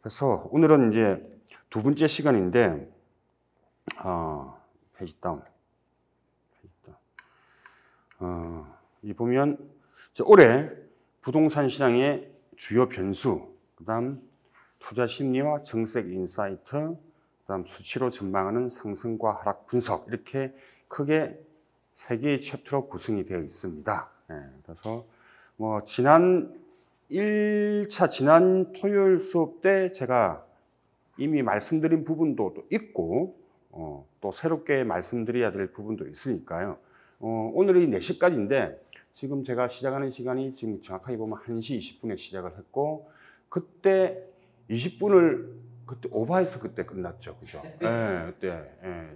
그래서 오늘은 이제 두 번째 시간인데, 페이지 다운. 이 보면, 올해 부동산 시장의 주요 변수, 그 다음 투자 심리와 정책 인사이트, 그 다음 수치로 전망하는 상승과 하락 분석, 이렇게 크게 세 개의 챕터로 구성이 되어 있습니다. 그래서 지난 1차, 지난 토요일 수업 때 제가 이미 말씀드린 부분도 또 있고, 또 새롭게 말씀드려야 될 부분도 있으니까요. 오늘이 4시까지인데, 지금 제가 시작하는 시간이 지금 정확하게 보면 1시 20분에 시작을 했고, 그때 20분을 그때 오버해서 그때 끝났죠. 그죠? 그때.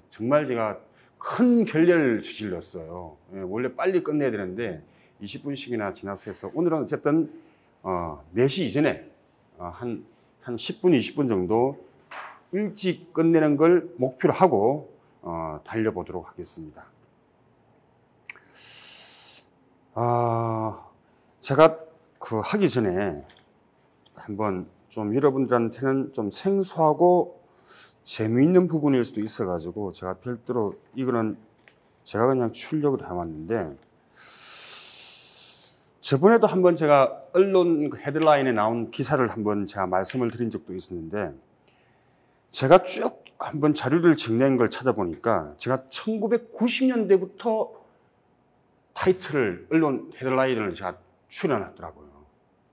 정말 제가 큰 결례를 저질렀어요. 원래 빨리 끝내야 되는데 20분씩이나 지나서 해서 오늘은 어쨌든 4시 이전에 한 10분, 20분 정도 일찍 끝내는 걸 목표로 하고 달려보도록 하겠습니다. 제가 하기 전에 한번 좀 여러분들한테는 좀 생소하고 재미있는 부분일 수도 있어가지고 제가 별도로 이거는 제가 그냥 출력을 해왔는데, 저번에도 한번 제가 언론 헤드라인에 나온 기사를 한번 제가 말씀을 드린 적도 있었는데, 제가 쭉 한번 자료를 정리한 걸 찾아보니까 제가 1990년대부터 타이틀을, 언론 헤드라인을 제가 출연했더라고요.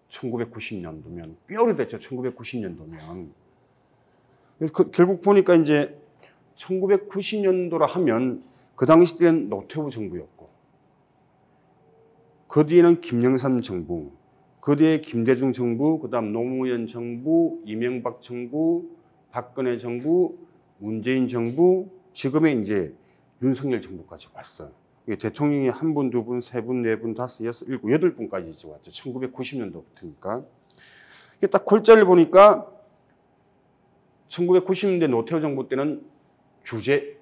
1990년도면, 꽤 오래됐죠. 1990년도면. 결국 보니까 이제 1990년도라 하면 그 당시 때는 노태우 정부였고, 그 뒤에는 김영삼 정부, 그 뒤에 김대중 정부, 그 다음 노무현 정부, 이명박 정부, 박근혜 정부, 문재인 정부, 지금의 이제 윤석열 정부까지 왔어요. 대통령이 1분, 2분, 3분, 4분, 5, 6, 7, 8분까지 왔죠. 1990년도부터니까. 딱 골자를 보니까 1990년대 노태우 정부 때는 규제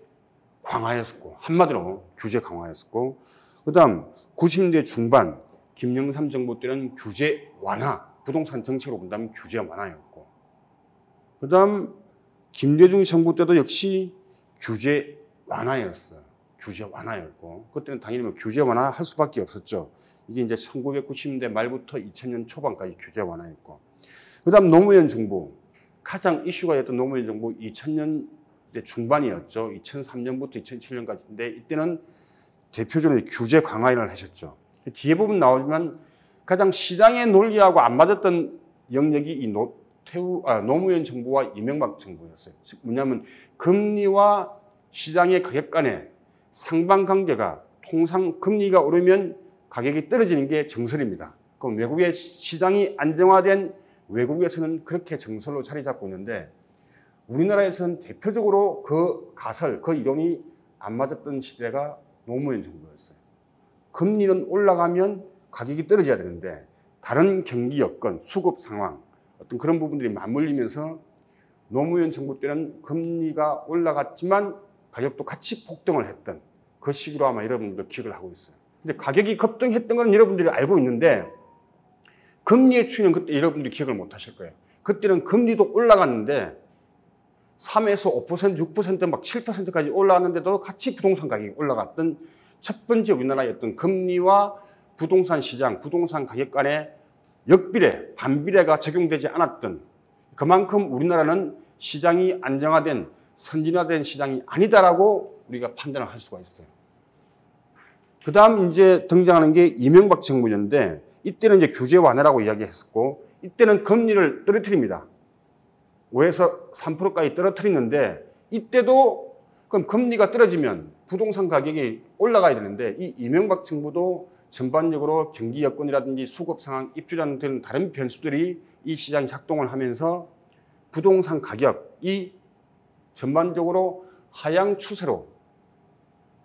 강화였었고, 한마디로 규제 강화였었고, 그 다음 90년대 중반 김영삼 정부 때는 규제 완화, 부동산 정책으로 본다면 규제 완화였고, 그 다음 김대중 정부 때도 역시 규제 완화였어요. 규제 완화였고, 그때는 당연히 규제 완화 할 수밖에 없었죠. 이게 이제 1990년대 말부터 2000년 초반까지 규제 완화였고, 그 다음 노무현 정부, 가장 이슈가 됐던 노무현 정부 2000년대 중반이었죠. 2003년부터 2007년까지인데, 이때는 대표적으로 규제 강화를 하셨죠. 뒤에 부분 나오지만 가장 시장의 논리하고 안 맞았던 영역이 이 노무현 정부와 이명박 정부였어요. 뭐냐면 금리와 시장의 가격 간의 상반관계가, 통상 금리가 오르면 가격이 떨어지는 게 정설입니다. 그럼 외국의 시장이 안정화된 외국에서는 그렇게 정설로 자리 잡고 있는데, 우리나라에서는 대표적으로 그 가설, 그 이론이 안 맞았던 시대가 노무현 정부였어요. 금리는 올라가면 가격이 떨어져야 되는데, 다른 경기 여건, 수급 상황, 어떤 그런 부분들이 맞물리면서 노무현 정부 때는 금리가 올라갔지만 가격도 같이 폭등을 했던 그 시기로 아마 여러분들도 기억을 하고 있어요. 근데 가격이 급등했던 건 여러분들이 알고 있는데, 금리의 추이는 그때 여러분들이 기억을 못 하실 거예요. 그때는 금리도 올라갔는데 3에서 5%, 6%, 막 7%까지 올라왔는데도 같이 부동산 가격이 올라갔던 첫 번째 우리나라의 어떤 금리와 부동산 시장, 부동산 가격 간의 역비례, 반비례가 적용되지 않았던, 그만큼 우리나라는 시장이 안정화된, 선진화된 시장이 아니다라고 우리가 판단을 할 수가 있어요. 그 다음 이제 등장하는 게 이명박 정부였는데, 이때는 이제 규제 완화라고 이야기했었고, 이때는 금리를 떨어뜨립니다. 5에서 3%까지 떨어뜨리는데, 이때도 그럼 금리가 떨어지면 부동산 가격이 올라가야 되는데, 이 이명박 정부도 전반적으로 경기 여건이라든지 수급 상황, 입주자는 등 다른 변수들이 이 시장이 작동을 하면서 부동산 가격이 전반적으로 하향 추세로,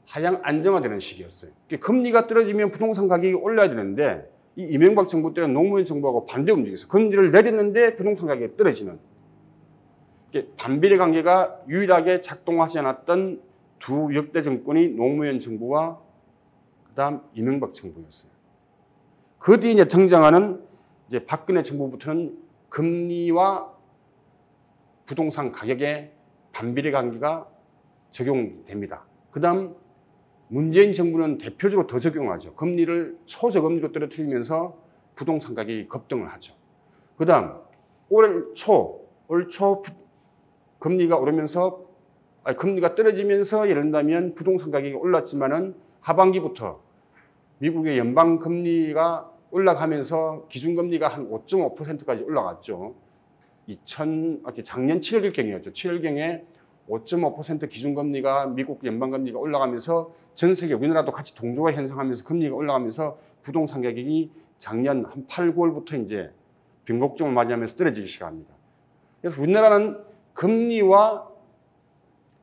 하향 안정화되는 시기였어요. 금리가 떨어지면 부동산 가격이 올라야 되는데, 이 이명박 정부 때는 노무현 정부하고 반대 움직였어요. 금리를 내렸는데 부동산 가격이 떨어지는. 반비례 관계가 유일하게 작동하지 않았던 두 역대 정권이 노무현 정부와 그 다음 이명박 정부였어요. 그 뒤에 이제 등장하는 이제 박근혜 정부부터는 금리와 부동산 가격에 반비례 관계가 적용됩니다. 그 다음 문재인 정부는 대표적으로 더 적용하죠. 금리를 초저금리로 떨어뜨리면서 부동산 가격이 급등을 하죠. 그 다음 올 초 금리가 오르면서 금리가 떨어지면서 예를 들면 부동산 가격이 올랐지만은 하반기부터 미국의 연방 금리가 올라가면서 기준금리가 한 5.5%까지 올라갔죠. 작년 7월경이었죠. 7월경에 5.5% 기준금리가 미국 연방금리가 올라가면서 전 세계 우리나라도 같이 동조가 형성하면서 금리가 올라가면서 부동산 가격이 작년 한 8, 9월부터 이제 변곡점을 맞이하면서 떨어지기 시작합니다. 그래서 우리나라는 금리와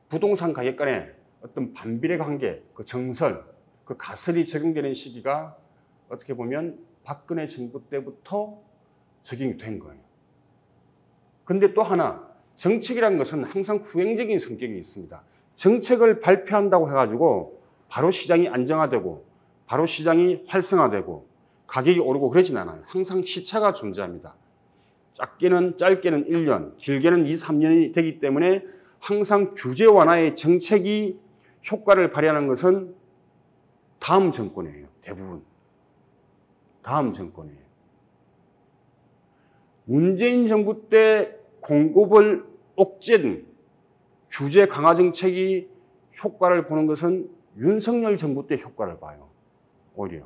부동산 가격 간의 어떤 반비례 관계, 그 정설, 그 가설이 적용되는 시기가 어떻게 보면 박근혜 정부 때부터 적용이 된 거예요. 근데 또 하나, 정책이라는 것은 항상 후행적인 성격이 있습니다. 정책을 발표한다고 해가지고 바로 시장이 안정화되고 바로 시장이 활성화되고 가격이 오르고 그러진 않아요. 항상 시차가 존재합니다. 짧게는 1년, 길게는 2, 3년이 되기 때문에 항상 규제 완화의 정책이 효과를 발휘하는 것은 다음 정권이에요. 대부분. 다음 정권이에요. 문재인 정부 때 공급을 억제된 규제 강화 정책이 효과를 보는 것은 윤석열 정부 때 효과를 봐요. 오히려.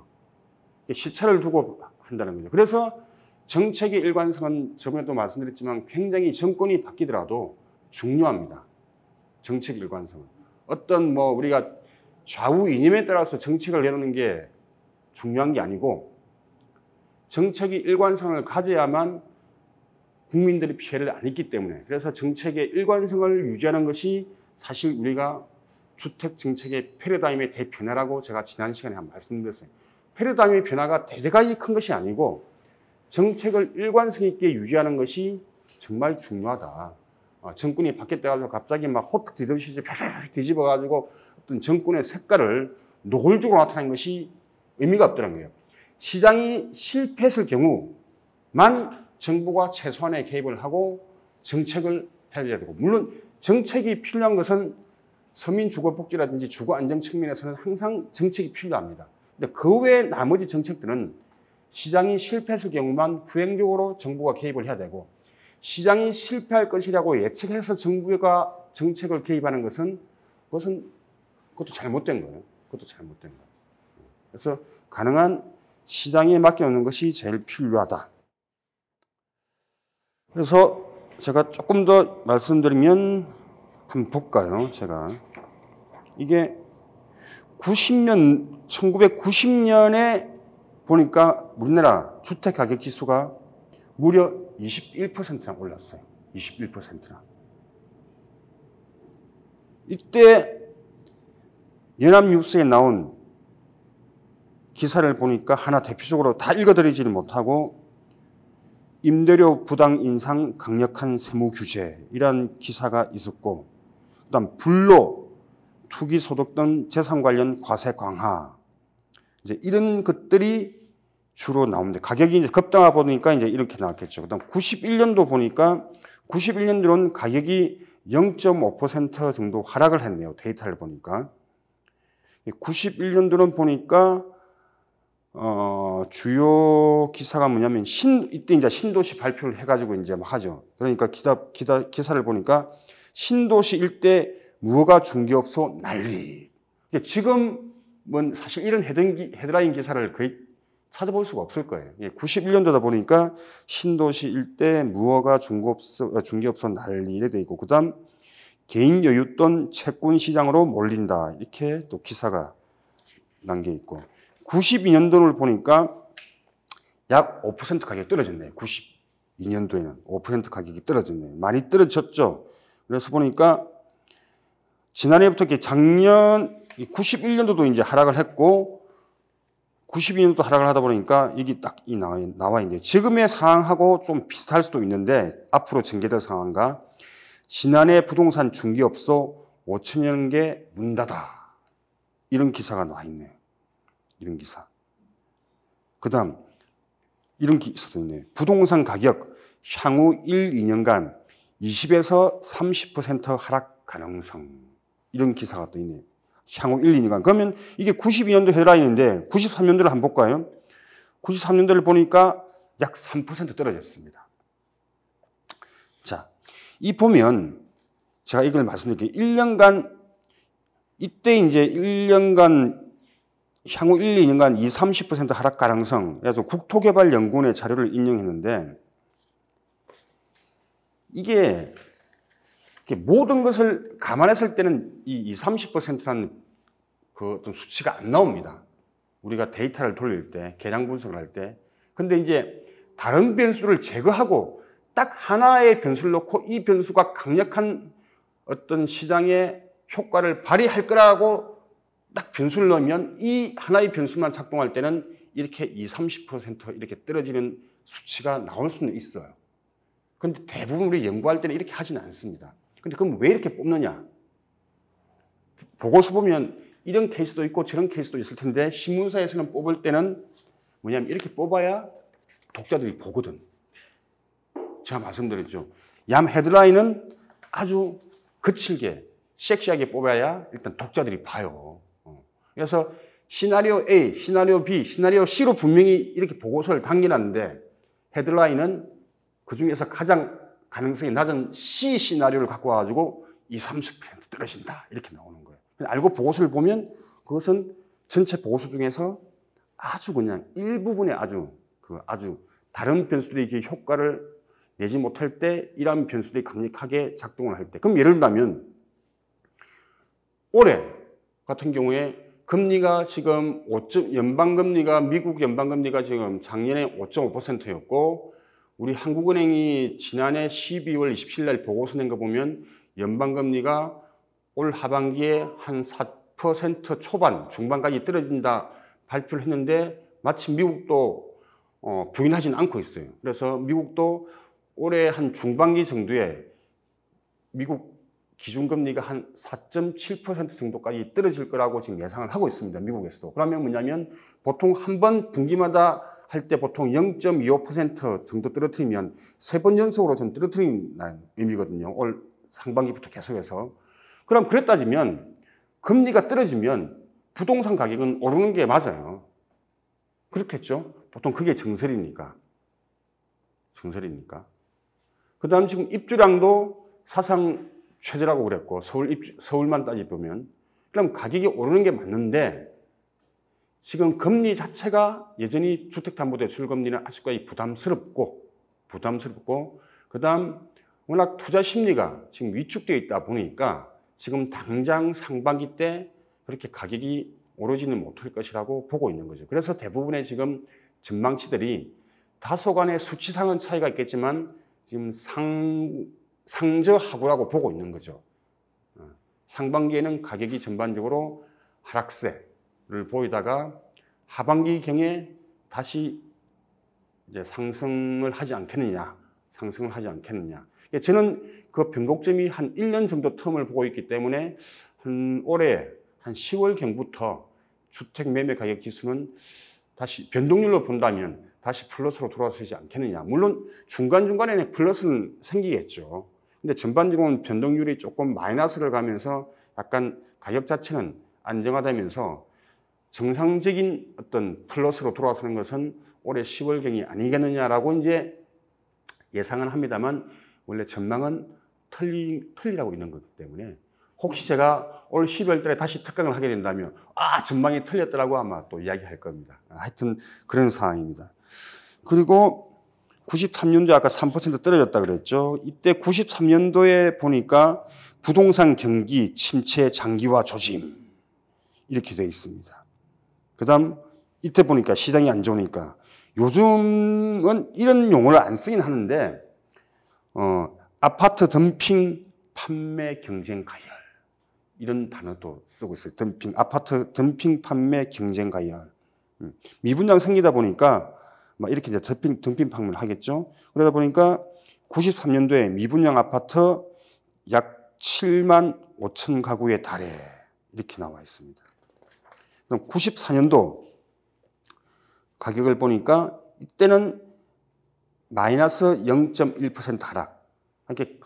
시차를 두고 한다는 거죠. 그래서 정책의 일관성은 저번에도 말씀드렸지만 굉장히 정권이 바뀌더라도 중요합니다. 정책 일관성은. 어떤 우리가 좌우 이념에 따라서 정책을 내놓는 게 중요한 게 아니고 정책의 일관성을 가져야만 국민들이 피해를 안 입기 때문에 그래서 정책의 일관성을 유지하는 것이 사실 우리가 주택 정책의 패러다임의 대변화라고 제가 지난 시간에 한번 말씀드렸어요. 패러다임의 변화가 대대적이 큰 것이 아니고 정책을 일관성 있게 유지하는 것이 정말 중요하다. 정권이 바뀌었다고 갑자기 막 호떡 뒤집듯이 펴르르 뒤집어가지고 어떤 정권의 색깔을 노골적으로 나타내는 것이 의미가 없더라는 거예요. 시장이 실패했을 경우만 정부가 최소한의 개입을 하고 정책을 해야 되고, 물론 정책이 필요한 것은 서민 주거 복지라든지 주거 안정 측면에서는 항상 정책이 필요합니다. 근데 그 외에 나머지 정책들은 시장이 실패했을 경우만 후행적으로 정부가 개입을 해야 되고, 시장이 실패할 것이라고 예측해서 정부가 정책을 개입하는 것은 그것도 잘못된 거예요. 그것도 잘못된 거예요. 그래서 가능한 시장에 맡겨놓는 것이 제일 필요하다. 그래서 제가 조금 더 말씀드리면 한번 볼까요? 제가 이게 1990년에 보니까 우리나라 주택 가격 지수가 무려 21%나 올랐어요. 21%나. 이때 연합뉴스에 나온 기사를 보니까 하나 대표적으로 다 읽어드리지는 못하고 임대료 부당 인상 강력한 세무 규제 이런 기사가 있었고, 그다음 불로 투기 소득 등 재산 관련 과세 강화 이제 이런 것들이 주로 나오는데 가격이 이제 급등하다 보니까 이제 이렇게 나왔겠죠. 그다음 91년도 보니까 91년도는 가격이 0.5% 정도 하락을 했네요. 데이터를 보니까 91년도는 보니까 주요 기사가 뭐냐면 이때 이제 신도시 발표를 해가지고 이제 막 하죠. 그러니까 기사를 보니까 신도시 일대 무허가 중개업소 난리. 지금은 사실 이런 헤드라인 기사를 거의 찾아볼 수가 없을 거예요. 91년도다 보니까 신도시 일대 무허가 중개업소 난리 이래 돼 있고, 그다음 개인 여윳돈 채권 시장으로 몰린다 이렇게 또 기사가 난 게 있고, 92년도를 보니까 약 5% 가격이 떨어졌네요. 92년도에는 5% 가격이 떨어졌네요. 많이 떨어졌죠. 그래서 보니까 지난해부터 이렇게 작년 91년도도 이제 하락을 했고 92년도 하락을 하다 보니까 여기 딱 나와 있는데, 지금의 상황하고 좀 비슷할 수도 있는데 앞으로 전개될 상황과 지난해 부동산 중개업소 5천여 개 문 닫아 이런 기사가 나와 있네요. 이런 기사. 그 다음 이런 기사도 있네요. 부동산 가격 향후 1, 2년간 20에서 30% 하락 가능성. 이런 기사가 또 있네요. 향후 1, 2년간. 그러면 이게 92년도 헤드라인인데 93년도를 한번 볼까요? 93년도를 보니까 약 3% 떨어졌습니다. 자, 이 보면 제가 이걸 말씀드릴게요. 1년간 이때 이제 1년간 향후 1, 2년간 30% 하락 가능성. 그래서 국토개발연구원의 자료를 인용했는데 이게 모든 것을 감안했을 때는 이 30%라는 그 어떤 수치가 안 나옵니다. 우리가 데이터를 돌릴 때, 계량 분석을 할 때. 근데 이제 다른 변수를 제거하고 딱 하나의 변수를 놓고 이 변수가 강력한 어떤 시장의 효과를 발휘할 거라고 딱 변수를 넣으면 이 하나의 변수만 작동할 때는 이렇게 30% 이렇게 떨어지는 수치가 나올 수는 있어요. 근데 대부분 우리 연구할 때는 이렇게 하지는 않습니다. 근데 그럼 왜 이렇게 뽑느냐? 보고서 보면 이런 케이스도 있고 저런 케이스도 있을 텐데 신문사에서는 뽑을 때는 뭐냐면 이렇게 뽑아야 독자들이 보거든. 제가 말씀드렸죠. 얌 헤드라인은 아주 거칠게, 섹시하게 뽑아야 일단 독자들이 봐요. 그래서 시나리오 A, 시나리오 B, 시나리오 C로 분명히 이렇게 보고서를 당겨놨는데 헤드라인은 그 중에서 가장 가능성이 낮은 C 시나리오를 갖고 와가지고 30% 떨어진다. 이렇게 나오는 거예요. 알고 보고서를 보면 그것은 전체 보고서 중에서 아주 그냥 일부분의 아주 다른 변수들이 이렇게 효과를 내지 못할 때 이러한 변수들이 강력하게 작동을 할 때. 그럼 예를 들면 올해 같은 경우에 금리가 지금 연방금리가 미국 연방금리가 지금 작년에 5.5%였고 우리 한국은행이 지난해 12월 27일 날 보고서 낸 거 보면 연방금리가 올 하반기에 한 4% 초반, 중반까지 떨어진다 발표를 했는데 마침 미국도 부인하지는 않고 있어요. 그래서 미국도 올해 한 중반기 정도에 미국 기준금리가 한 4.7% 정도까지 떨어질 거라고 지금 예상을 하고 있습니다. 미국에서도. 그러면 뭐냐면 보통 한 번 분기마다 할 때 보통 0.25% 정도 떨어뜨리면 3번 연속으로 좀 떨어뜨린다는 의미거든요. 올 상반기부터 계속해서. 그럼 그래 따지면 금리가 떨어지면 부동산 가격은 오르는 게 맞아요. 그렇겠죠? 보통 그게 정설이니까. 그 다음 지금 입주량도 사상 최저라고 그랬고 서울만 따지보면 그럼 가격이 오르는 게 맞는데 지금 금리 자체가 여전히 주택담보대출 금리는 아직까지 부담스럽고 그 다음 워낙 투자 심리가 지금 위축되어 있다 보니까 지금 당장 상반기 때 그렇게 가격이 오르지는 못할 것이라고 보고 있는 거죠. 그래서 대부분의 지금 전망치들이 다소간의 수치상은 차이가 있겠지만 지금 상저하고라고 보고 있는 거죠. 상반기에는 가격이 전반적으로 하락세를 보이다가 하반기경에 다시 이제 상승을 하지 않겠느냐. 저는 그 변곡점이 한 1년 정도 텀을 보고 있기 때문에 올해 한 10월경부터 주택 매매 가격 지수는 다시 변동률로 본다면 다시 플러스로 돌아서지 않겠느냐. 물론 중간중간에 플러스는 생기겠죠. 근데 전반적으로는 변동률이 조금 마이너스를 가면서 약간 가격 자체는 안정화되면서 정상적인 어떤 플러스로 돌아서는 것은 올해 10월경이 아니겠느냐라고 이제 예상은 합니다만 원래 전망은 틀리라고 있는 거기 때문에 혹시 제가 올 12월 달에 다시 특강을 하게 된다면 전망이 틀렸더라고 아마 또 이야기할 겁니다. 하여튼 그런 상황입니다. 그리고 93년도에 아까 3% 떨어졌다 그랬죠. 이때 93년도에 보니까 부동산 경기 침체 장기화 조짐 이렇게 되어 있습니다. 그 다음 이때 보니까 시장이 안 좋으니까 요즘은 이런 용어를 안 쓰긴 하는데 아파트 덤핑 판매 경쟁 가열 이런 단어도 쓰고 있어요. 아파트 덤핑 판매 경쟁 가열. 미분양 생기다 보니까 막 이렇게 이제 덤핑 판매를 하겠죠. 그러다 보니까 93년도에 미분양 아파트 약 7만 5천 가구에 달해 이렇게 나와 있습니다. 그럼 94년도 가격을 보니까 이때는 마이너스 0.1% 하락. 이렇게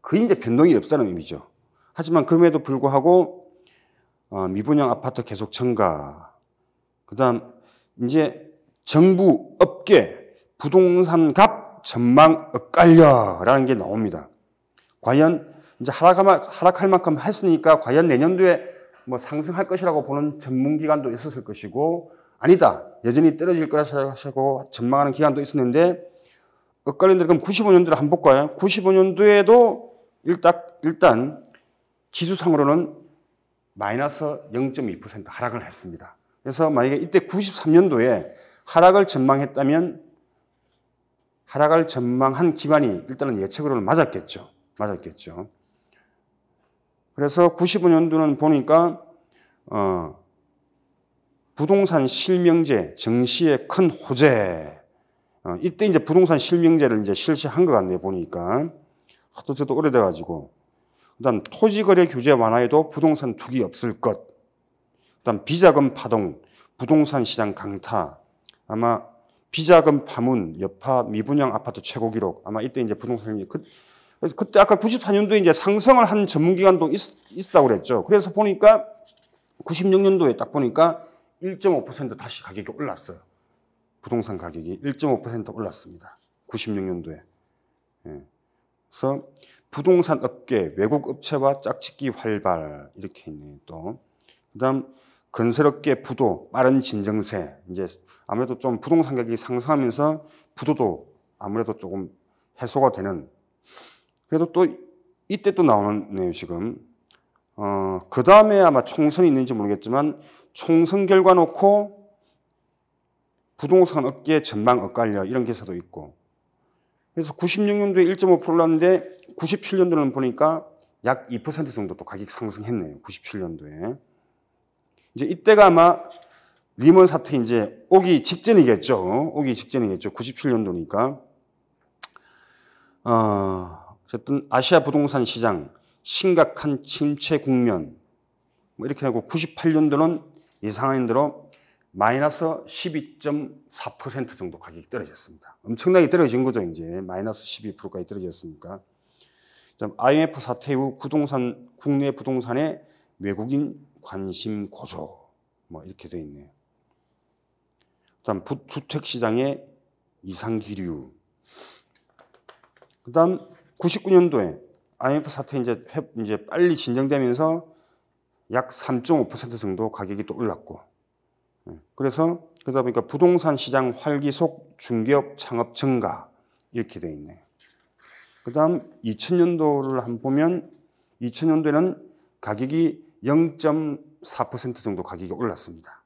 거의 이제 변동이 없다는 의미죠. 하지만 그럼에도 불구하고 미분양 아파트 계속 증가. 그다음 이제 정부 업계 부동산 값 전망 엇갈려라는 게 나옵니다. 과연 이제 하락할 만큼 했으니까 과연 내년도에 뭐 상승할 것이라고 보는 전문기관도 있었을 것이고 아니다. 여전히 떨어질 거라고 전망하는 기관도 있었는데 엇갈린 대로 그럼 95년도를 한번 볼까요? 95년도에도 일단 지수상으로는 마이너스 0.2% 하락을 했습니다. 그래서 만약에 이때 93년도에 하락을 전망했다면 하락을 전망한 기관이 일단은 예측으로는 맞았겠죠. 그래서 95년도는 보니까 부동산 실명제 정시의 큰 호재. 이때 이제 부동산 실명제를 이제 실시한 것 같네요, 보니까. 하도 저도 오래돼가지고. 그다음 토지거래 규제 완화에도 부동산 투기 없을 것. 그다음 비자금 파동, 부동산 시장 강타. 아마 비자금 파문, 여파 미분양 아파트 최고 기록. 아마 이때 이제 부동산 그때 아까 94년도에 이제 상승을 한 전문기관도 있었다고 그랬죠. 그래서 보니까 96년도에 딱 보니까 1.5% 다시 가격이 올랐어요. 부동산 가격이 1.5% 올랐습니다. 96년도에. 그래서 부동산 업계, 외국 업체와 짝짓기 활발 이렇게 있네요. 또 그다음 건설업계 부도, 빠른 진정세. 이제 아무래도 좀 부동산 가격이 상승하면서 부도도 아무래도 조금 해소가 되는. 그래도 또 이때 또 나오네요, 지금. 그 다음에 아마 총선이 있는지 모르겠지만 총선 결과 놓고 부동산 업계 전망 엇갈려 이런 기사도 있고. 그래서 96년도에 1.5% 올랐는데 97년도는 보니까 약 2% 정도 또 가격 상승했네요. 97년도에. 이제 이때가 아마 리먼 사태 이제 오기 직전이겠죠. 97년도니까. 어쨌든 아시아 부동산 시장 심각한 침체 국면. 뭐 이렇게 하고 98년도는 예상한 대로 마이너스 12.4% 정도 가격이 떨어졌습니다. 엄청나게 떨어진 거죠, 이제. 마이너스 12%까지 떨어졌으니까. IMF 사태 후 국내 부동산에 외국인 관심 고조. 뭐 이렇게 돼 있네요. 그다음 주택시장의 이상기류. 그다음 99년도에 IMF 사태 이제 빨리 진정되면서 약 3.5% 정도 가격이 또 올랐고. 그래서 그러다 보니까 부동산 시장 활기 속 중개업 창업 증가 이렇게 돼 있네요. 그다음 2000년도를 한번 보면 2000년도에는 가격이 0.4% 정도 가격이 올랐습니다.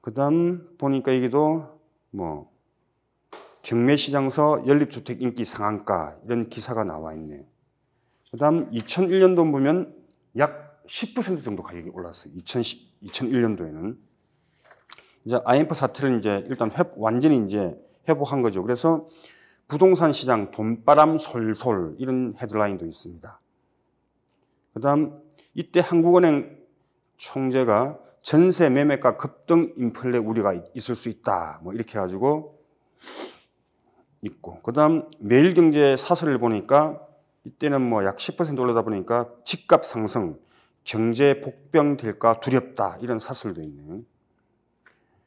그다음 보니까 여기도 뭐 경매시장서 연립주택 인기 상한가 이런 기사가 나와 있네요. 그다음 2001년도 보면 약 10% 정도 가격이 올랐어요. 2001년도에는 이제 IMF 사태를 이제 일단 완전히 이제 회복한 거죠. 그래서 부동산 시장 돈바람 솔솔 이런 헤드라인도 있습니다. 그다음 이때 한국은행 총재가 전세 매매가 급등 인플레 우려가 있을 수 있다. 뭐 이렇게 해가지고 있고. 그다음 매일경제 사설을 보니까 이때는 뭐 약 10% 올라다 보니까 집값 상승, 경제 복병될까 두렵다 이런 사설도 있네요.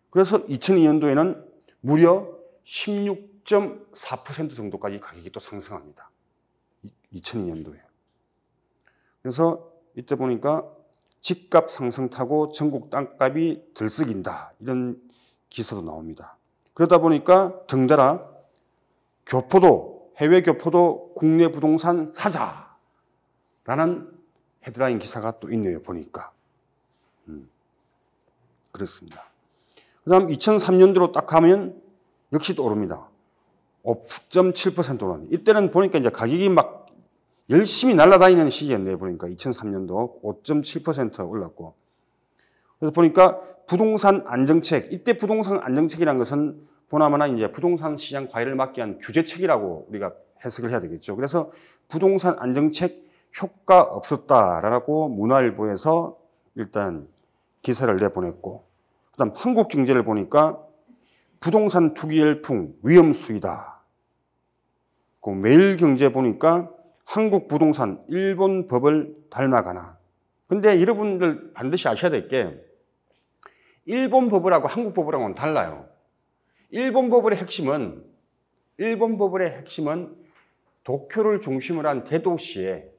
그래서 2002년도에는 무려 16.4% 정도까지 가격이 또 상승합니다. 2002년도에. 그래서 이때 보니까 집값 상승 타고 전국 땅값이 들썩인다 이런 기사도 나옵니다. 그러다 보니까 덩달아 해외 교포도 국내 부동산 사자라는 헤드라인 기사가 또 있네요, 보니까. 그렇습니다. 그 다음 2003년도로 딱 가면 역시 또 오릅니다. 5.7% 오르네. 이때는 보니까 이제 가격이 막 열심히 날아다니는 시기였네요, 보니까. 2003년도 5.7% 올랐고. 그래서 보니까 부동산 안정책, 이때 부동산 안정책이라는 것은 보나마나 이제 부동산 시장 과열을 막기 위한 규제책이라고 우리가 해석을 해야 되겠죠. 그래서 부동산 안정책 효과 없었다라고 문화일보에서 일단 기사를 내보냈고, 그다음 한국 경제를 보니까 부동산 투기 열풍 위험 수위다. 그 매일경제 보니까 한국 부동산 일본 법을 닮아가나. 근데 여러분들 반드시 아셔야 될 게 일본 법을하고 한국 법을하고는 달라요. 일본 법의 핵심은 도쿄를 중심으로 한 대도시에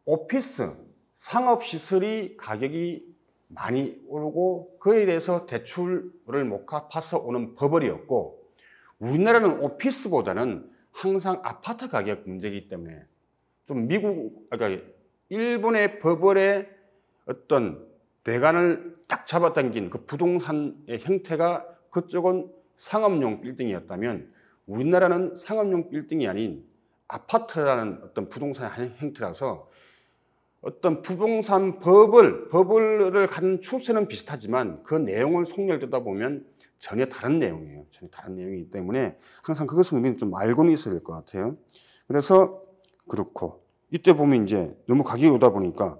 오피스, 상업시설이 가격이 많이 오르고 그에 대해서 대출을 못 갚아서 오는 버블이었고 우리나라는 오피스보다는 항상 아파트 가격 문제이기 때문에 좀 그러니까 일본의 버블의 어떤 대간을 딱 잡아당긴 그 부동산의 형태가 그쪽은 상업용 빌딩이었다면 우리나라는 상업용 빌딩이 아닌 아파트라는 어떤 부동산 형태라서 어떤 부동산 버블을 갖는 추세는 비슷하지만 그 내용을 속열되다 보면 전혀 다른 내용이에요. 전혀 다른 내용이기 때문에 항상 그것을 우리는 좀 알고는 있어야 될 것 같아요. 그래서 그렇고 이때 보면 이제 너무 가격이 오다 보니까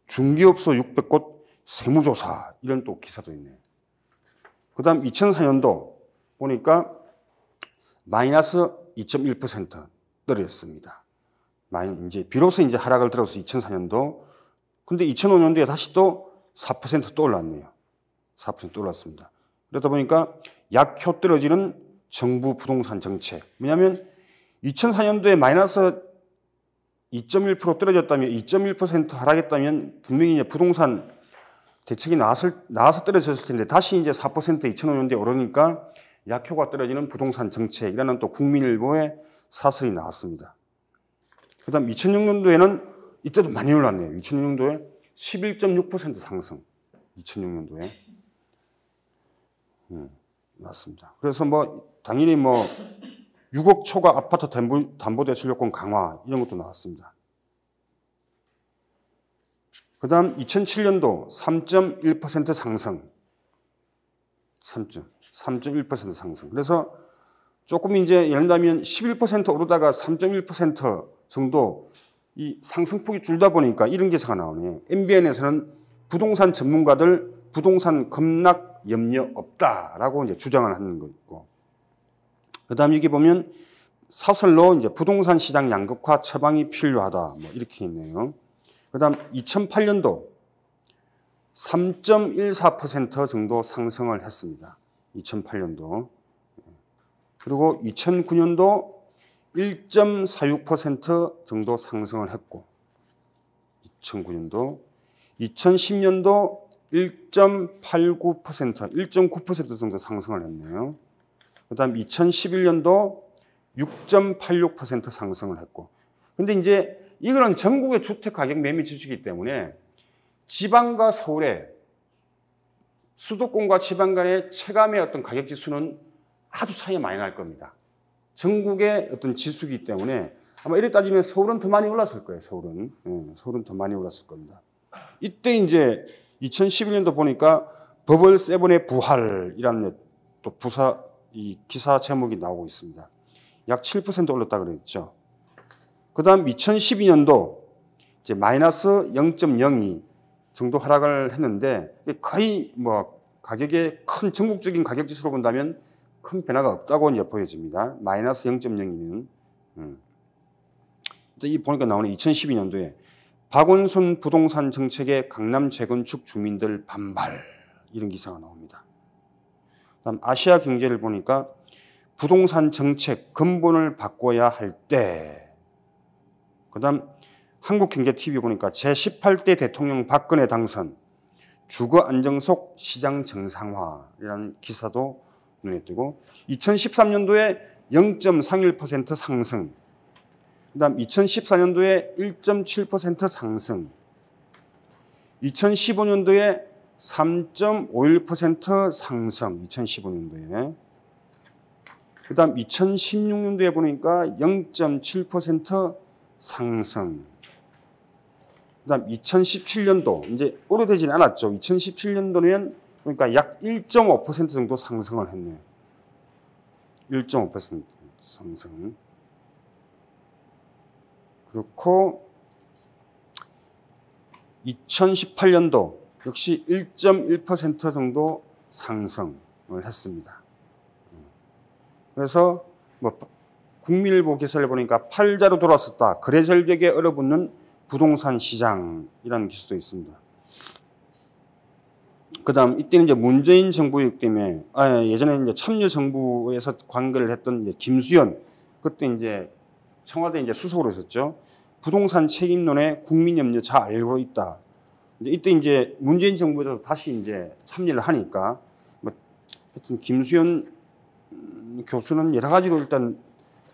중개업소 600곳 세무조사 이런 또 기사도 있네요. 그 다음 2004년도 보니까 마이너스 2.1% 떨어졌습니다. 이제 비로소 이제 하락을 들어서 2004년도. 근데 2005년도에 다시 또 4% 또 올랐네요. 4% 또 올랐습니다. 그러다 보니까 약효 떨어지는 정부 부동산 정책. 왜냐하면 2004년도에 마이너스 2.1% 떨어졌다면 2.1% 하락했다면 분명히 이제 부동산 대책이 나와서 떨어졌을 텐데 다시 이제 4% 2005년도에 오르니까 약효가 떨어지는 부동산 정책이라는 또 국민일보의 사설이 나왔습니다. 그 다음 2006년도에는 이때도 많이 올랐네요. 2006년도에 11.6% 상승. 2006년도에. 맞습니다. 그래서 당연히 6억 초과 아파트 담보대출 요건 강화 이런 것도 나왔습니다. 그 다음 2007년도 3.1% 상승. 3.1% 상승. 그래서 조금 이제 예를 들면 11% 오르다가 3.1% 정도 이 상승폭이 줄다 보니까 이런 기사가 나오네요. MBN에서는 부동산 전문가들 부동산 급락 염려 없다라고 이제 주장을 하는 거 있고. 그 다음 여기 보면 사설로 이제 부동산 시장 양극화 처방이 필요하다. 이렇게 있네요. 그 다음 2008년도 3.14% 정도 상승을 했습니다. 2008년도. 그리고 2009년도 1.46% 정도 상승을 했고 2009년도 2010년도 1.89% 1.9% 정도 상승을 했네요. 그 다음 2011년도 6.86% 상승을 했고 근데 이제 이거는 전국의 주택 가격 매매 지수이기 때문에 지방과 서울의 수도권과 지방 간의 체감의 어떤 가격 지수는 아주 차이가 많이 날 겁니다. 전국의 어떤 지수이기 때문에 아마 이래 따지면 서울은 더 많이 올랐을 거예요. 서울은 더 많이 올랐을 겁니다. 이때 이제 2011년도 보니까 버블 세븐의 부활이라는 또 이 기사 제목이 나오고 있습니다. 약 7% 올랐다 그랬죠. 그 다음 2012년도 이제 마이너스 0.02 정도 하락을 했는데 거의 가격의 큰 전국적인 가격 지수로 본다면 큰 변화가 없다고 이제 보여집니다. 마이너스 0.02는. 이 보니까 나오는 2012년도에 박원순 부동산 정책에 강남 재건축 주민들 반발 이런 기사가 나옵니다. 그다음 아시아 경제를 보니까 부동산 정책 근본을 바꿔야 할 때. 그다음 한국경제TV 보니까 제18대 대통령 박근혜 당선 주거 안정 속 시장 정상화라는 기사도 눈에 띄고 2013년도에 0.31% 상승 그 다음 2014년도에 1.7% 상승 2015년도에 3.51% 상승 2015년도에 그 다음 2016년도에 보니까 0.7% 상승 그 다음 2017년도 이제 오래되진 않았죠. 2017년도면 그러니까 약 1.5% 정도 상승을 했네요. 1.5% 상승. 그렇고 2018년도 역시 1.1% 정도 상승을 했습니다. 그래서 뭐 국민일보 기사를 보니까 팔자로 돌아섰다. 거래절벽에 얼어붙는 부동산 시장이라는 기사도 있습니다. 그다음 이때는 이제 문재인 정부이기 때문에 예전에 이제 참여정부에서 관계를 했던 이제 김수현 그때 이제 청와대 이제 수석으로 있었죠. 부동산 책임론에 국민 염려 잘 알고 있다. 이때 이제 문재인 정부에서 다시 이제 참여를 하니까 뭐 하여튼 김수현 교수는 여러 가지로 일단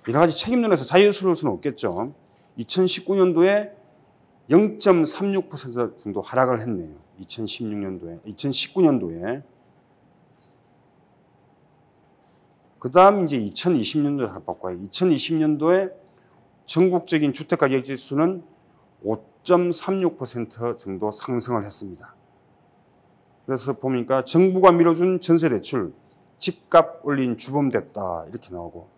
여러 가지 책임론에서 자유스러울 수는 없겠죠. 2019년도에 0.36% 정도 하락을 했네요. 2019년도에. 그 다음 이제 2020년도에 바꿔요. 2020년도에 전국적인 주택가격 지수는 5.36% 정도 상승을 했습니다. 그래서 보니까 정부가 밀어준 전세대출, 집값 올린 주범됐다 이렇게 나오고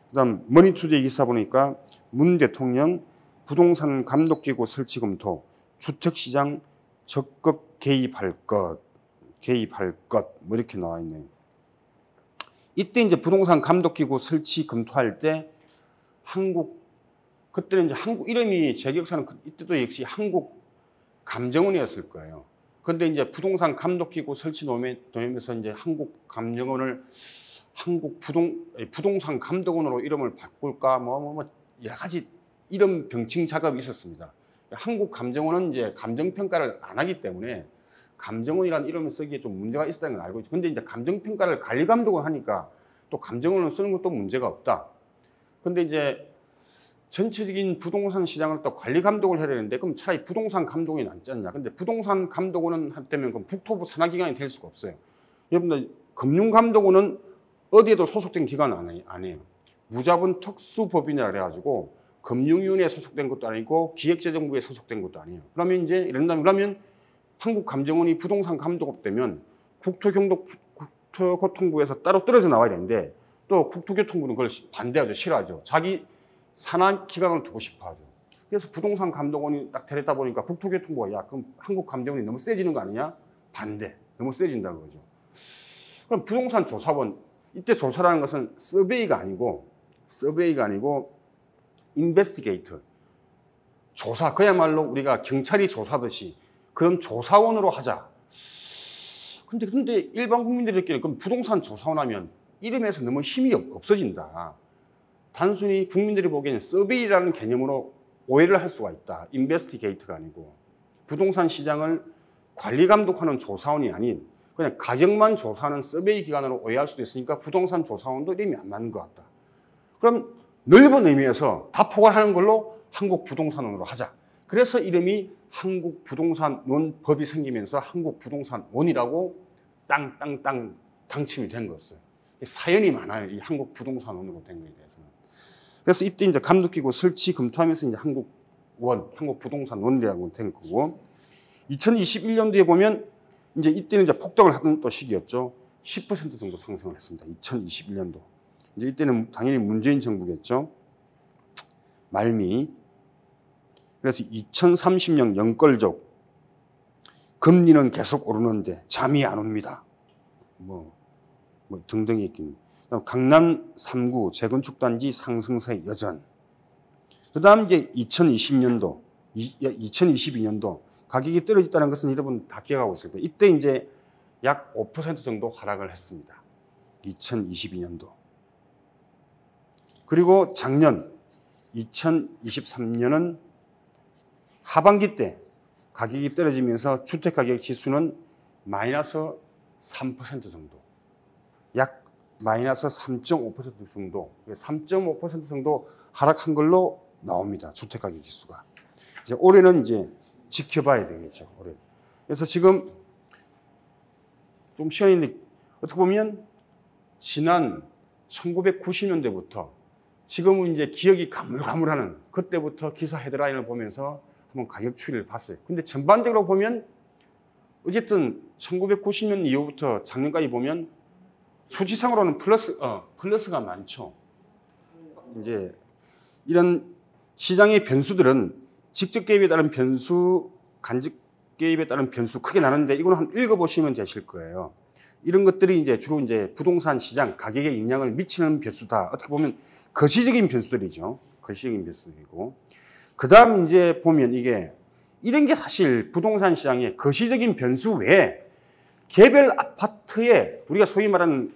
그 다음 머니투데이 기사 보니까 문 대통령 부동산 감독기구 설치 검토, 주택시장 적극 개입할 것 뭐 이렇게 나와 있네요. 이때 이제 부동산 감독기구 설치 검토할 때 그때는 이제 한국 이름이 제 기억상은 이때도 역시 한국감정원이었을 거예요. 그런데 이제 부동산 감독기구 설치 노면에서 이제 한국감정원을 부동산 감독원으로 이름을 바꿀까 여러 가지 이름 병칭 작업이 있었습니다. 한국감정원은 이제 감정평가를 안 하기 때문에 감정원이라는 이름을 쓰기에 좀 문제가 있었다는 걸 알고 있죠. 근데 이제 감정평가를 관리감독을 하니까 또 감정원을 쓰는 것도 문제가 없다. 근데 이제 전체적인 부동산 시장을 또 관리감독을 해야 되는데 그럼 차라리 부동산 감독원이 낫지 않냐. 근데 부동산 감독원은 한때면 그럼 국토부 산하기관이 될 수가 없어요. 여러분들 금융감독원은 어디에도 소속된 기관 안 해요. 무자본 특수법인이라 그래가지고 금융위원회에 소속된 것도 아니고 기획재정부에 소속된 것도 아니에요. 그러면 한국감정원이 부동산 감독업 되면 국토교통부에서 따로 떨어져 나와야 되는데 또 국토교통부는 그걸 반대하죠. 싫어하죠. 자기 산하기관을 두고 싶어 하죠. 그래서 부동산 감독원이 딱 데려다 보니까 국토교통부가 야 그럼 한국감정원이 너무 세지는 거 아니냐? 반대. 너무 세진다는 거죠. 그럼 부동산 조사원 이때 조사라는 것은 서베이가 아니고 인베스티게이터 조사 그야말로 우리가 경찰이 조사하듯이 그런 조사원으로 하자. 근데 일반 국민들이 느끼는 그럼 부동산 조사원 하면 이름에서 너무 힘이 없어진다. 단순히 국민들이 보기에는 서베이라는 개념으로 오해를 할 수가 있다. 인베스티게이터가 아니고 부동산 시장을 관리 감독하는 조사원이 아닌 그냥 가격만 조사하는 서베이 기관으로 오해할 수도 있으니까 부동산 조사원도 이름이 안 맞는 것 같다. 그럼 넓은 의미에서 다 포괄하는 걸로 한국부동산원으로 하자. 그래서 이름이 한국부동산원법이 생기면서 한국부동산원이라고 땅땅땅 당첨이 된 거였어요. 사연이 많아요. 이 한국부동산원으로 된 거에 대해서는. 그래서 이때 이제 감독기구 설치 검토하면서 이제 한국부동산원이라고 된 거고 2021년도에 보면 이제 이때는 이제 폭등을 하던 또 시기였죠. 10% 정도 상승을 했습니다. 2021년도. 이제 이때는 당연히 문재인 정부겠죠. 말미. 그래서 2030년 영끌족. 금리는 계속 오르는데 잠이 안 옵니다. 뭐 등등이 있긴. 강남 3구 재건축 단지 상승세 여전. 그 다음 이제 2022년도 가격이 떨어졌다는 것은 여러분 다 기억하고 있을 거예요. 이때 이제 약 5% 정도 하락을 했습니다. 2022년도. 그리고 작년 2023년은 하반기 때 가격이 떨어지면서 주택가격 지수는 마이너스 3% 정도. 약 마이너스 3.5% 정도. 3.5% 정도 하락한 걸로 나옵니다. 주택가격 지수가. 이제 올해는 이제 지켜봐야 되겠죠. 올해. 그래서 지금 좀 시간인데 어떻게 보면 지난 1990년대부터 지금은 이제 기억이 가물가물하는 그때부터 기사 헤드라인을 보면서 한번 가격 추이를 봤어요. 근데 전반적으로 보면 어쨌든 1990년 이후부터 작년까지 보면 수치상으로는 플러스가 많죠. 이제 이런 시장의 변수들은 직접 개입에 따른 변수, 간접 개입에 따른 변수 크게 나는데 이거는 한번 읽어보시면 되실 거예요. 이런 것들이 이제 주로 이제 부동산 시장 가격에 영향을 미치는 변수다. 어떻게 보면 거시적인 변수들이죠. 거시적인 변수들이고. 그 다음 이제 보면 이런 게 사실 부동산 시장의 거시적인 변수 외에 개별 아파트에 우리가 소위 말하는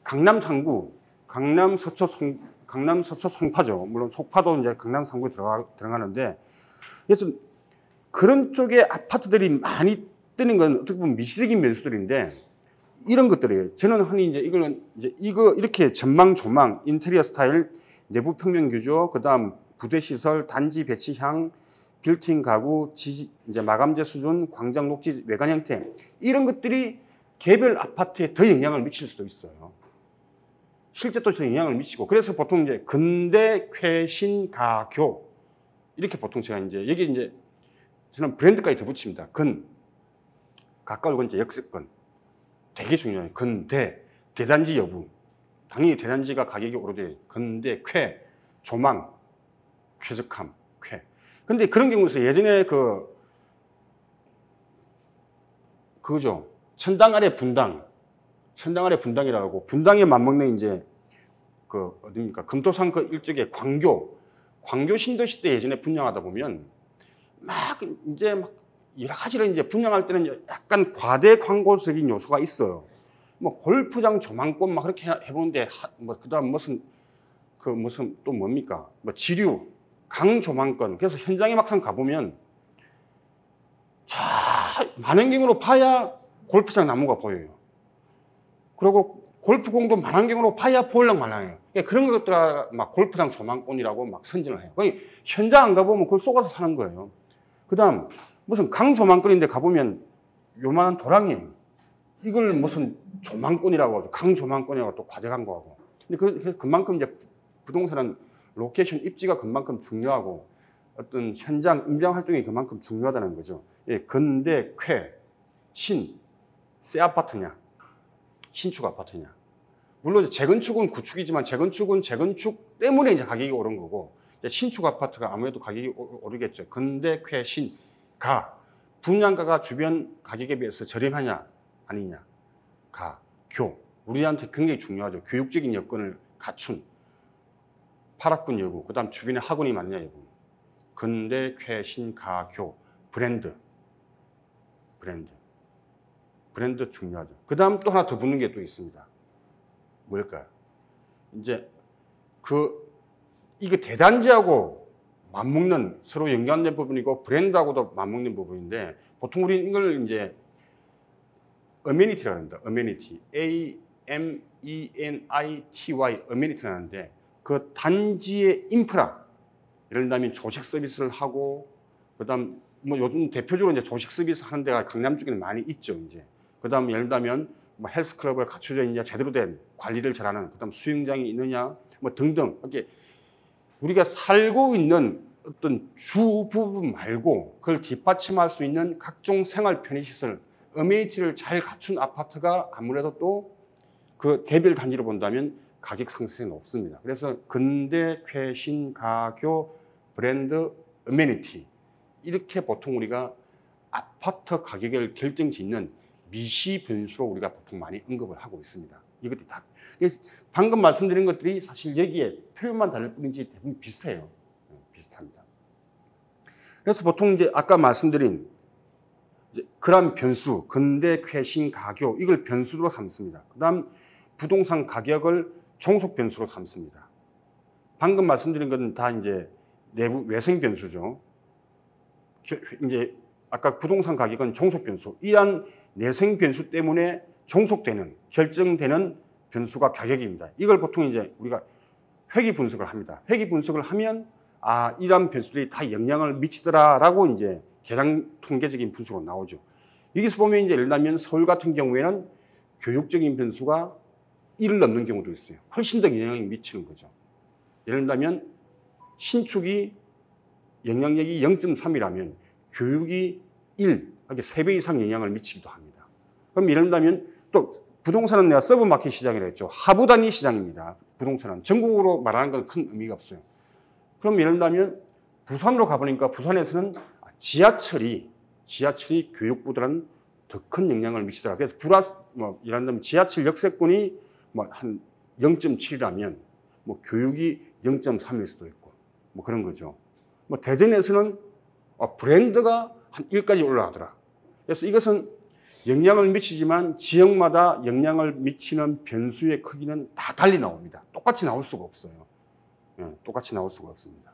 강남 상구, 강남 서초 송파죠. 물론 속파도 이제 강남 상구에 들어가는데, 여튼 그런 쪽에 아파트들이 많이 뜨는 건 어떻게 보면 미시적인 변수들인데, 이런 것들이에요. 저는 흔히 이거 이렇게 전망, 조망, 인테리어 스타일, 내부 평면 규조, 그 다음 부대 시설, 단지 배치향, 빌트인 가구, 이제 마감재 수준, 광장 녹지, 외관 형태, 이런 것들이 개별 아파트에 더 영향을 미칠 수도 있어요. 실제 또 더 영향을 미치고. 그래서 보통 이제 근대, 쾌신, 가교. 이렇게 보통 제가 여기 저는 브랜드까지 더 붙입니다. 가까울 이제 역세권. 되게 중요해요. 근대, 대단지 여부. 당연히 대단지가 가격이 오르되, 근대, 쾌, 조망, 쾌적함, 쾌. 근데 그런 경우에서 예전에 그거죠. 천당 아래 분당. 천당 아래 분당이라고, 분당에 맞먹는 어딥니까? 금토산 일쪽에 광교 신도시 때 예전에 분양하다 보면 막 여러 가지를 분양할 때는 약간 과대 광고적인 요소가 있어요. 뭐 골프장 조망권 막 그렇게 해보는데 그다음 무슨 또 뭡니까? 뭐 지류, 강 조망권. 그래서 현장에 막상 가보면 만원경으로 봐야 골프장 나무가 보여요. 그리고 골프공도 만원경으로 봐야 보일랑말랑해요. 그러니까 그런 것들 막 골프장 조망권이라고 막 선전을 해요. 현장 안 가보면 그걸 쏘가서 사는 거예요. 그 다음 무슨 강 조망권인데 가보면 요만한 도랑이에요. 이걸 무슨 조망권이라고 하죠. 강 조망권이라고 또 과대한 거하고. 근데 그만큼 이제 부동산은 로케이션 입지가 그만큼 중요하고 어떤 현장 임장 활동이 그만큼 중요하다는 거죠. 예, 근대, 쾌, 새 아파트냐, 신축 아파트냐. 물론 재건축은 구축이지만 재건축은 재건축 때문에 이제 가격이 오른 거고, 이제 신축 아파트가 아무래도 가격이 오르겠죠. 근대, 쾌, 가. 분양가가 주변 가격에 비해서 저렴하냐, 아니냐. 교. 우리한테 굉장히 중요하죠. 교육적인 여건을 갖춘. 8학군 여부, 그 다음 주변에 학원이 많냐 여부. 근대, 쾌, 교. 브랜드 중요하죠. 그 다음 또 하나 더 붙는 게 또 있습니다. 뭘까요? 이거 대단지하고 맞먹는, 서로 연관된 부분이고 브랜드하고도 맞먹는 부분인데, 보통 우리 이걸 어메니티라고 합니다. 어메니티. AMENITY, 어메니티라고 하는데, 그 단지의 인프라, 예를 들면 조식 서비스를 하고, 그 다음 요즘 대표적으로 조식 서비스 하는 데가 강남 쪽에는 많이 있죠. 그 다음 예를 들면 헬스클럽을 갖춰져 있냐, 제대로 된 관리를 잘하는, 그 다음 수영장이 있느냐, 등등. 이렇게 우리가 살고 있는 어떤 주 부분 말고 그걸 뒷받침할 수 있는 각종 생활 편의시설, 어메니티를 잘 갖춘 아파트가 아무래도 또 그 개별 단지로 본다면 가격 상승이 높습니다. 그래서 근대, 쾌신, 가교, 브랜드, 어메니티, 이렇게 보통 우리가 아파트 가격을 결정짓는 미시 변수로 우리가 보통 많이 언급을 하고 있습니다. 이것들이 다 방금 말씀드린 것들이 사실 여기에 표현만 다를 뿐이지 대부분 비슷해요. 비슷합니다. 그래서 보통 아까 말씀드린 그런 변수, 근대, 쾌신, 가교, 이걸 변수로 삼습니다. 그 다음 부동산 가격을 종속 변수로 삼습니다. 방금 말씀드린 것은 다 내부 외생 변수죠. 아까 부동산 가격은 종속 변수, 이러한 내생 변수 때문에 종속되는, 결정되는 변수가 가격입니다. 이걸 보통 우리가 회귀 분석을 합니다. 회귀 분석을 하면 이러한 변수들이 다 영향을 미치더라라고 계량 통계적인 분석으로 나오죠. 여기서 보면 예를 들면 서울 같은 경우에는 교육적인 변수가 1을 넘는 경우도 있어요. 훨씬 더 영향이 미치는 거죠. 예를 들면 신축이 영향력이 0.3이라면 교육이 1, 이렇게 3배 이상 영향을 미치기도 합니다. 그럼 예를 들면 또 부동산은 내가 서브마켓 시장이라고 했죠. 하부 단위 시장입니다. 부동산은 전국으로 말하는 건 큰 의미가 없어요. 그럼 예를 들면 부산으로 가보니까 부산에서는 지하철이 교육보다는 더 큰 영향을 미치더라. 그래서 예를 들면 지하철 역세권이 한 0.7이라면 교육이 0.3일 수도 있고 그런 거죠. 대전에서는 브랜드가 한 1까지 올라가더라. 그래서 이것은 영향을 미치지만 지역마다 영향을 미치는 변수의 크기는 다 달리 나옵니다. 똑같이 나올 수가 없어요. 똑같이 나올 수가 없습니다.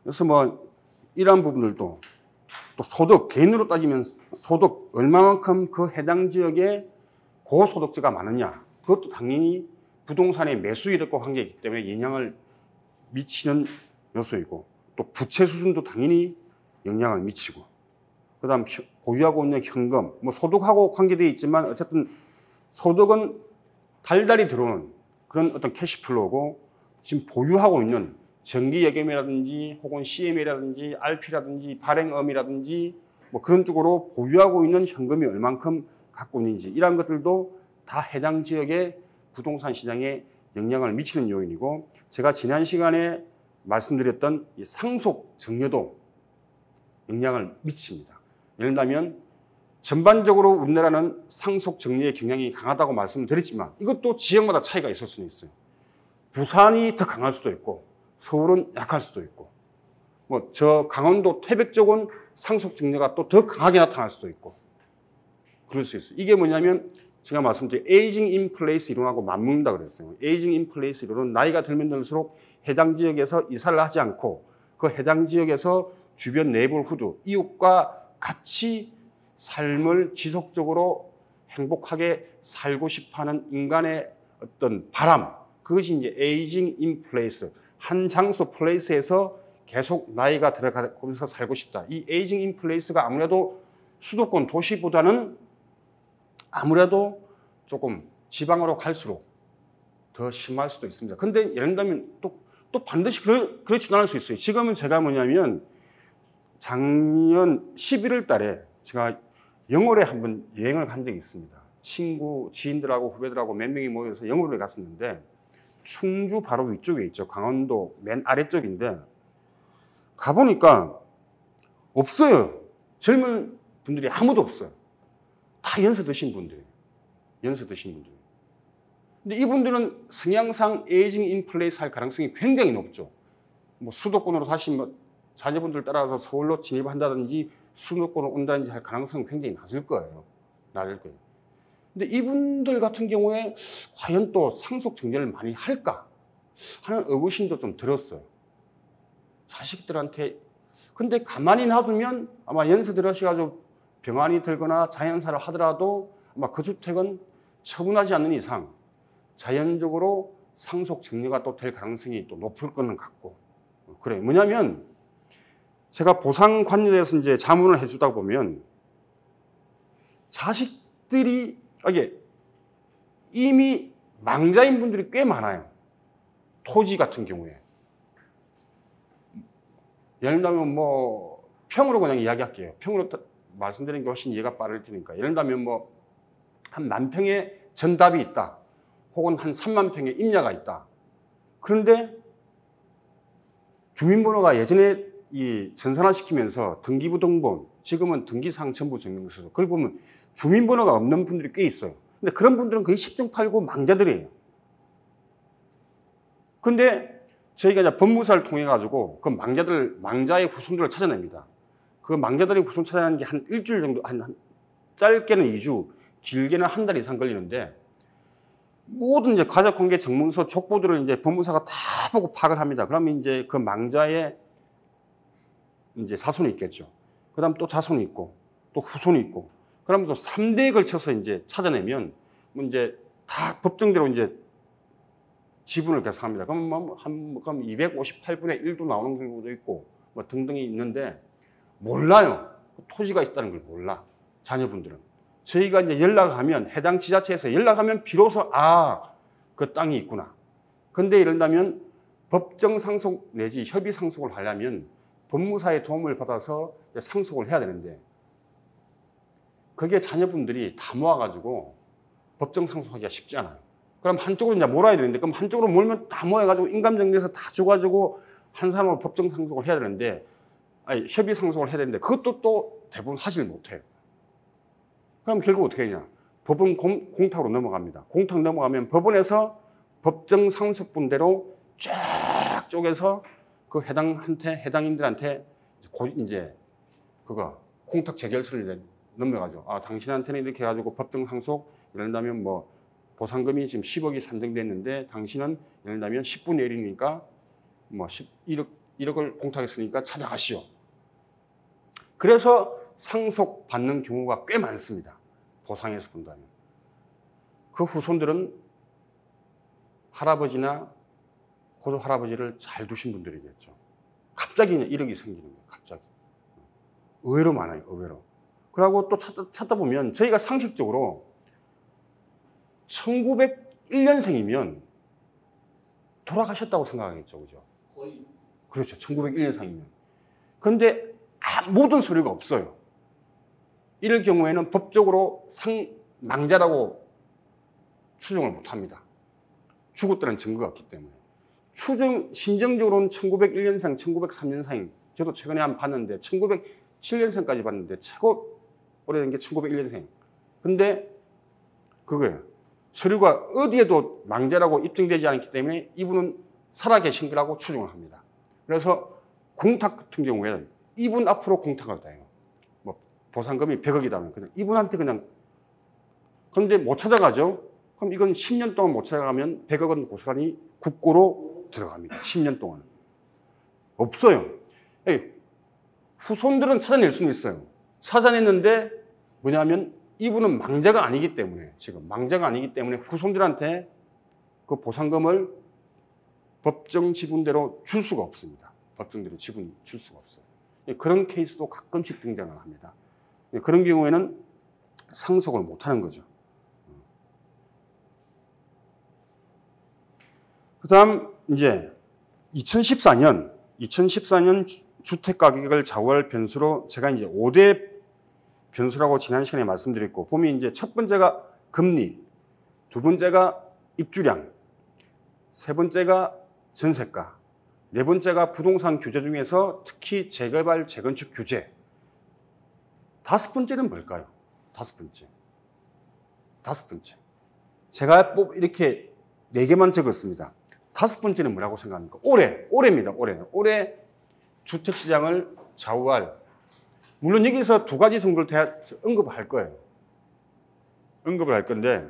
그래서 이러한 부분들도 또 소득, 개인으로 따지면 소득, 얼마만큼 그 해당 지역에 고소득자가 많으냐. 그것도 당연히 부동산의 매수이력과 관계이기 때문에 영향을 미치는 요소이고, 또 부채 수준도 당연히 영향을 미치고, 그 다음 보유하고 있는 현금, 소득하고 관계되어 있지만 어쨌든 소득은 달달이 들어오는 그런 어떤 캐시플로우고, 지금 보유하고 있는 정기예금이라든지 혹은 CM이라든지 RP라든지 발행음이라든지 그런 쪽으로 보유하고 있는 현금이 얼만큼 갖고 있는지, 이러한 것들도 다 해당 지역의 부동산 시장에 영향을 미치는 요인이고, 제가 지난 시간에 말씀드렸던 이 상속 증여도 영향을 미칩니다. 예를 들면 전반적으로 우리나라는 상속 증여의 경향이 강하다고 말씀드렸지만 이것도 지역마다 차이가 있을 수는 있어요. 부산이 더 강할 수도 있고 서울은 약할 수도 있고, 저 강원도 태백 쪽은 상속 증여가 또 더 강하게 나타날 수도 있고 그럴 수 있어요. 이게 뭐냐면 제가 말씀드린 에이징 인 플레이스 이론하고 맞먹는다 그랬어요. 에이징 인 플레이스 이론은 나이가 들면 들수록 해당 지역에서 이사를 하지 않고 그 해당 지역에서 주변 네이버후드, 이웃과 같이 삶을 지속적으로 행복하게 살고 싶어하는 인간의 어떤 바람, 그것이 이제 에이징 인 플레이스, 한 장소 플레이스에서 계속 나이가 들어가면서 살고 싶다. 이 에이징 인 플레이스가 아무래도 수도권 도시보다는 아무래도 조금 지방으로 갈수록 더 심할 수도 있습니다. 근데 예를 들면 또 반드시 그렇지도 않을 수 있어요. 지금은 제가 뭐냐면 작년 11월 달에 제가 영월에 한번 여행을 간 적이 있습니다. 지인들하고 후배들하고 몇 명이 모여서 영월에 갔었는데, 충주 바로 위쪽에 있죠. 강원도 맨 아래쪽인데 가보니까 없어요. 젊은 분들이 아무도 없어요. 다 연세 드신 분들이에요. 연세 드신 분들. 근데 이분들은 성향상 에이징 인 플레이스 할 가능성이 굉장히 높죠. 수도권으로 다시 자녀분들 따라서 서울로 진입한다든지 수도권으로 온다든지 할 가능성은 굉장히 낮을 거예요. 낮을 거예요. 근데 이분들 같은 경우에 과연 또 상속 증여를 많이 할까 하는 의구심도 좀 들었어요. 자식들한테. 근데 가만히 놔두면 아마 연세 들으셔가지고 병환이 들거나 자연사를 하더라도 아마 그 주택은 처분하지 않는 이상 자연적으로 상속 증여가 또 될 가능성이 또 높을 거는 같고. 그래. 뭐냐면 제가 보상 관련해서 이제 자문을 해주다 보면 자식들이 이게 이미 망자인 분들이 꽤 많아요. 토지 같은 경우에. 예를 들면 평으로 그냥 이야기할게요. 평으로 말씀드리는 게 훨씬 이해가 빠를 테니까. 예를 들면 한 10,000평의 전답이 있다. 혹은 한 30,000평의 임야가 있다. 그런데 주민번호가 예전에 이 전산화시키면서 등기부등본, 지금은 등기사항 전부 증명서. 거기 보면 주민번호가 없는 분들이 꽤 있어요. 근데 그런 분들은 거의 10중 8구 망자들이에요. 근데 저희가 이제 법무사를 통해 가지고 그 망자의 후손들을 찾아냅니다. 그 망자들의 후손 찾아내는 게 한 일주일 정도, 짧게는 2주, 길게는 한 달 이상 걸리는데, 모든 이제 가족관계 정문서 족보들을 이제 법무사가 다 보고 파악을 합니다. 그러면 이제 그 망자의 이제 사손이 있겠죠. 그 다음 또 자손이 있고, 또 후손이 있고, 그러면 또 3대에 걸쳐서 이제 찾아내면, 이제 다 법정대로 이제 지분을 계산합니다. 그럼 258분의 1도 나오는 경우도 있고, 등등이 있는데, 몰라요. 토지가 있다는 걸 몰라. 자녀분들은. 저희가 이제 연락하면, 해당 지자체에서 연락하면 비로소, 그 땅이 있구나. 근데 예를 들면, 법정 상속 내지 협의 상속을 하려면, 법무사의 도움을 받아서 상속을 해야 되는데, 그게 자녀분들이 다 모아가지고 법정 상속하기가 쉽지 않아요. 그럼 한쪽으로 이제 몰아야 되는데, 그럼 한쪽으로 몰면 다 모여가지고 인감정리해서 다 줘가지고 한 사람으로 법정 상속을 해야 되는데, 아니, 협의 상속을 해야 되는데 그것도 또 대부분 하질 못해요. 그럼 결국 어떻게 하냐? 법원 공탁으로 넘어갑니다. 공탁 넘어가면 법원에서 법정 상속분대로 쫙 쪼개서 그 해당인들한테 이제 그거 공탁 재결서를 넘겨가죠. 아, 당신한테는 이렇게 해가지고 법정 상속, 예를 들면 뭐 보상금이 지금 10억이 산정됐는데 당신은 예를 들면 10분의 1이니까 뭐 1억을 공탁했으니까 찾아가시오. 그래서 상속받는 경우가 꽤 많습니다. 보상에서 본다면. 그 후손들은 할아버지나 고조 할아버지를 잘 두신 분들이겠죠. 갑자기 1억이 생기는 거예요. 갑자기. 의외로 많아요. 의외로. 그러고 또 찾다 보면 저희가 상식적으로 1901년생이면 돌아가셨다고 생각하겠죠. 그죠? 거의. 그렇죠. 1901년생이면. 그런데 모든 서류가 없어요. 이럴 경우에는 법적으로 망자라고 추정을 못합니다. 죽었다는 증거가 없기 때문에. 심정적으로는 1901년생, 1903년생, 저도 최근에 한번 봤는데 1907년생까지 봤는데 최고 오래된 게 1901년생. 근데 그거예요. 서류가 어디에도 망자라고 입증되지 않기 때문에 이분은 살아계신 거라고 추정을 합니다. 그래서 공탁 같은 경우에는 이분 앞으로 공탁을 해요. 뭐 보상금이 100억이라면 그냥 이분한테 그냥. 그런데 못 찾아가죠. 그럼 이건 10년 동안 못 찾아가면 100억은 고스란히 국고로 들어갑니다. 10년 동안. 없어요. 후손들은 찾아낼 수는 있어요. 찾아냈는데 뭐냐면 이분은 망자가 아니기 때문에, 지금 망자가 아니기 때문에 후손들한테 그 보상금을 법정 지분대로 줄 수가 없습니다. 법정대로 지분 줄 수가 없어요. 그런 케이스도 가끔씩 등장을 합니다. 그런 경우에는 상속을 못 하는 거죠. 그 다음, 이제 2014년 주택 가격을 좌우할 변수로 제가 이제 5대 변수라고 지난 시간에 말씀드렸고, 보면 이제 첫 번째가 금리, 두 번째가 입주량, 세 번째가 전세가, 네 번째가 부동산 규제 중에서 특히 재개발, 재건축 규제, 다섯 번째는 뭘까요? 다섯 번째. 제가 이렇게 네 개만 적었습니다. 다섯 번째는 뭐라고 생각합니까? 올해입니다. 올해 주택시장을 좌우할, 물론 여기서 두 가지 정도를 언급을 할 거예요. 언급을 할 건데,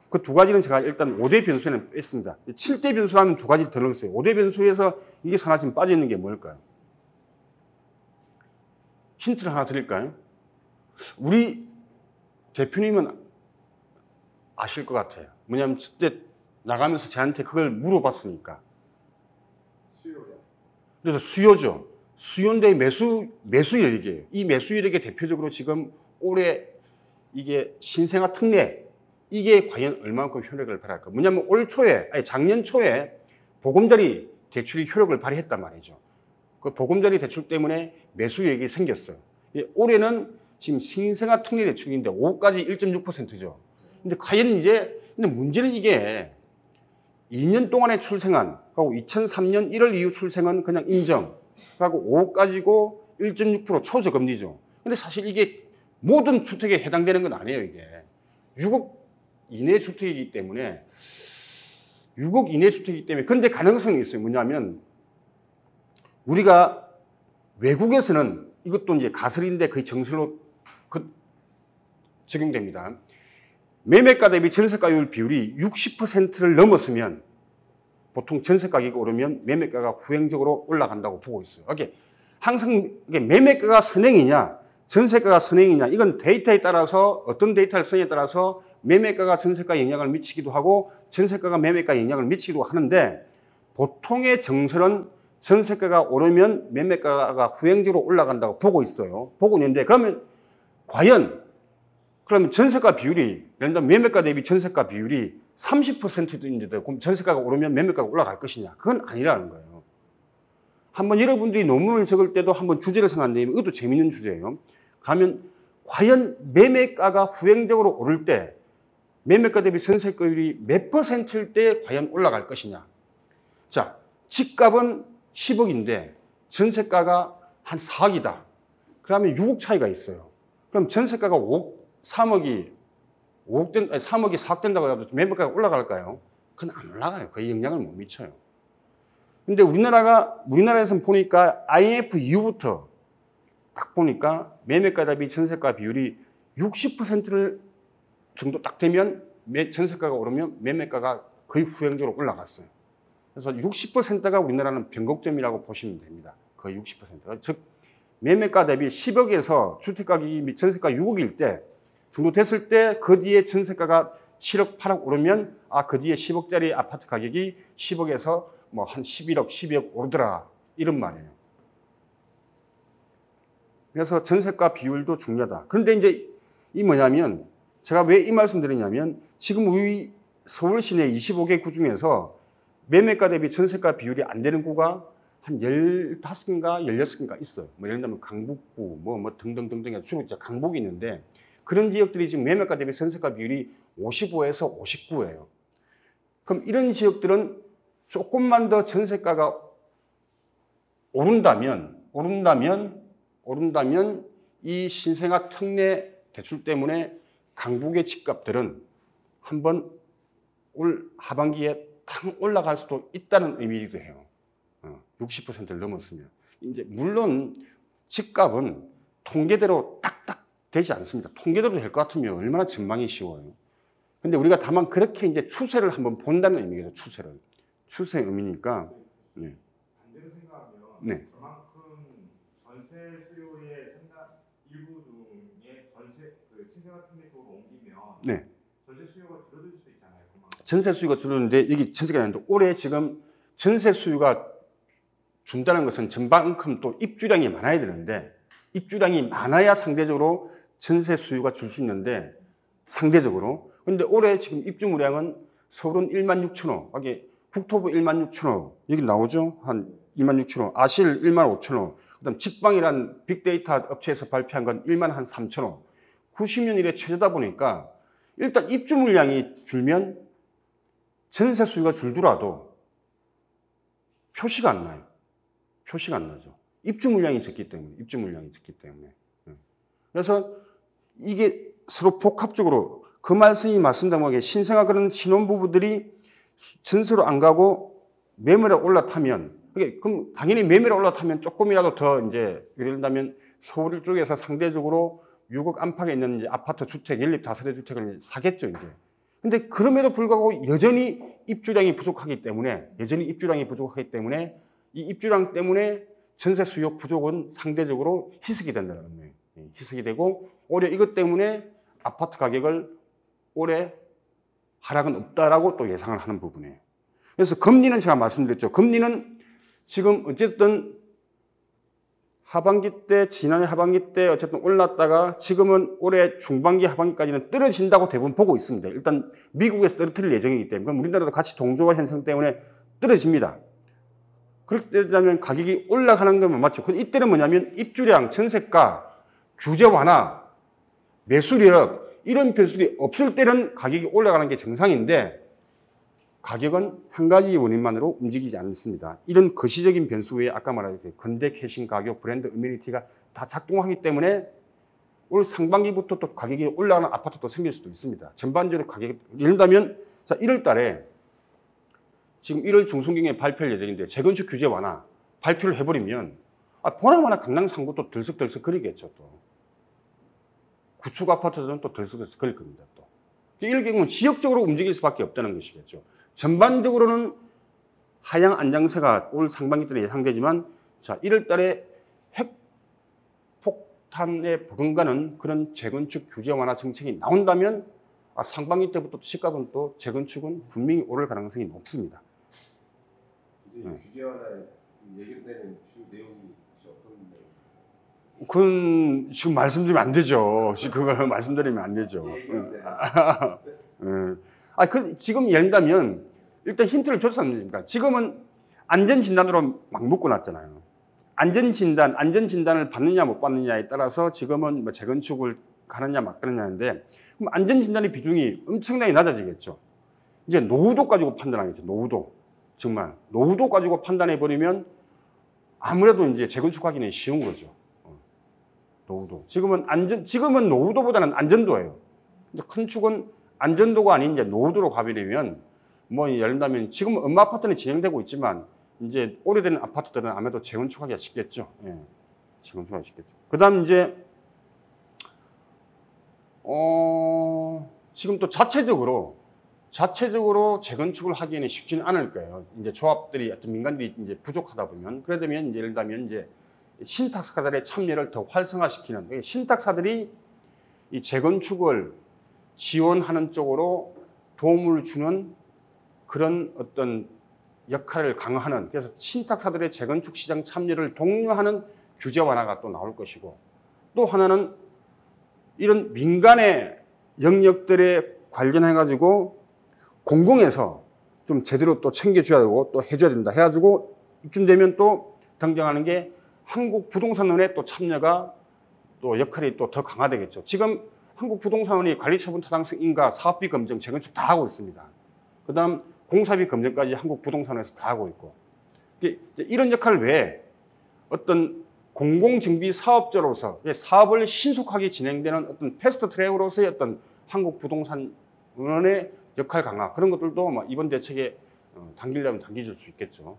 그 두 가지는 제가 일단 5대 변수에는 뺐습니다. 7대 변수라면 두 가지 더 넣었어요. 5대 변수에서 이게 하나 지금 빠져있는 게 뭘까요? 힌트를 하나 드릴까요? 우리 대표님은 아실 것 같아요. 뭐냐면 그때 나가면서 저한테 그걸 물어봤으니까. 수요요. 그래서 수요죠. 수요인데 매수이력이에요. 이 매수이력이 대표적으로 지금 올해 이게 신생아 특례, 이게 과연 얼마만큼 효력을 발휘할까? 뭐냐면 작년 초에 보금자리 대출이 효력을 발휘했단 말이죠. 그 보금자리 대출 때문에 매수이력이 생겼어요. 올해는 지금 신생아 특례 대출인데 5까지 1.6%죠. 근데 과연 근데 문제는 이게 2년 동안에 출생한, 그리고 2003년 1월 이후 출생은 그냥 인정. 그리고 5 가지고 1.6% 초저금리죠. 근데 사실 이게 모든 주택에 해당되는 건 아니에요, 이게. 6억 이내 주택이기 때문에. 근데 가능성이 있어요. 뭐냐면, 우리가 외국에서는 이것도 이제 가설인데 거의 정설로 적용됩니다. 매매가 대비 전세가율 비율이 60%를 넘었으면 보통 전세가격이 오르면 매매가가 후행적으로 올라간다고 보고 있어요. 이게 항상 매매가가 선행이냐, 전세가가 선행이냐, 이건 데이터에 따라서, 어떤 데이터를 쓰느냐에 따라서 매매가가 전세가에 영향을 미치기도 하고 전세가가 매매가에 영향을 미치기도 하는데, 보통의 정설은 전세가가 오르면 매매가가 후행적으로 올라간다고 보고 있어요. 보고 있는데, 그러면 전세가 비율이, 예를 들면 매매가 대비 전세가 비율이 30%인데도 그럼 전세가가 오르면 매매가가 올라갈 것이냐? 그건 아니라는 거예요. 한번 여러분들이 논문을 적을 때도 한번 주제를 생각하는데, 이것도 재밌는 주제예요. 그러면 과연 매매가가 후행적으로 오를 때 매매가 대비 전세가율이 몇 %일 때 과연 올라갈 것이냐? 자, 집값은 10억인데 전세가가 한 4억이다. 그러면 6억 차이가 있어요. 그럼 전세가가 3억이 4억 된다고 해도 매매가가 올라갈까요? 그건 안 올라가요. 거의 영향을 못 미쳐요. 근데 우리나라에서는 보니까 IMF 이후부터 딱 보니까 매매가 대비 전세가 비율이 60%를 정도 딱 되면 전세가가 오르면 매매가가 거의 후행적으로 올라갔어요. 그래서 60%가 우리나라는 변곡점이라고 보시면 됩니다. 거의 60%가. 즉 매매가 대비 10억에서 주택가격이 및 전세가 6억일 때 정도 됐을 때 그 뒤에 전세가가 7억, 8억 오르면 그 뒤에 10억짜리 아파트 가격이 10억에서 뭐 한 11억, 12억 오르더라 이런 말이에요. 그래서 전세가 비율도 중요하다. 그런데 이제 이 뭐냐면 제가 왜 이 말씀 드리냐면 지금 우리 서울 시내 25개 구 중에서 매매가 대비 전세가 비율이 안 되는 구가 한 15개인가 16개인가 있어요. 뭐 예를 들면 강북구 뭐 등등등등 주로 이제 강북이 있는데 그런 지역들이 지금 매매가 대비 전세가 비율이 55에서 59예요. 그럼 이런 지역들은 조금만 더 전세가가 오른다면 이 신생아 특례 대출 때문에 강북의 집값들은 한번 올 하반기에 탁 올라갈 수도 있다는 의미이기도 해요. 60%를 넘었으면. 이제 물론 집값은 통계대로 딱딱 되지 않습니다. 통계대로 될 것 같으면 얼마나 전망이 쉬워요. 근데 우리가 다만 그렇게 이제 추세를 한번 본다는 의미겠죠. 추세의 의미니까. 네. 반대로 생각하면 네. 그만큼 전세 수요의 일부 중에 신생아 특례 쪽으로 옮기면 네. 전세 수요가 줄어들 수도 있잖아요. 그만큼. 전세 수요가 줄었는데 여기 전세가 있는데 올해 지금 전세 수요가 준다는 것은 전반큼 또 입주량이 많아야 되는데 입주량이 많아야 상대적으로 전세 수요가 줄 수 있는데 상대적으로. 근데 올해 지금 입주 물량은 서울은 16,000호, 여기 국토부 16,000호, 여기 나오죠? 한 26,000호, 아실 15,000호, 그 다음 직방이란 빅데이터 업체에서 발표한 건 13,000호. 90년 이래 최저다 보니까 일단 입주 물량이 줄면 전세 수요가 줄더라도 표시가 안 나요. 표시가 안 나죠. 입주 물량이 적기 때문에. 그래서 이게 서로 복합적으로 그 말씀이 말씀드린 게 신생아 그런 신혼부부들이 전세로 안 가고 매매로 올라타면 그럼 당연히 매매로 올라타면 조금이라도 더 이제 예를 들면 서울 쪽에서 상대적으로 6억 안팎에 있는 이제 아파트 주택, 연립 다세대 주택을 사겠죠, 이제. 근데 그럼에도 불구하고 여전히 입주량이 부족하기 때문에 이 입주량 때문에 전세 수요 부족은 상대적으로 희석이 된다는 거예요. 희석이 되고 올해 이것 때문에 아파트 가격을 올해 하락은 없다라고 또 예상을 하는 부분이에요. 그래서 금리는 제가 말씀드렸죠. 금리는 지금 어쨌든 지난해 하반기 때 어쨌든 올랐다가 지금은 올해 중반기 하반기까지는 떨어진다고 대부분 보고 있습니다. 일단 미국에서 떨어뜨릴 예정이기 때문에 그럼 우리나라도 같이 동조화 현상 때문에 떨어집니다. 그렇게 되면 가격이 올라가는 건 맞죠. 이때는 뭐냐면 입주량, 전세가, 규제 완화, 매수력 이런 변수들이 없을 때는 가격이 올라가는 게 정상인데 가격은 한 가지 원인만으로 움직이지 않습니다. 이런 거시적인 변수 외에 아까 말한 건대 캐싱 가격, 브랜드 어메니티가 다 작동하기 때문에 올 상반기부터 또 가격이 올라가는 아파트도 생길 수도 있습니다. 전반적으로 가격이 예를 들면 자 1월 달에 지금 1월 중순경에 발표할 예정인데 재건축 규제 완화 발표를 해버리면 보나마나 강남 상구 또 들썩들썩 거리겠죠. 또 구축 아파트들은 또 들썩들썩 거릴 겁니다. 또 이럴 경우는 지역적으로 움직일 수밖에 없다는 것이겠죠. 전반적으로는 하향 안정세가 올 상반기 때는 예상되지만 자 1월 달에 핵폭탄에 버금가는 그런 재건축 규제 완화 정책이 나온다면 상반기 때부터 집값은 또 재건축은 분명히 오를 가능성이 높습니다. 이제 규제 완화에 예견되는 주요 내용이 어떤 내용? 그건 지금 말씀드리면 안 되죠. 그걸 말씀드리면 안 되죠. 지금 예를 들면 일단 힌트를 줬지 않습니까? 지금은 안전진단으로 막 묶어놨잖아요. 안전진단을 받느냐 못 받느냐에 따라서 지금은 뭐 재건축을 가느냐 막 가느냐인데 그럼 안전진단의 비중이 엄청나게 낮아지겠죠. 이제 노후도 가지고 판단하겠죠. 노후도. 정말. 노후도 가지고 판단해버리면 아무래도 이제 재건축하기는 쉬운 거죠. 노후도. 지금은 노후도보다는 안전도예요. 큰 축은 안전도가 아닌 이제 노후도로 가버리면 뭐 예를 들면 지금 음마 아파트는 진행되고 있지만 이제 오래된 아파트들은 아무래도 재건축하기가 쉽겠죠. 예. 재건축하기가 쉽겠죠. 그다음 이제 지금 또 자체적으로 재건축을 하기에는 쉽지는 않을 거예요. 이제 조합들이 어떤 민간들이 이제 부족하다 보면 그래 되면 이제 예를 들면 이제 신탁사들의 참여를 더 활성화시키는 신탁사들이 이 재건축을 지원하는 쪽으로 도움을 주는 그런 어떤 역할을 강화하는 그래서 신탁사들의 재건축 시장 참여를 독려하는 규제 완화가 또 나올 것이고 또 하나는 이런 민간의 영역들에 관련해 가지고 공공에서 좀 제대로 또 챙겨줘야 되고 또 해줘야 된다 해가지고 이쯤 되면 또 등장하는 게 한국부동산원의 또 참여가 또 역할이 또 더 강화되겠죠. 지금 한국부동산원이 관리처분 타당성 인가 사업비 검증 재건축 다 하고 있습니다. 그 다음 공사비 검증까지 한국부동산원에서 다 하고 있고 이런 역할 외에 어떤 공공정비 사업자로서 사업을 신속하게 진행되는 어떤 패스트 트랙으로서의 어떤 한국부동산원의 역할 강화 그런 것들도 이번 대책에 당기려면 당겨줄 수 있겠죠.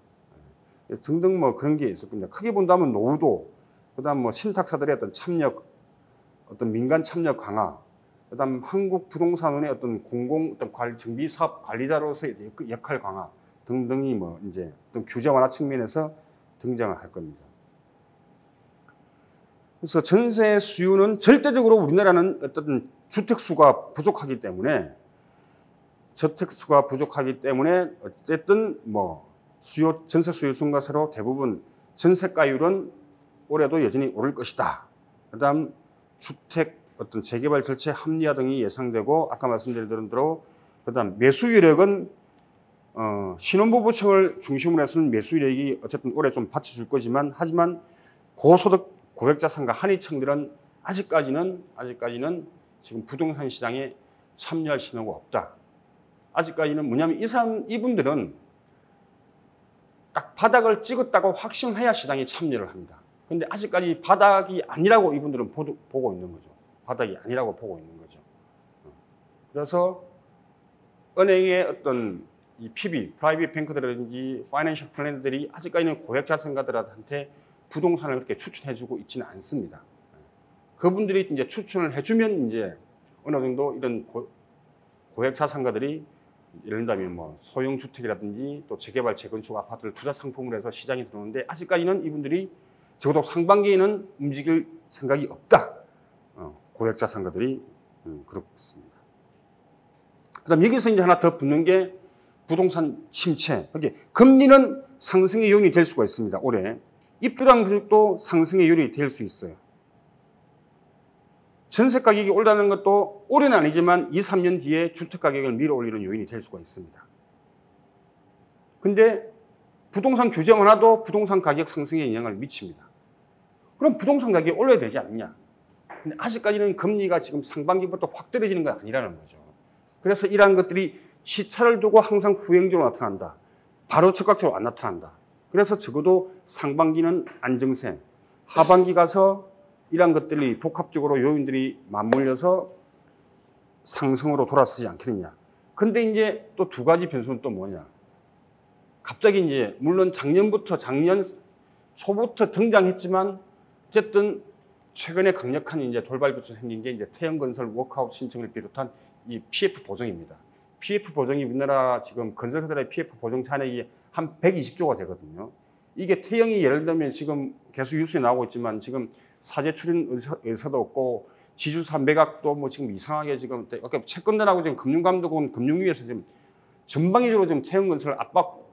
등등 뭐 그런 게 있을 겁니다. 크게 본다면 노후도, 그다음 뭐 신탁사들의 어떤 참여, 어떤 민간 참여 강화, 그다음 한국부동산원의 어떤 공공 어떤 정비 사업 관리자로서의 역할 강화 등등이 뭐 이제 어떤 규제 완화 측면에서 등장을 할 겁니다. 그래서 전세 수요는 절대적으로 우리나라는 어떤 주택 수가 부족하기 때문에 어쨌든 뭐 전세 수요 증가세로 대부분 전세가율은 올해도 여전히 오를 것이다. 그다음 주택 어떤 재개발 절차 합리화 등이 예상되고 아까 말씀드린 대로 그다음 매수유력은 신혼부부층을 중심으로 해서는 매수유력이 어쨌든 올해 좀 받쳐줄 거지만 하지만 고소득 고액자산가 한의층들은 아직까지는 지금 부동산 시장에 참여할 신호가 없다. 아직까지는 뭐냐면 이분들은 딱 바닥을 찍었다고 확신해야 시장에 참여를 합니다. 그런데 아직까지 바닥이 아니라고 이분들은 보고 있는 거죠. 바닥이 아니라고 보고 있는 거죠. 그래서 은행의 어떤 이 PB, 프라이빗 뱅크들이라든지 파이낸셜 플래너들이 아직까지는 고액자산가들한테 부동산을 그렇게 추천해주고 있지는 않습니다. 그분들이 이제 추천을 해주면 이제 어느 정도 이런 고액자산가들이 예를 들면 뭐 소형 주택이라든지 또 재개발 재건축 아파트를 투자 상품으로 해서 시장에 들어오는데 아직까지는 이분들이 적어도 상반기에는 움직일 생각이 없다. 고액자산가들이 그렇습니다. 그다음 여기서 이제 하나 더 붙는 게 부동산 침체. 금리는 상승의 요인이 될 수가 있습니다. 올해 입주량 부족도 상승의 요인이 될 수 있어요. 전세 가격이 올라가는 것도 올해는 아니지만 2, 3년 뒤에 주택 가격을 밀어 올리는 요인이 될 수가 있습니다. 근데 부동산 규제 완화도 부동산 가격 상승에 영향을 미칩니다. 그럼 부동산 가격이 올라야 되지 않느냐? 근데 아직까지는 금리가 지금 상반기부터 확 떨어지는 건 아니라는 거죠. 그래서 이러한 것들이 시차를 두고 항상 후행적으로 나타난다. 바로 즉각적으로 안 나타난다. 그래서 적어도 상반기는 안정세, 하반기 가서 이러한 것들이 복합적으로 요인들이 맞물려서 상승으로 돌아서지 않겠느냐. 근데 이제 또 두 가지 변수는 또 뭐냐. 갑자기 이제 물론 작년 초부터 등장했지만 어쨌든 최근에 강력한 이제 돌발 변수 생긴 게 이제 태형건설 워크아웃 신청을 비롯한 이 PF 보정입니다. PF 보정이 우리나라 지금 건설사들의 PF 보정 잔액이 한 120조가 되거든요. 이게 태형이 예를 들면 지금 계속 뉴스에 나오고 있지만 지금 사제 출연 의사도 없고 지주사 매각도 뭐 지금 이상하게 지금 채권단하고 지금 금융감독원 금융위에서 지금 전방위적으로 지금 태형건설을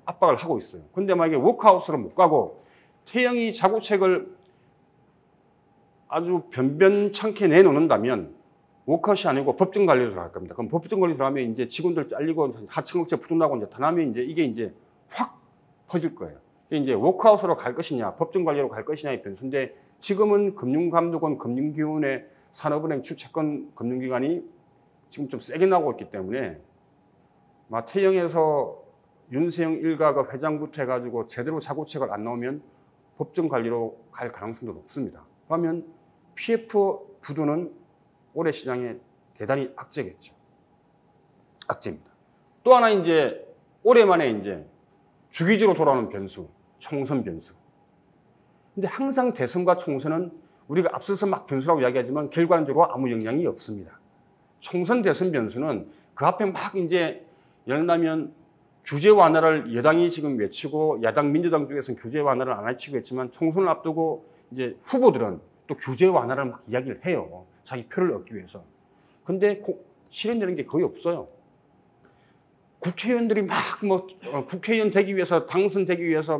압박을 하고 있어요. 근데 만약에 워크아웃으로 못 가고 태형이 자구책을 아주 변변찮게 내놓는다면 워크아웃이 아니고 법정 관리로 들어갈 겁니다. 그럼 법정 관리로 들어가면 이제 직원들 잘리고 하청업체 부도나고 이제 다나면 이제 이게 이제 확 퍼질 거예요. 이제 워크아웃으로 갈 것이냐, 법정 관리로 갈 것이냐의 변수인데 지금은 금융감독원, 금융기관의 산업은행 주채권 금융기관이 지금 좀 세게 나오고 있기 때문에 태형에서 윤세영 일가가 회장부터 해가지고 제대로 자구책을 안 나오면 법정 관리로 갈 가능성도 높습니다. 그러면 PF 부도는 올해 시장에 대단히 악재겠죠. 악재입니다. 또 하나 이제 올해만에 이제 주기적으로 돌아오는 변수, 총선 변수. 근데 항상 대선과 총선은 우리가 앞서서 막 변수라고 이야기하지만 결과적으로 아무 영향이 없습니다. 총선 대선 변수는 그 앞에 막 이제 예를 들면 규제 완화를 여당이 지금 외치고 야당 민주당 쪽에서는 규제 완화를 안 외치고 있지만 총선을 앞두고 이제 후보들은 또 규제 완화를 막 이야기를 해요. 자기 표를 얻기 위해서. 근데 실현되는 게 거의 없어요. 국회의원들이 막 국회의원 되기 위해서 당선되기 위해서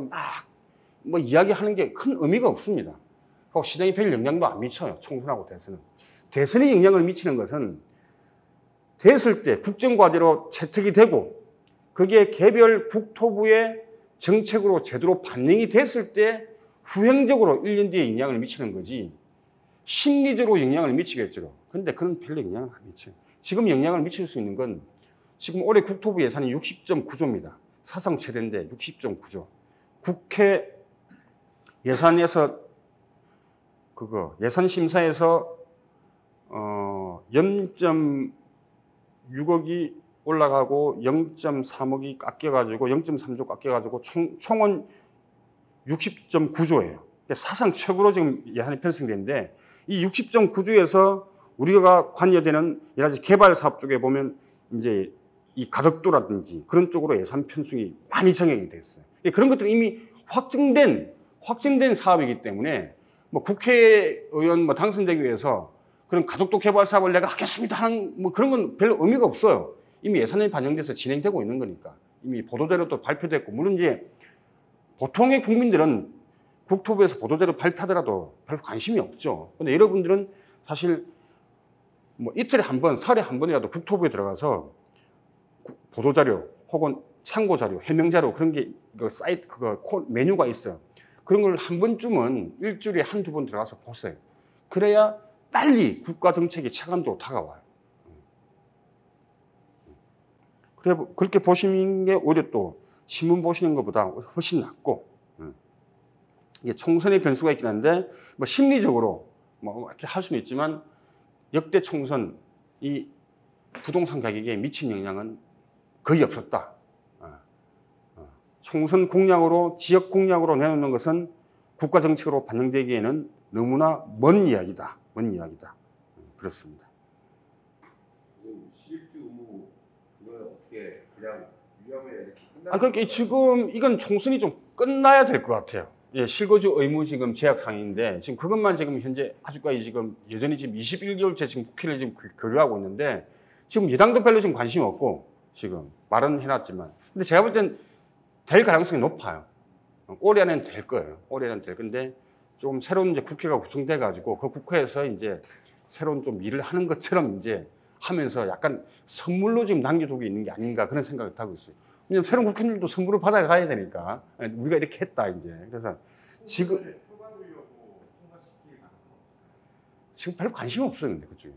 막 이야기하는 게 큰 의미가 없습니다. 그리고 시장에 별 영향도 안 미쳐요. 총선하고 대선은. 대선에 영향을 미치는 것은 됐을 때 국정과제로 채택이 되고 거기에 개별 국토부의 정책으로 제대로 반영이 됐을 때 후행적으로 1년 뒤에 영향을 미치는 거지 심리적으로 영향을 미치겠죠. 그런데 그런 별로 영향을 안 미쳐요. 지금 영향을 미칠 수 있는 건 지금 올해 국토부 예산이 60.9조입니다. 사상 최대인데 60.9조. 국회 예산에서 예산 심사에서 0.6억이 올라가고 0.3억이 깎여가지고 0.3조 깎여가지고 총은 60.9조예요. 사상 최고로 지금 예산이 편성되는데 이 60.9조에서 우리가 관여되는 여러 가지 개발 사업 쪽에 보면 이제 이 가덕도라든지 그런 쪽으로 예산 편성이 많이 정해져 있어요. 그런 것들은 이미 확정된 사업이기 때문에 국회의원 당선되기 위해서 그런 가덕도 개발 사업을 내가 하겠습니다 하는 그런 건 별로 의미가 없어요. 이미 예산이 반영돼서 진행되고 있는 거니까. 이미 보도자료도 발표됐고, 물론 이제 보통의 국민들은 국토부에서 보도자료 발표하더라도 별로 관심이 없죠. 근데 여러분들은 사실 이틀에 한 번, 설에 한 번이라도 국토부에 들어가서 보도자료 혹은 참고자료, 해명자료 그런 게 사이트, 메뉴가 있어요. 그런 걸 한 번쯤은 일주일에 한두 번 들어가서 보세요. 그래야 빨리 국가 정책이 체감적으로 다가와요. 그렇게 보시는 게 오히려 또 신문 보시는 것보다 훨씬 낫고, 이게 총선의 변수가 있긴 한데, 심리적으로 이렇게 할 수는 있지만, 역대 총선 이 부동산 가격에 미친 영향은 거의 없었다. 총선 공약으로, 지역 공약으로 내놓는 것은 국가 정책으로 반영되기에는 너무나 먼 이야기다. 그렇습니다. 시립주 의무 그걸 어떻게 그냥 위험에 이렇게 그러니까 지금 이건 총선이 좀 끝나야 될 것 같아요. 예, 실거주 의무 지금 제약상인데 지금 그것만 지금 현재 아직까지 지금 여전히 지금 21개월째 지금 국회를 지금 교류하고 있는데 지금 여당도 별로 지금 관심 없고 지금 말은 해놨지만 근데 제가 볼 땐 될 가능성이 높아요. 올해 안에는 될 거예요. 올해 안에는 될 건데 좀 새로운 이제 국회가 구성돼 가지고 그 국회에서 이제 새로운 좀 일을 하는 것처럼 이제 하면서 약간 선물로 지금 남겨두고 있는 게 아닌가 그런 생각을 하고 있어요. 왜냐면 새로운 국회의원들도 선물을 받아가야 되니까 우리가 이렇게 했다 이제. 그래서 지금 별로 관심이 없어요. 근데 그쪽에.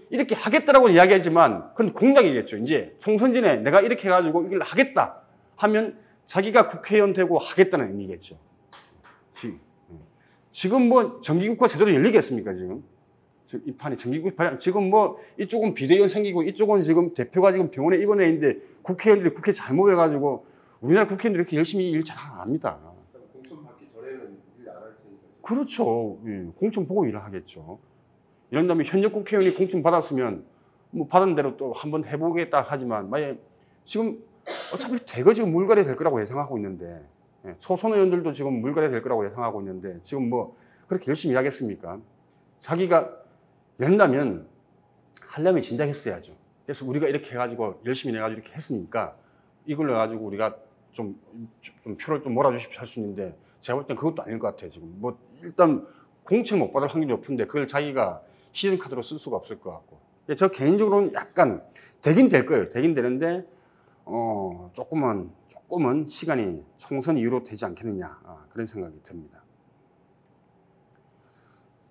이렇게 하겠다라고 이야기하지만 그건 공약이겠죠. 이제 총선 전에 내가 이렇게 해가지고 이걸 하겠다 하면 자기가 국회의원 되고 하겠다는 의미겠죠. 지금 정기국회 제대로 열리겠습니까, 지금? 이 판이 정기국회, 지금 이쪽은 비대위원 생기고 이쪽은 지금 대표가 지금 병원에 입원해 있는데 국회의원들이 국회 잘못해가지고 우리나라 국회의원들이 이렇게 열심히 일 잘 안 합니다. 공천 받기 전에는 일 안 할 테니까. 그렇죠. 공천 보고 일을 하겠죠. 이런 다음에 현역 국회의원이 공천 받았으면 받은 대로 또 한번 해보겠다 하지만 만약에 지금 어차피 대거 지금 물갈이 될 거라고 예상하고 있는데 초선 의원들도 지금 물갈이 될 거라고 예상하고 있는데 지금 그렇게 열심히 하겠습니까? 자기가 연다면 하려면 진작 했어야죠. 그래서 우리가 이렇게 해가지고 열심히 내가지고 이렇게 했으니까 이걸로 해가지고 우리가 좀 표를 좀 몰아주십시오 할 수 있는데 제가 볼 땐 그것도 아닌 것 같아요. 지금 일단 공천 못 받을 확률이 높은데 그걸 자기가 시즌카드로 쓸 수가 없을 것 같고. 저 개인적으로는 약간 되긴 될 거예요. 되긴 되는데 조금은 시간이 총선 이후로 되지 않겠느냐 그런 생각이 듭니다.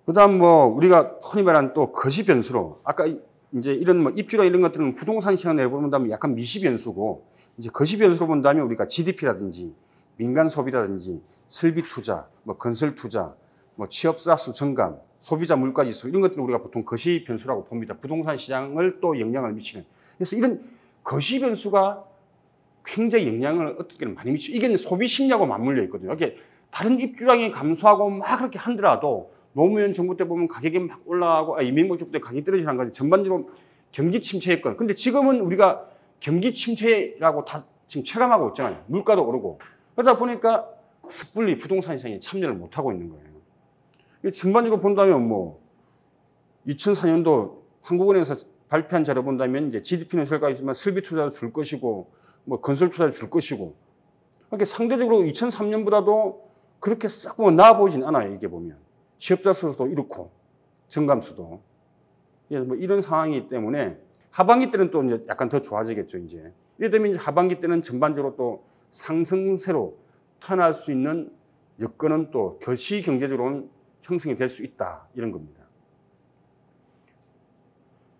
그다음 우리가 흔히 말하는 또 거시 변수로 아까 이제 이런 입주나 이런 것들은 부동산 시장을 내본다면 약간 미시 변수고 이제 거시 변수로 본다면 우리가 GDP라든지 민간 소비라든지 설비 투자, 뭐 건설 투자, 뭐 취업사 수 증감, 소비자 물가 지수 이런 것들을 우리가 보통 거시 변수라고 봅니다. 부동산 시장을 또 영향을 미치는. 그래서 이런 거시 변수가 굉장히 영향을 어떻게든 많이 미치고 이게 소비 심리하고 맞물려 있거든요. 이게 다른 입주량이 감소하고 막 그렇게 하더라도 노무현 정부 때 보면 가격이 막 올라가고 이명박 정부 때 가격이 떨어지는 건 전반적으로 경기 침체였거든요. 근데 지금은 우리가 경기 침체라고 다 지금 체감하고 있잖아요. 물가도 오르고. 그러다 보니까 섣불리 부동산 시장에 참여를 못하고 있는 거예요. 전반적으로 본다면 뭐 2004년도 한국은행에서 발표한 자료 본다면 이제 GDP는 설까지지만 설비 투자도 줄 것이고 뭐 건설 투자도 줄 것이고 그러니까 상대적으로 2003년보다도 그렇게 싹 나아 보이진 않아요. 이게 보면 취업자 수도 이렇고 증감 수도 뭐 이런 상황이기 때문에 하반기 때는 또 이제 약간 더 좋아지겠죠. 이제 이래 되면 이제 하반기 때는 전반적으로 또 상승세로 턴할 수 있는 여건은 또 거시 경제적으로는 형성이 될 수 있다 이런 겁니다.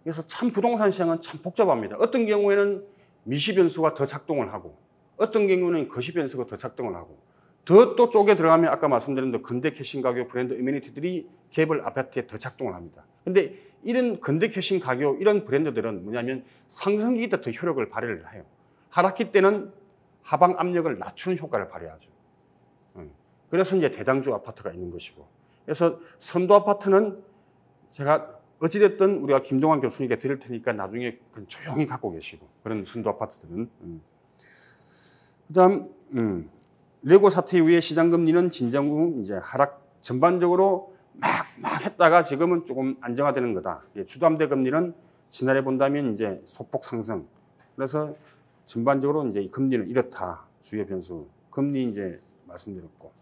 그래서 참 부동산 시장은 참 복잡합니다. 어떤 경우에는 미시 변수가 더 작동을 하고 어떤 경우는 거시 변수가 더 작동을 하고 더 또 쪽에 들어가면 아까 말씀드린 대로 근대 캐신 가격 브랜드 어메니티들이 개별 아파트에 더 작동을 합니다. 근데 이런 근대 캐신 가격 이런 브랜드들은 뭐냐면 상승기 때 더 효력을 발휘를 해요. 하락기 때는 하방 압력을 낮추는 효과를 발휘하죠. 그래서 이제 대장주 아파트가 있는 것이고 그래서 선도 아파트는 제가 어찌됐든 우리가 김동환 교수님께 드릴 테니까 나중에 조용히 갖고 계시고 그런 선도 아파트들은 그다음 레고 사태 이후에 시장 금리는 진정 후 이제 하락 전반적으로 막 했다가 지금은 조금 안정화되는 거다. 주담대 금리는 지난해 본다면 이제 소폭 상승. 그래서 전반적으로 이제 금리는 이렇다. 주요 변수. 금리 이제 말씀드렸고.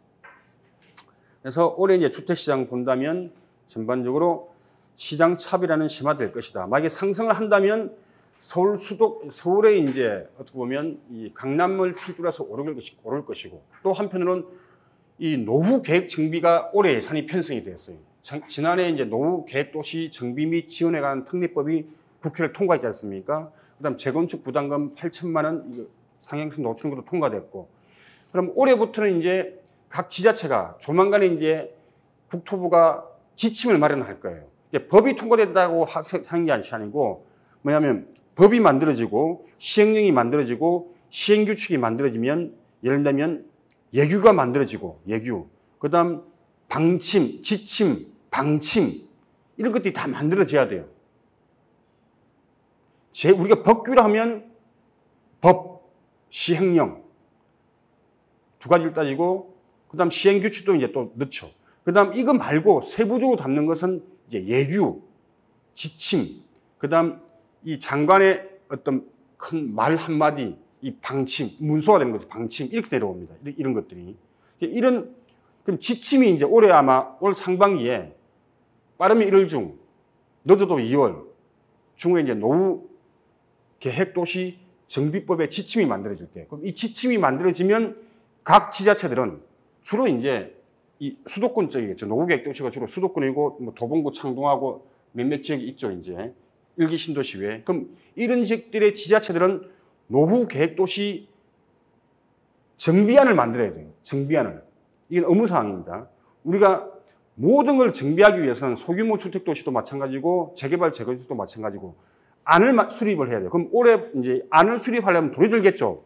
그래서 올해 이제 주택시장 본다면 전반적으로 시장 차별화는 심화될 것이다. 만약에 상승을 한다면 서울에 이제 어떻게 보면 이 강남을 필두로해서 오를 것이고 또 한편으로는 이 노후 계획 정비가 올해 예산이 편성이 되었어요. 지난해 이제 노후 계획 도시 정비 및 지원에 관한 특례법이 국회를 통과했지 않습니까? 그다음 재건축 부담금 8천만 원 상향선 노출은 것도 통과됐고 그럼 올해부터는 이제 각 지자체가 조만간에 이제 국토부가 지침을 마련할 거예요. 법이 통과된다고 하는 게 아니고 뭐냐면 법이 만들어지고 시행령이 만들어지고 시행규칙이 만들어지면 예를 들면 예규가 만들어지고 예규 그다음 방침, 지침, 방침 이런 것들이 다 만들어져야 돼요. 우리가 법규라 하면 법, 시행령 두 가지를 따지고 그다음 시행규칙도 이제 또 넣죠. 그다음 이거 말고 세부적으로 담는 것은 이제 예규, 지침, 그다음 이 장관의 어떤 큰 말 한마디, 이 방침, 문서가 되는 거죠. 방침 이렇게 내려옵니다. 이런 것들이 이런 그럼 지침이 이제 올해 아마 올 상반기에 빠르면 1월 중, 늦어도 2월 중에 이제 노후 계획 도시 정비법의 지침이 만들어질 때, 그럼 이 지침이 만들어지면 각 지자체들은 주로 이제 이 수도권 쪽이겠죠. 노후 계획 도시가 주로 수도권이고 뭐 도봉구, 창동하고 몇몇 지역이 있죠. 이제 일기 신도시 외에. 그럼 이런 지역들의 지자체들은 노후 계획 도시 정비안을 만들어야 돼요. 정비안을. 이건 의무사항입니다. 우리가 모든 걸 정비하기 위해서는 소규모 주택도시도 마찬가지고 재개발, 재건축도 마찬가지고 안을 수립을 해야 돼요. 그럼 올해 이제 안을 수립하려면 돈이 들겠죠.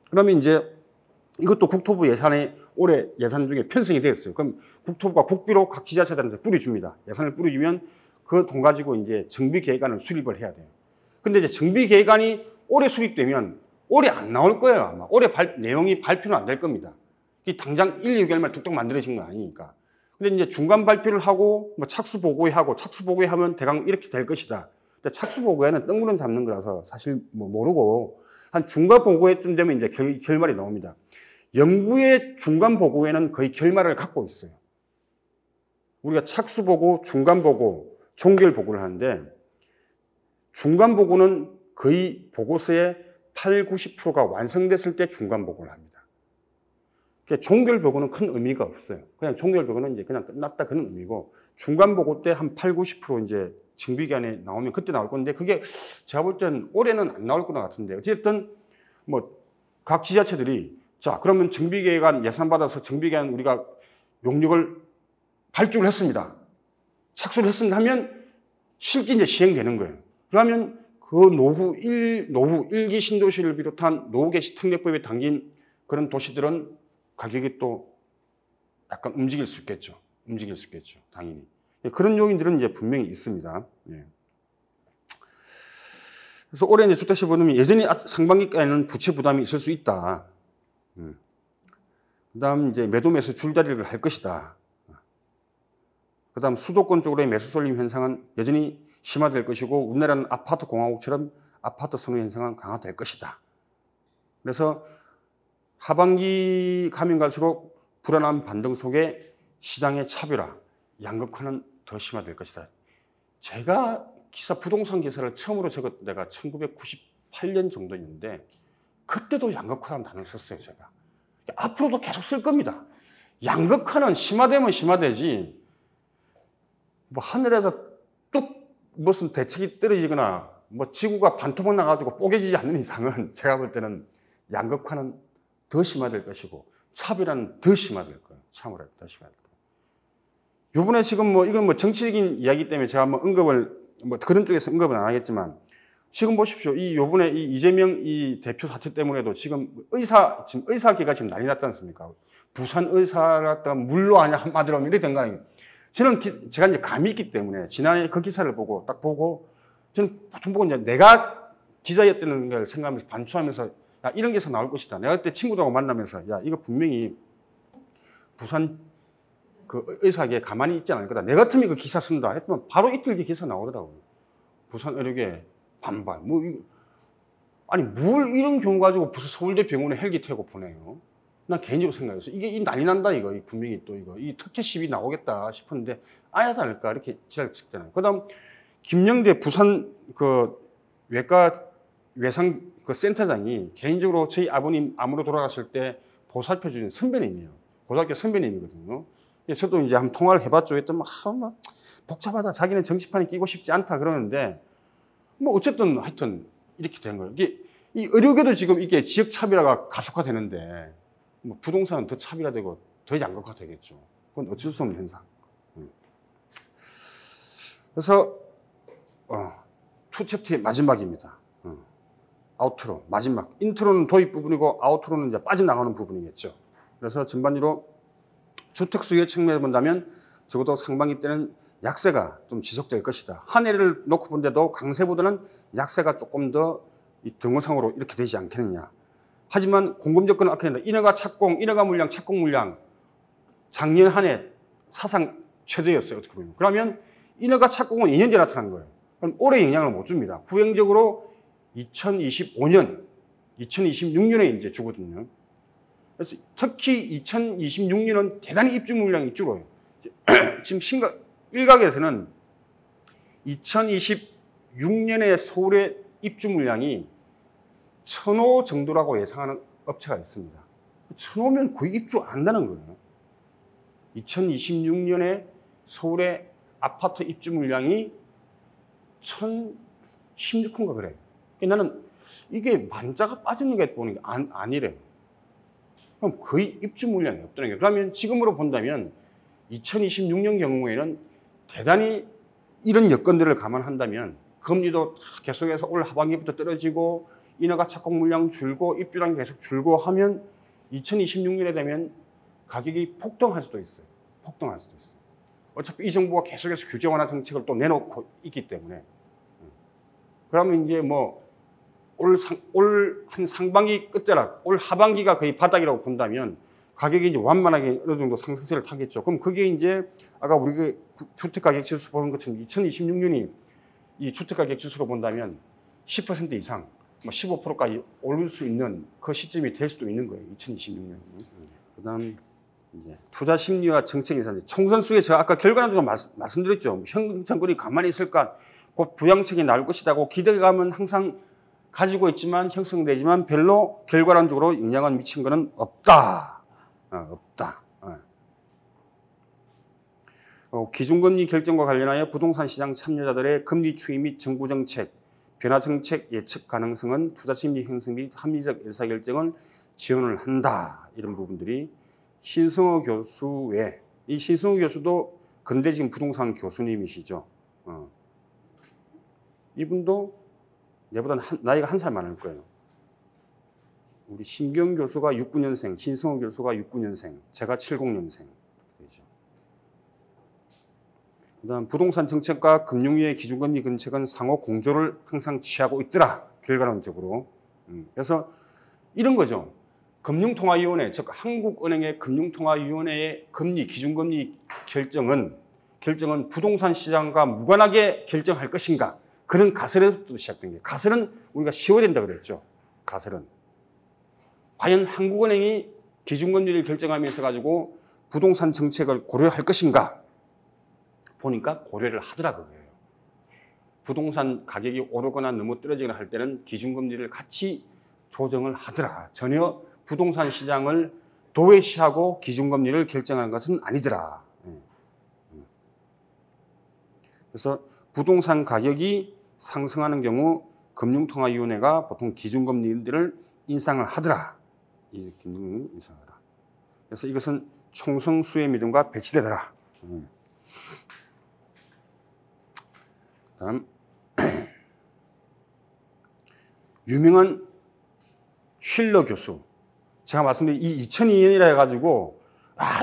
그러면 이제 이것도 국토부 예산에 올해 예산 중에 편성이 되었어요. 그럼 국토부가 국비로 각 지자체들한테 뿌려줍니다. 예산을 뿌려주면 그 돈 가지고 이제 정비계획안을 수립을 해야 돼요. 근데 이제 정비계획안이 올해 수립되면 올해 안 나올 거예요. 아마 올해 내용이 발표는 안 될 겁니다. 당장 1, 2개월만 뚝뚝 만들어진 건 아니니까. 근데 이제 중간 발표를 하고 뭐 착수보고회 하고 착수보고회 하면 대강 이렇게 될 것이다. 근데 착수보고회는 뜬구름 잡는 거라서 사실 뭐 모르고 한 중간 보고회쯤 되면 이제 결말이 나옵니다. 연구의 중간 보고회는 거의 결말을 갖고 있어요. 우리가 착수보고, 중간보고, 종결보고를 하는데 중간 보고는 거의 보고서의 8, 90%가 완성됐을 때 중간 보고를 합니다. 종결 보고는 큰 의미가 없어요. 그냥 종결 보고는 이제 그냥 끝났다 그런 의미고 중간 보고 때 한 8, 90% 이제 정비기간에 나오면 그때 나올 건데 그게 제가 볼 때는 올해는 안 나올 것 같은데 어쨌든 뭐 각 지자체들이 자, 그러면 정비계획안 예산 받아서 정비계획안 우리가 용역을 발주를 했습니다. 착수를 했습니다 하면 실제 이제 시행되는 거예요. 그러면 그 노후 1기 신도시를 비롯한 노후개시 특례법에 담긴 그런 도시들은 가격이 또 약간 움직일 수 있겠죠. 당연히. 그런 요인들은 이제 분명히 있습니다. 예. 그래서 올해 이제 주택시 보면 여전히 상반기까지는 부채 부담이 있을 수 있다. 그 다음 이제 매도 매수 줄다리를 할 것이다. 그 다음 수도권 쪽으로의 매수 쏠림 현상은 여전히 심화될 것이고 우리나라는 아파트 공화국처럼 아파트 선호 현상은 강화될 것이다. 그래서 하반기 가면 갈수록 불안한 반등 속에 시장의 차별화, 양극화는 더 심화될 것이다. 제가 부동산 기사를 처음으로 적었던 때가 1998년 정도였는데 그때도 양극화라는 단어를 썼어요, 제가. 앞으로도 계속 쓸 겁니다. 양극화는 심화되면 심화되지 뭐 하늘에서 뚝 무슨 대책이 떨어지거나 뭐 지구가 반토막 나가지고 뽀개지지 않는 이상은 제가 볼 때는 양극화는 더 심화될 것이고 차별화는 더 심화될 거예요. 참으로 더 심화될 거예요. 요번에 지금 뭐 이건 뭐 정치적인 이야기 때문에 제가 뭐 언급을 뭐 그런 쪽에서 언급은 안 하겠지만 지금 보십시오. 이 요번에 이 이재명 이 대표 사태 때문에도 지금 의사계가 지금 난리 났지 않습니까? 부산 의사가 물로 하냐 한마디로 이렇게 된 거 아니에요. 저는 제가 이제 감이 있기 때문에 지난해 그 기사를 보고 딱 보고 저는 보통 보고 이제 내가 기자였다는 걸 생각하면서 반추하면서 야, 이런 기사 나올 것이다. 내가 그때 친구들하고 만나면서 야, 이거 분명히 부산 그 의사계에 가만히 있지 않을 거다. 내 같으면 그 기사 쓴다 했더니 바로 이틀 뒤에 기사 나오더라고요. 부산 의료계 반발. 아니, 뭘 이런 경우 가지고 무슨 서울대 병원에 헬기 태우고 보내요. 난 개인적으로 생각했어. 이게 난리 난다, 이거. 분명히 또 이 특혜 시비 나오겠다 싶었는데, 아야 다를까, 이렇게 기사를 찍잖아요. 그 다음, 김영대 부산 그 외상 그 센터장이 개인적으로 저희 아버님 암으로 돌아갔을 때 보살펴주는 선배님이에요. 고등학교 선배님이거든요. 저도 이제 한번 통화를 해봤죠. 했더니 막 복잡하다. 자기는 정치판에 끼고 싶지 않다 그러는데, 뭐 어쨌든 하여튼 이렇게 된 거예요. 이 의료계도 지금 이게 지역 차별화가 가속화되는데 뭐 부동산은 더 차별화되고 더 양극화되겠죠. 그건 어쩔 수 없는 현상. 그래서 투 챕터의 마지막입니다. 아우트로 마지막. 인트로는 도입 부분이고 아우트로는 이제 빠져나가는 부분이겠죠. 그래서 전반적으로 주택 수요 측면에서 본다면 적어도 상반기 때는 약세가 좀 지속될 것이다. 한 해를 놓고 본데도 강세보다는 약세가 조금 더 등호상으로 이렇게 되지 않겠느냐. 하지만 공급 여건은 어떻게 된다. 인허가 착공, 인허가 물량, 착공 물량 작년 한 해 사상 최저였어요. 어떻게 보면. 그러면 인허가 착공은 2년 뒤에 나타난 거예요. 그럼 올해 영향을 못 줍니다. 후행적으로 2025년, 2026년에 이제 주거든요. 그래서 특히 2026년은 대단히 입주 물량이 줄어요. 지금 일각에서는 2026년에 서울의 입주 물량이 1,000호 정도라고 예상하는 업체가 있습니다. 1,000호면 거의 입주 안 한다는 거예요. 2026년에 서울의 아파트 입주 물량이 1,016호인가 그래요. 나는 이게 만자가 빠지는 게 보는 게 아니래요. 그럼 거의 입주 물량이 없다는 거예요. 그러면 지금으로 본다면 2026년 경우에는 대단히 이런 여건들을 감안한다면 금리도 계속해서 올 하반기부터 떨어지고 인허가 착공 물량 줄고 입주량이 계속 줄고 하면 2026년에 되면 가격이 폭등할 수도 있어요. 폭등할 수도 있어요. 어차피 이 정부가 계속해서 규제 완화 정책을 또 내놓고 있기 때문에. 그러면 이제 뭐 올 한 상반기 끝자락, 올 하반기가 거의 바닥이라고 본다면 가격이 이제 완만하게 어느 정도 상승세를 타겠죠. 그럼 그게 이제 아까 우리가 주택가격 지수 보는 것처럼 2026년이 이 주택가격 지수로 본다면 10% 이상, 뭐 15%까지 오를 수 있는 그 시점이 될 수도 있는 거예요. 2026년. 그다음 이제 투자 심리와 정책 인사. 총선 수에 제가 아까 결과는 좀 말씀드렸죠. 현 정권이 가만히 있을까? 곧 부양책이 나올 것이라고 기대감은 항상 가지고 있지만 형성되지만 별로 결과론적으로 영향을 미친 것은 없다. 없다. 기준금리 결정과 관련하여 부동산 시장 참여자들의 금리 추이 및 정부 정책, 변화 정책 예측 가능성은 투자 심리 형성 및 합리적 의사결정은 지원을 한다. 이런 부분들이 신성호 교수 외에, 이 신성호 교수도 근대 지금 부동산 교수님이시죠. 이분도 내보다 나이가 한 살 많을 거예요. 우리 심경 교수가 69년생, 신성호 교수가 69년생, 제가 70년생. 그다음 부동산 정책과 금융위의 기준금리 정책은 상호 공조를 항상 취하고 있더라. 결과론적으로. 그래서 이런 거죠. 금융통화위원회, 즉 한국은행의 금융통화위원회의 금리, 기준금리 결정은 부동산 시장과 무관하게 결정할 것인가. 그런 가설에서부터 시작된 거예요. 가설은 우리가 쉬워야 된다 그랬죠. 가설은. 과연 한국은행이 기준금리를 결정하면서 가지고 부동산 정책을 고려할 것인가. 보니까 고려를 하더라고요. 부동산 가격이 오르거나 너무 떨어지거나 할 때는 기준금리를 같이 조정을 하더라. 전혀 부동산 시장을 도외시하고 기준금리를 결정하는 것은 아니더라. 그래서 부동산 가격이 상승하는 경우 금융통화위원회가 보통 기준금리들을 인상을 하더라. 이 기준금리 인상하더라. 그래서 이것은 총성수의 믿음과 배치되더라. 다음 유명한 쉴러 교수. 제가 말씀드린 이 2002년이라 해가지고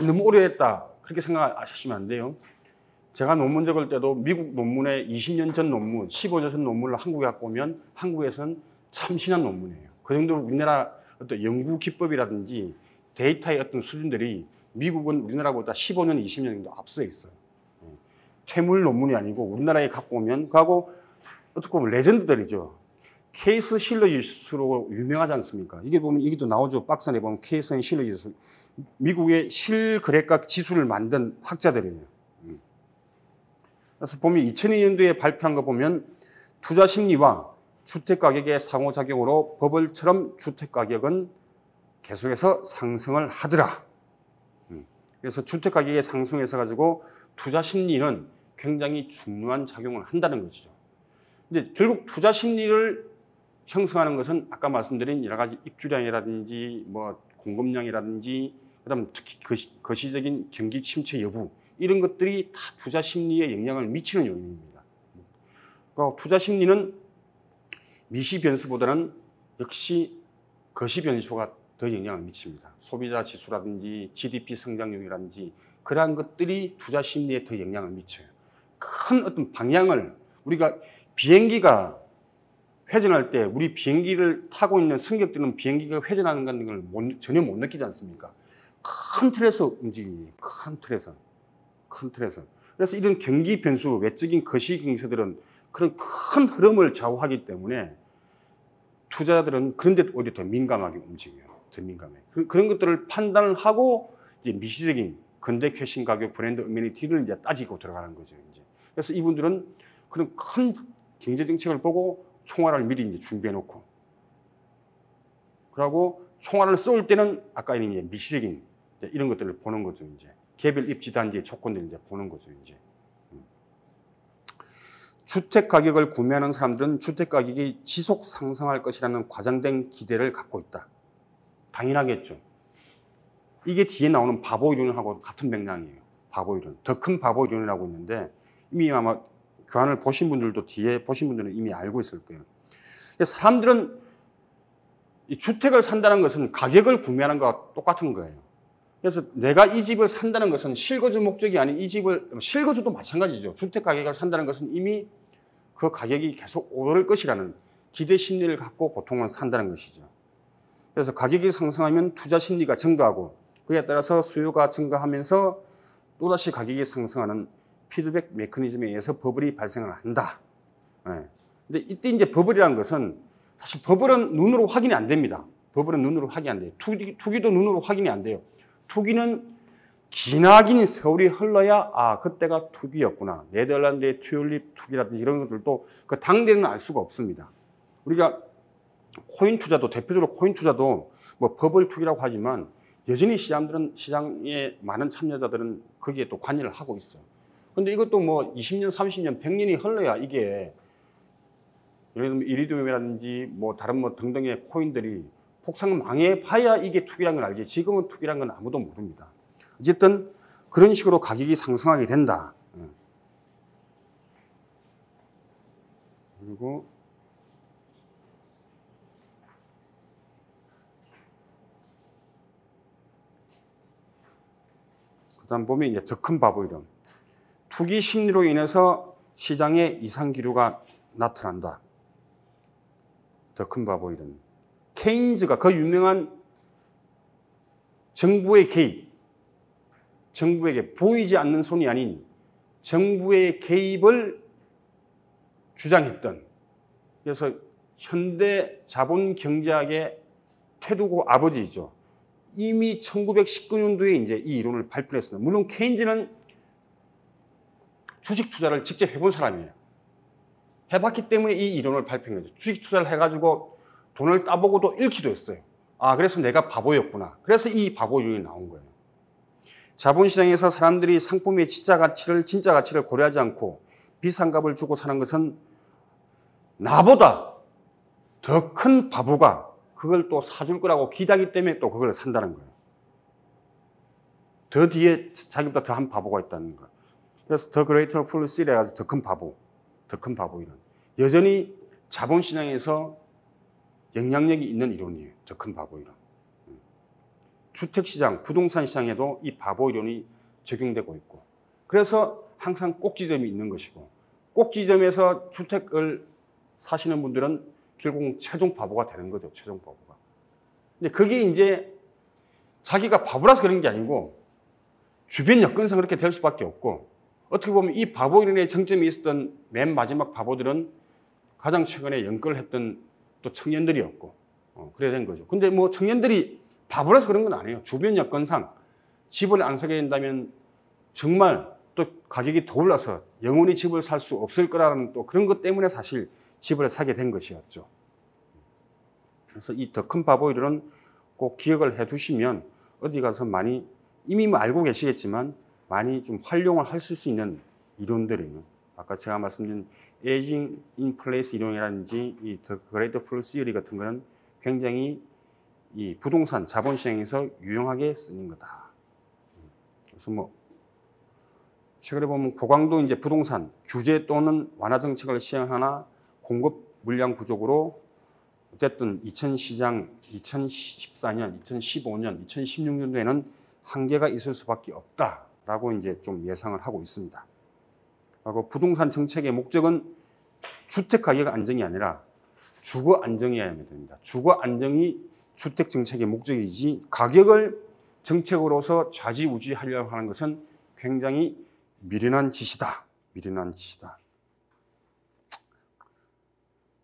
너무 오래됐다 그렇게 생각하시면 안 돼요. 제가 논문 적을 때도 미국 논문에 20년 전 논문, 15년 전 논문을 한국에 갖고 오면 한국에서는 참신한 논문이에요. 그 정도로 우리나라 어떤 연구 기법이라든지 데이터의 어떤 수준들이 미국은 우리나라보다 15년, 20년 정도 앞서 있어요. 퇴물 논문이 아니고 우리나라에 갖고 오면 그하고 어떻게 보면 레전드들이죠. 케이스 실러 지수로 유명하지 않습니까? 이게 보면 이게 또 나오죠. 박스 안에 보면 케이스 앤 실러 지수. 미국의 실거래가 지수를 만든 학자들이에요. 그래서 보면 2002년도에 발표한 거 보면 투자 심리와 주택 가격의 상호작용으로 버블처럼 주택 가격은 계속해서 상승을 하더라. 그래서 주택 가격이 상승해서 가지고 투자 심리는 굉장히 중요한 작용을 한다는 것이죠. 근데 결국 투자 심리를 형성하는 것은 아까 말씀드린 여러 가지 입주량이라든지 뭐 공급량이라든지 그다음 특히 거시적인 경기 침체 여부 이런 것들이 다 투자 심리에 영향을 미치는 요인입니다. 그러니까 투자 심리는 미시 변수보다는 역시 거시 변수가 더 영향을 미칩니다. 소비자 지수라든지 GDP 성장률이라든지 그러한 것들이 투자 심리에 더 영향을 미쳐요. 큰 어떤 방향을 우리가 비행기가 회전할 때 우리 비행기를 타고 있는 승객들은 비행기가 회전하는 걸 전혀 못 느끼지 않습니까? 큰 틀에서 움직이니 큰 틀에서. 그래서 이런 경기 변수, 외적인 거시 경세들은 그런 큰 흐름을 좌우하기 때문에 투자자들은 그런 데 오히려 더 민감하게 움직여요. 더 민감해. 그런 것들을 판단을 하고 이제 미시적인 근대 쾌신 가격 브랜드 어메니티를 이제 따지고 들어가는 거죠. 이제. 그래서 이분들은 그런 큰 경제 정책을 보고 총알을 미리 이제 준비해 놓고 그러고 총알을 쏠 때는 아까 이제 미시적인 이제 이런 것들을 보는 거죠. 이제 개별 입지 단지의 조건들을 이제 보는 거죠. 이제. 주택 가격을 구매하는 사람들은 주택 가격이 지속 상승할 것이라는 과장된 기대를 갖고 있다. 당연하겠죠. 이게 뒤에 나오는 바보 이론하고 같은 맥락이에요. 바보 이론. 더 큰 바보 이론이라고 있는데 이미 아마 교환을 보신 분들도 뒤에 보신 분들은 이미 알고 있을 거예요. 사람들은 이 주택을 산다는 것은 가격을 구매하는 것과 똑같은 거예요. 그래서 내가 이 집을 산다는 것은 실거주 목적이 아닌 이 집을, 실거주도 마찬가지죠. 주택 가격을 산다는 것은 이미 그 가격이 계속 오를 것이라는 기대 심리를 갖고 보통은 산다는 것이죠. 그래서 가격이 상승하면 투자 심리가 증가하고 그에 따라서 수요가 증가하면서 또다시 가격이 상승하는 피드백 메커니즘에 의해서 버블이 발생을 한다. 네. 근데 이때 이제 버블이라는 것은 사실 버블은 눈으로 확인이 안 됩니다. 버블은 눈으로 확인이 안 돼요. 투기도 눈으로 확인이 안 돼요. 투기는 기나긴 세월이 흘러야 그때가 투기였구나. 네덜란드의 튤립 투기라든지 이런 것들도 그 당대는 알 수가 없습니다. 우리가 코인 투자도 대표적으로 코인 투자도 뭐 버블 투기라고 하지만 여전히 시장의 많은 참여자들은 거기에 또 관여를 하고 있어요. 근데 이것도 뭐 20년, 30년, 100년이 흘러야 이게 예를 들면 이리디움이라든지 뭐 다른 뭐 등등의 코인들이 폭삭 망해봐야 이게 투기란 걸 알지 지금은 투기란 건 아무도 모릅니다. 어쨌든 그런 식으로 가격이 상승하게 된다. 그리고 그다음 보면 이제 더 큰 바보 이론. 투기 심리로 인해서 시장에 이상 기류가 나타난다. 더 큰 바보 이론. 케인즈가 그 유명한 정부의 개입, 정부에게 보이지 않는 손이 아닌 정부의 개입을 주장했던, 그래서 현대 자본 경제학의 태두고 아버지이죠. 이미 1919년도에 이제 이 이론을 발표했습니다. 물론 케인즈는 주식 투자를 직접 해본 사람이에요. 해봤기 때문에 이 이론을 발표한 거죠. 주식 투자를 해가지고 돈을 따보고도 잃기도 했어요. 아, 그래서 내가 바보였구나. 그래서 이 바보 이론이 나온 거예요. 자본시장에서 사람들이 상품의 진짜 가치를 고려하지 않고 비싼 값을 주고 사는 것은 나보다 더 큰 바보가 그걸 또 사줄 거라고 기대하기 때문에 또 그걸 산다는 거예요. 더 뒤에 자기보다 더 한 바보가 있다는 거예요. 그래서 더 그레이터 풀 C를 해가지고 더 큰 바보 이론. 여전히 자본시장에서 영향력이 있는 이론이에요. 더 큰 바보 이론. 주택시장, 부동산 시장에도 이 바보 이론이 적용되고 있고, 그래서 항상 꼭지점이 있는 것이고, 꼭지점에서 주택을 사시는 분들은 결국 최종 바보가 되는 거죠. 최종 바보가. 근데 그게 이제 자기가 바보라서 그런 게 아니고 주변 여건상 그렇게 될 수밖에 없고, 어떻게 보면 이 바보 이론의 정점이 있었던 맨 마지막 바보들은 가장 최근에 연끌을 했던 또 청년들이었고, 그래야 된 거죠. 근데 뭐 청년들이 바보라서 그런 건 아니에요. 주변 여건상 집을 안 사게 된다면 정말 또 가격이 더 올라서 영원히 집을 살 수 없을 거라는 또 그런 것 때문에 사실 집을 사게 된 것이었죠. 그래서 이 더 큰 바보 이론은 꼭 기억을 해 두시면 어디 가서 많이 이미 뭐 알고 계시겠지만 많이 좀 활용을 하실 수 있는 이론들이에요. 아까 제가 말씀드린 에이징 인 플레이스 이론이라든지 이 더 그레이터 플루 시어리 같은 거는 굉장히 이 부동산 자본시장에서 유용하게 쓰는 거다. 그래서 뭐 최근에 보면 고강도 이제 부동산 규제 또는 완화 정책을 시행하나 공급 물량 부족으로 어쨌든 2014년, 2015년, 2016년도에는 한계가 있을 수밖에 없다라고 이제 좀 예상을 하고 있습니다. 그리고 부동산 정책의 목적은 주택 가격 안정이 아니라 주거 안정이어야 됩니다. 주거 안정이 주택 정책의 목적이지 가격을 정책으로서 좌지우지하려고 하는 것은 굉장히 미련한 짓이다. 미련한 짓이다.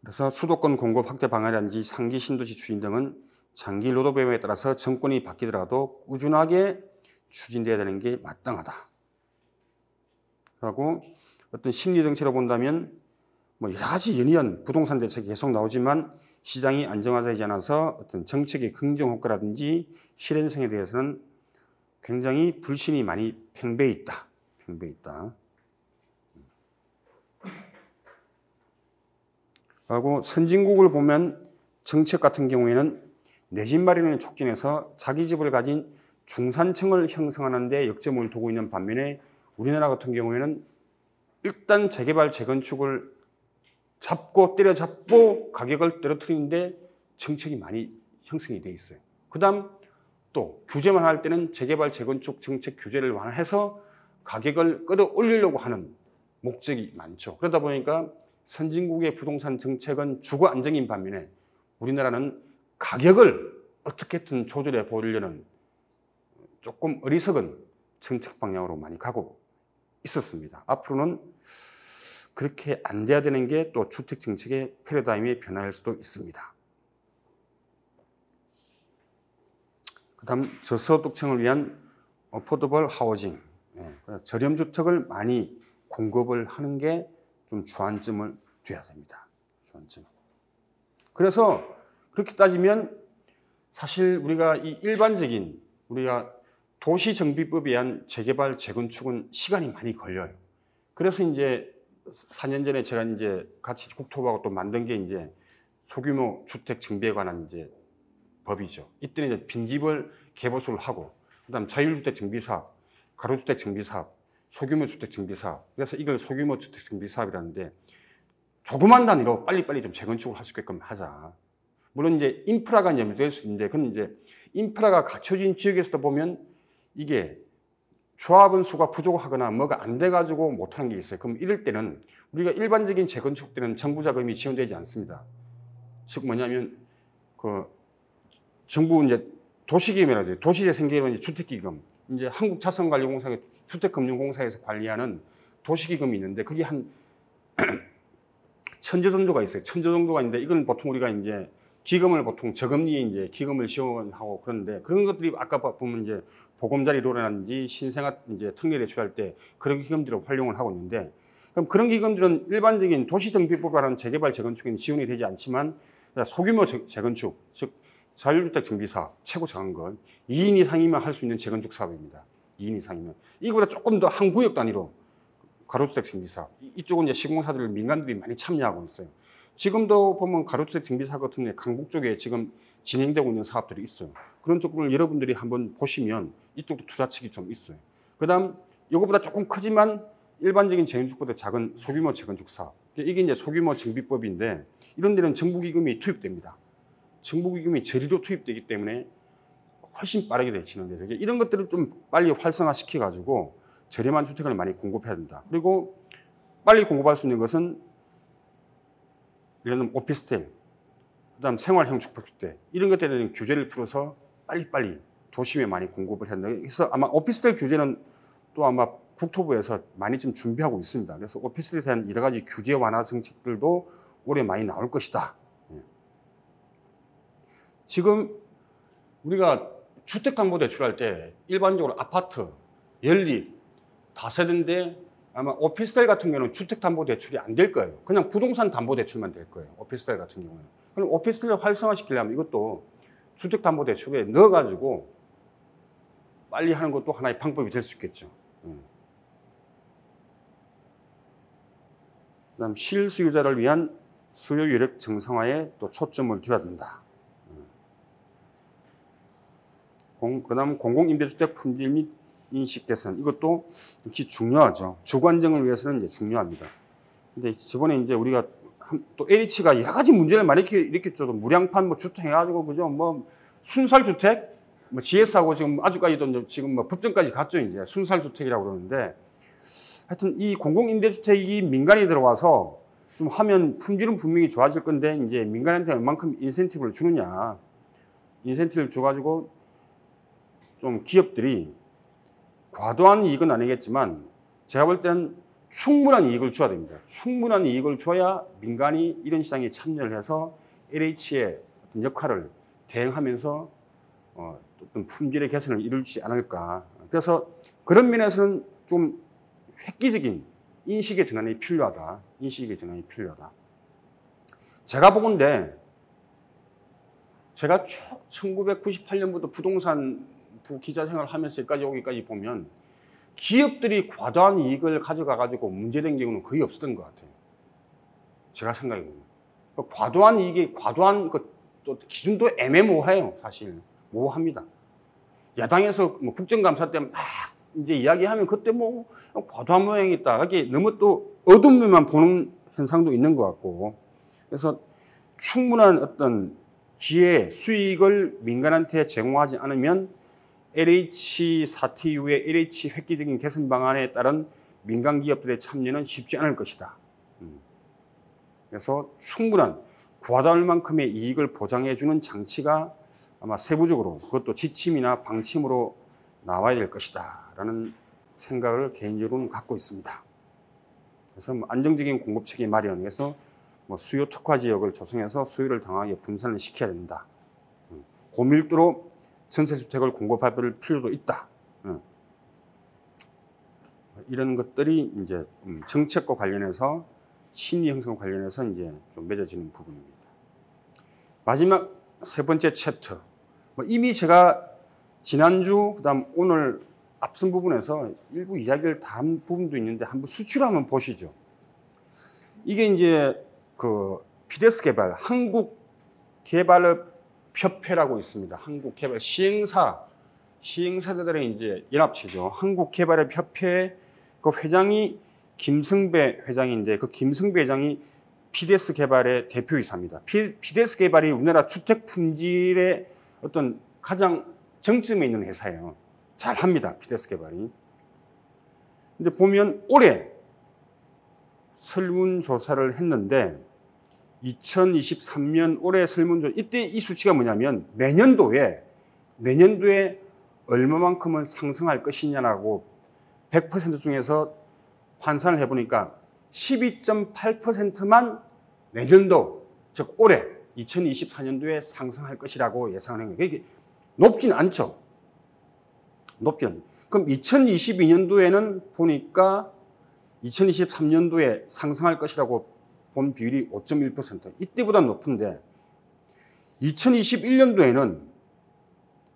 그래서 수도권 공급 확대 방안이라든지 상기 신도시 추진 등은 장기 로드 배경에 따라서 정권이 바뀌더라도 꾸준하게 추진돼야 되는 게 마땅하다. 그리고 어떤 심리 정책으로 본다면 뭐 여러 가지 연이은 부동산 대책이 계속 나오지만 시장이 안정화되지 않아서 어떤 정책의 긍정 효과라든지 실현성에 대해서는 굉장히 불신이 많이 팽배해 있다. 팽배해 있다. 그리고 선진국을 보면 정책 같은 경우에는 내 집 마련을 촉진해서 자기 집을 가진 중산층을 형성하는 데 역점을 두고 있는 반면에 우리나라 같은 경우에는 일단 재개발, 재건축을 때려잡고 가격을 떨어뜨리는데 정책이 많이 형성이 돼 있어요. 그 다음 또 규제만 할 때는 재개발, 재건축 정책 규제를 완화해서 가격을 끌어올리려고 하는 목적이 많죠. 그러다 보니까 선진국의 부동산 정책은 주거 안정인 반면에 우리나라는 가격을 어떻게든 조절해 보려는 조금 어리석은 정책 방향으로 많이 가고 있었습니다. 앞으로는 그렇게 안 돼야 되는 게 또 주택 정책의 패러다임의 변화일 수도 있습니다. 그다음 저소득층을 위한 어포더블 하우징, 저렴 주택을 많이 공급을 하는 게 좀 주안점을 둬야 됩니다. 주안점. 그래서 그렇게 따지면 사실 우리가 이 일반적인 우리가 도시정비법에 의한 재개발, 재건축은 시간이 많이 걸려요. 그래서 이제 4년 전에 제가 이제 같이 국토부하고 또 만든 게 이제 소규모 주택 정비에 관한 이제 법이죠. 이때는 이제 빈집을 개보수를 하고, 그다음 자율주택 정비사업, 가로주택 정비사업, 소규모 주택 정비사업. 그래서 이걸 소규모 주택 정비사업이라는데 조그만 단위로 빨리빨리 좀 재건축을 할 수 있게끔 하자. 물론 이제 인프라가 염두될 수 있는데, 그건 이제 인프라가 갖춰진 지역에서도 보면 이게 조합원 수가 부족하거나 뭐가 안 돼가지고 못하는 게 있어요. 그럼 이럴 때는 우리가 일반적인 재건축 때는 정부 자금이 지원되지 않습니다. 즉 뭐냐면 그 정부 이제 도시기금이라든지 도시재생계획 이제 주택기금, 이제 한국자산관리공사의 주택금융공사에서 관리하는 도시기금이 있는데 그게 한 1,000조 정도가 있어요. 1,000조 정도가 있는데 이건 보통 우리가 이제 기금을 보통 저금리에 이제 기금을 지원하고 그런데 그런 것들이 아까 보면 이제 보금자리로라든지 신생아 이제 특례 대출할 때 그런 기금들을 활용을 하고 있는데, 그럼 그런 기금들은 일반적인 도시정비법이라는 재개발 재건축에는 지원이 되지 않지만 소규모 재건축, 즉 자율주택 정비사업 최고 작은 것 2인 이상이면 할 수 있는 재건축 사업입니다. 2인 이상이면 이거보다 조금 더 한 구역 단위로 가로주택 정비사업, 이쪽은 이제 시공사들 민간들이 많이 참여하고 있어요. 지금도 보면 가로주택 정비사업 같은 데 강북 쪽에 지금 진행되고 있는 사업들이 있어요. 그런 쪽을 여러분들이 한번 보시면 이쪽도 투자책이 좀 있어요. 그 다음 이거보다 조금 크지만 일반적인 재건축보다 작은 소규모 재건축 사업, 이게 이제 소규모 정비법인데 이런 데는 정부기금이 투입됩니다. 정부기금이 저리로 투입되기 때문에 훨씬 빠르게 진행돼요. 이런 것들을 좀 빨리 활성화시켜 가지고 저렴한 주택을 많이 공급해야 된다. 그리고 빨리 공급할 수 있는 것은 예를 들면 오피스텔, 그다음 생활형 주택 이런 것들에 대한 규제를 풀어서 빨리빨리 도심에 많이 공급을 해야 된다. 그래서 아마 오피스텔 규제는 또 아마 국토부에서 많이 좀 준비하고 있습니다. 그래서 오피스텔에 대한 여러 가지 규제 완화 정책들도 올해 많이 나올 것이다. 지금 우리가 주택담보대출할 때 일반적으로 아파트, 연립, 다세대인데 아마 오피스텔 같은 경우는 주택담보대출이 안 될 거예요. 그냥 부동산 담보대출만 될 거예요. 오피스텔 같은 경우는. 그럼 오피스텔을 활성화시키려면 이것도 주택담보대출에 넣어가지고 빨리 하는 것도 하나의 방법이 될 수 있겠죠. 그다음 실수요자를 위한 수요 여력 정상화에 또 초점을 둬야 된다. 그다음 공공임대주택 품질 및 인식 개선, 이것도 역시 중요하죠. 주거안정을 위해서는 이제 중요합니다. 근데 저번에 이제 우리가 또 LH가 여러 가지 문제를 많이 일으켰죠. 무량판 뭐 주택 해가지고 그죠? 뭐 순살주택, 뭐 GS하고 지금 아직까지도 지금 뭐 법정까지 갔죠. 이제 순살주택이라고 그러는데, 하여튼 이 공공임대주택이 민간이 들어와서 좀 하면 품질은 분명히 좋아질 건데 이제 민간한테 얼만큼 인센티브를 주느냐, 인센티브를 줘가지고 좀 기업들이 과도한 이익은 아니겠지만 제가 볼 때는 충분한 이익을 줘야 됩니다. 충분한 이익을 줘야 민간이 이런 시장에 참여를 해서 LH의 어떤 역할을 대행하면서 어떤 품질의 개선을 이루지 않을까. 그래서 그런 면에서는 좀 획기적인 인식의 전환이 필요하다. 인식의 전환이 필요하다. 제가 보건대 제가 쭉 1998년부터 부동산 기자 생활을 하면서 여기까지 보면 기업들이 과도한 이익을 가져가가지고 문제된 경우는 거의 없었던 것 같아요. 제가 생각해 보면. 과도한 이익이, 과도한 또 기준도 애매모호해요, 사실. 모호합니다. 야당에서 뭐 국정감사 때 막 이제 이야기하면 그때 뭐 과도한 모양이 있다. 이게 너무 또 어두운 면만 보는 현상도 있는 것 같고. 그래서 충분한 어떤 기회, 수익을 민간한테 제공하지 않으면 LH 사태 이후에 LH 획기적인 개선 방안에 따른 민간 기업들의 참여는 쉽지 않을 것이다. 그래서 충분한 과다할 만큼의 이익을 보장해주는 장치가 아마 세부적으로 그것도 지침이나 방침으로 나와야 될 것이다 라는 생각을 개인적으로는 갖고 있습니다. 그래서 안정적인 공급체계 마련해서 수요 특화 지역을 조성해서 수요를 당하게 분산을 시켜야 된다. 고밀도로 전세주택을 공급할 필요도 있다. 이런 것들이 이제 정책과 관련해서 심리 형성과 관련해서 이제 좀 맺어지는 부분입니다. 마지막 세 번째 챕터. 이미 제가 지난주, 그다음 오늘 앞선 부분에서 일부 이야기를 다 한 부분도 있는데 한번 수치로 한번 보시죠. 이게 이제 그 PDS 개발, 한국 개발업 협회라고 있습니다. 한국개발 시행사들의 이제 연합체죠. 한국개발협회 그 회장이 김승배 회장인데 그 김승배 회장이 PDS 개발의 대표이사입니다. PDS 개발이 우리나라 주택 품질의 어떤 가장 정점에 있는 회사예요. 잘합니다. PDS 개발이. 근데 보면 올해 설문조사를 했는데 2023년 올해 설문조사 이때 이 수치가 뭐냐면 내년도에 얼마만큼은 상승할 것이냐라고 100% 중에서 환산을 해보니까 12.8%만 내년도 즉 올해 2024년도에 상승할 것이라고 예상을 한 거예요. 이게 높진 않죠. 높진 않죠. 그럼 2022년도에는 보니까 2023년도에 상승할 것이라고 본 비율이 5.1%. 이때보다 높은데 2021년도에는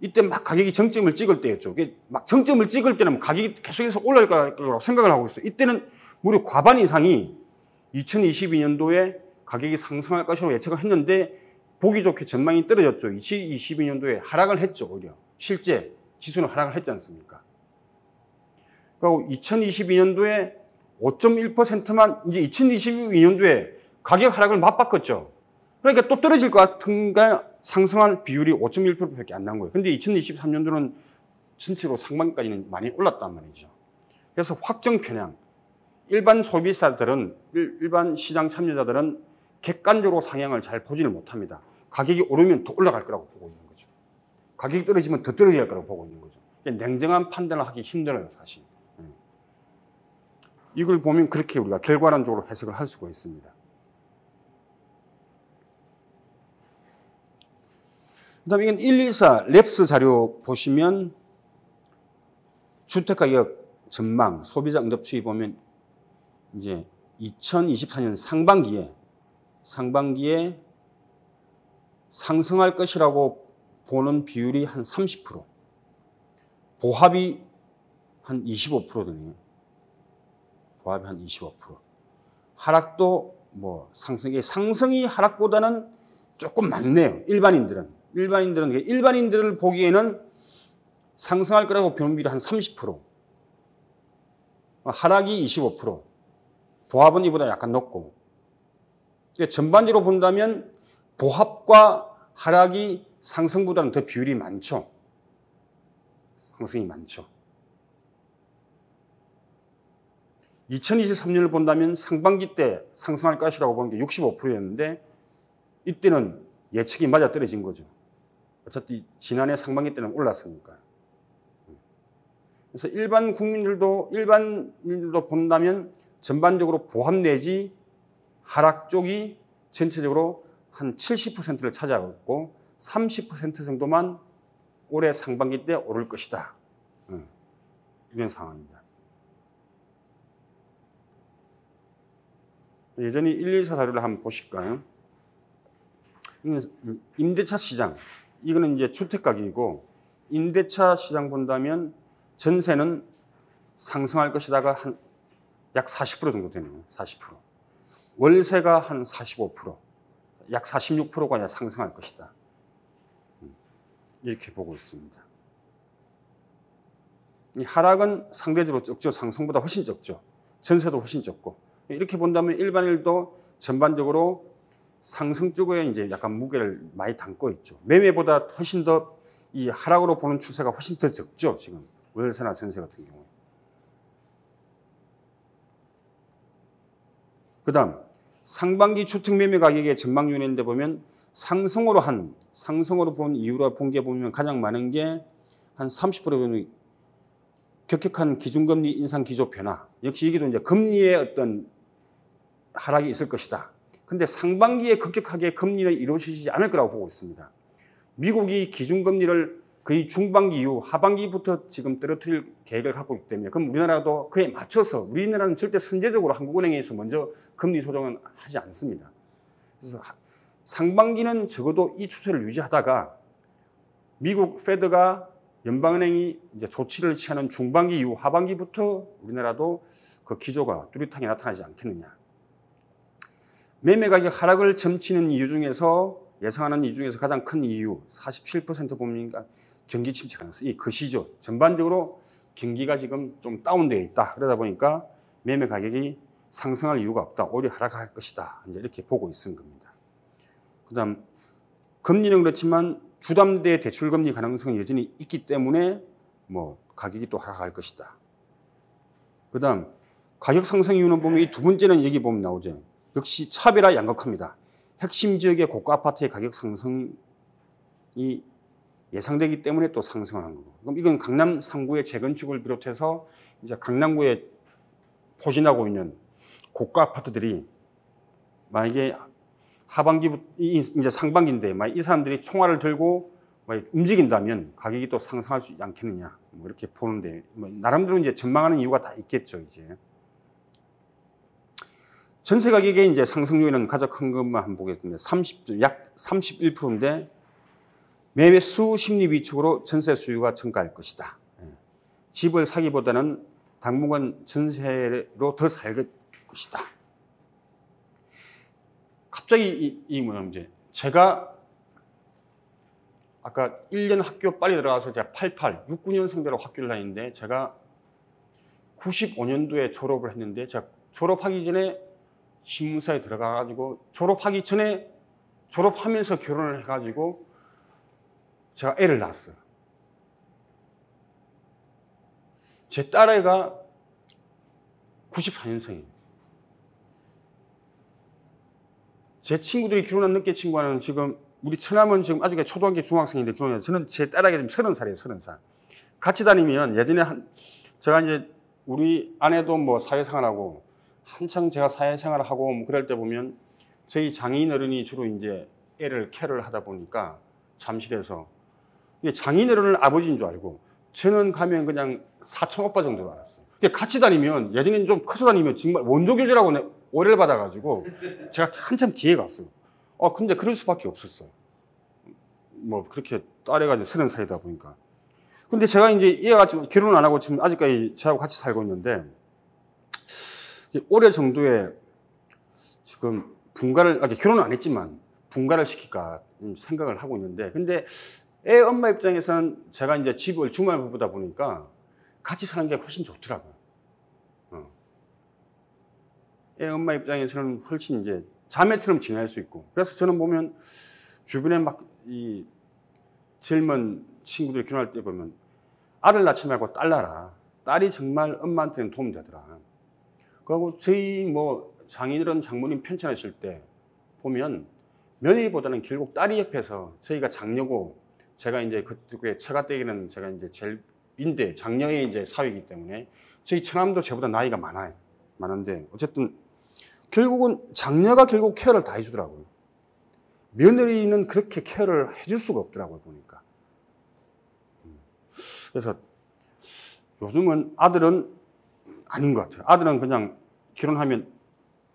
이때 막 가격이 정점을 찍을 때였죠. 막 정점을 찍을 때는 가격이 계속해서 올라갈 거라고 생각을 하고 있어요. 이때는 무려 과반 이상이 2022년도에 가격이 상승할 것이라고 예측을 했는데 보기 좋게 전망이 떨어졌죠. 2022년도에 하락을 했죠. 오히려 실제 지수는 하락을 했지 않습니까? 그리고 2022년도에 5.1%만 이제 2022년도에 가격 하락을 맞바꿨죠. 그러니까 또 떨어질 것 같은가 상승할 비율이 5.1%밖에 안 난 거예요. 근데 2023년도는 전체로 상반기까지는 많이 올랐단 말이죠. 그래서 확정 편향. 일반 소비자들은, 일반 시장 참여자들은 객관적으로 상향을 잘 보지를 못합니다. 가격이 오르면 더 올라갈 거라고 보고 있는 거죠. 가격이 떨어지면 더 떨어질 거라고 보고 있는 거죠. 냉정한 판단을 하기 힘들어요, 사실. 이걸 보면 그렇게 우리가 결과론적으로 해석을 할 수가 있습니다. 그 다음에 이건 124 랩스 자료 보시면 주택가격 전망, 소비자 응답 추이 보면 이제 2024년 상반기에 상승할 것이라고 보는 비율이 한 30%, 보합이 한 25%되네요. 보합이 한 25%. 하락도 뭐 상승이 하락보다는 조금 많네요. 일반인들을 보기에는 상승할 거라고 보는 비율이 한 30%, 하락이 25%, 보합은 이보다 약간 높고. 전반적으로 본다면 보합과 하락이 상승보다는 더 비율이 많죠. 상승이 많죠. 2023년을 본다면 상반기 때 상승할 것이라고 보는 게 65%였는데 이때는 예측이 맞아떨어진 거죠. 어차피 지난해 상반기 때는 올랐으니까. 그래서 일반인들도 본다면 전반적으로 보합 내지 하락 쪽이 전체적으로 한 70%를 차지하고 있고 30% 정도만 올해 상반기 때 오를 것이다. 이런 상황입니다. 예전에 124 자료를 한번 보실까요? 임대차 시장. 이거는 이제 주택가격이고, 임대차 시장 본다면 전세는 상승할 것이다가 한 약 40% 정도 되네요. 40%. 월세가 한 45%, 약 46%가 상승할 것이다. 이렇게 보고 있습니다. 이 하락은 상대적으로 적죠. 상승보다 훨씬 적죠. 전세도 훨씬 적고. 이렇게 본다면 일반인도 전반적으로 상승 쪽에 이제 약간 무게를 많이 담고 있죠. 매매보다 훨씬 더 이 하락으로 보는 추세가 훨씬 더 적죠. 지금 월세나 전세 같은 경우에. 그 다음 상반기 주택 매매 가격의 전망 요인인데 보면 상승으로 본 이유로 본 게 보면 가장 많은 게 한 30% 격격한 기준금리 인상 기조 변화. 역시 이게도 이제 금리의 어떤 하락이 있을 것이다. 근데 상반기에 급격하게 금리는 이루어지지 않을 거라고 보고 있습니다. 미국이 기준금리를 거의 중반기 이후 하반기부터 지금 떨어뜨릴 계획을 갖고 있기 때문에 그럼 우리나라도 그에 맞춰서 우리나라는 절대 선제적으로 한국은행에서 먼저 금리 조정은 하지 않습니다. 그래서 상반기는 적어도 이 추세를 유지하다가 미국 페드가 연방은행이 이제 조치를 취하는 중반기 이후 하반기부터 우리나라도 그 기조가 뚜렷하게 나타나지 않겠느냐. 매매 가격 하락을 점치는 이유 중에서 예상하는 이 중에서 가장 큰 이유 47% 보니까 경기 침체 가능성, 이 것이죠. 전반적으로 경기가 지금 좀 다운되어 있다. 그러다 보니까 매매 가격이 상승할 이유가 없다. 오히려 하락할 것이다. 이제 이렇게 보고 있는 겁니다. 그다음 금리는 그렇지만 주담대 대출 금리 가능성이 여전히 있기 때문에 뭐 가격이 또 하락할 것이다. 그다음 가격 상승 이유는 보면 이 두 번째는 여기 보면 나오죠. 역시 차별화 양극화입니다. 핵심 지역의 고가 아파트의 가격 상승이 예상되기 때문에 또 상승을 한 거고. 그럼 이건 강남 3구의 재건축을 비롯해서 이제 강남구에 포진하고 있는 고가 아파트들이 만약에 하반기, 이제 상반기인데 만약 이 사람들이 총알을 들고 움직인다면 가격이 또 상승할 수 있지 않겠느냐. 뭐 이렇게 보는데 뭐 나름대로 이제 전망하는 이유가 다 있겠죠, 이제. 전세 가격의 이제 상승 요인은 가장 큰 것만 한번 보겠습니다. 약 31%인데 매수 심리 위축으로 전세 수요가 증가할 것이다. 집을 사기보다는 당분간 전세로 더 살 것이다. 갑자기 이 뭐냐면 이제 제가 아까 1년 학교 빨리 들어가서 제가 69년생대로 학교를 다니는데 제가 95년도에 졸업을 했는데 제가 졸업하기 전에 신문사에 들어가가지고 졸업하기 전에 졸업하면서 결혼을 해가지고 제가 애를 낳았어요. 제 딸아이가 94년생이에요. 제 친구들이 결혼한 늦게 친구는 지금 우리 처남은 지금 아직 초등학교 중학생인데 결혼해요. 저는 제 딸아이가 지금 30살이에요. 30살. 같이 다니면 예전에 제가 이제 우리 아내도 뭐 사회생활하고 한창 제가 사회생활을 하고 뭐 그럴 때 보면 저희 장인 어른이 주로 이제 애를 케어를 하다 보니까 잠실에서 이게 장인 어른을 아버지인 줄 알고 저는 가면 그냥 사촌 오빠 정도로 알았어요. 같이 다니면 예전에는 좀 커서 다니면 정말 원조교제라고 오해를 받아가지고 제가 한참 뒤에 갔어요. 근데 그럴 수밖에 없었어요. 뭐 그렇게 딸애가 이제 30살이다 보니까. 근데 제가 이제 얘가 지금 결혼을 안 하고 지금 아직까지 저하고 같이 살고 있는데 올해 정도에 지금 결혼은 안 했지만 분가를 시킬까 생각을 하고 있는데 근데 애 엄마 입장에서는 제가 이제 집을 주말 부부다 보니까 같이 사는 게 훨씬 좋더라고요. 애 엄마 입장에서는 훨씬 이제 자매처럼 지낼 수 있고 그래서 저는 보면 주변에 막 이 젊은 친구들이 결혼할 때 보면 아들 낳지 말고 딸 낳아라. 딸이 정말 엄마한테는 도움이 되더라. 그리고 저희 뭐 장인어른 장모님 편찮으실 때 보면 며느리보다는 결국 딸이 옆에서 저희가 장녀고 제가 이제 그쪽에 처가댁에는 제가 이제 제일 인데 장녀의 이제 사위이기 때문에 저희 처남도 저보다 나이가 많은데 어쨌든 결국은 장녀가 결국 케어를 다 해주더라고요. 며느리는 그렇게 케어를 해줄 수가 없더라고요, 보니까. 그래서 요즘은 아들은 아닌 것 같아요. 아들은 그냥 결혼하면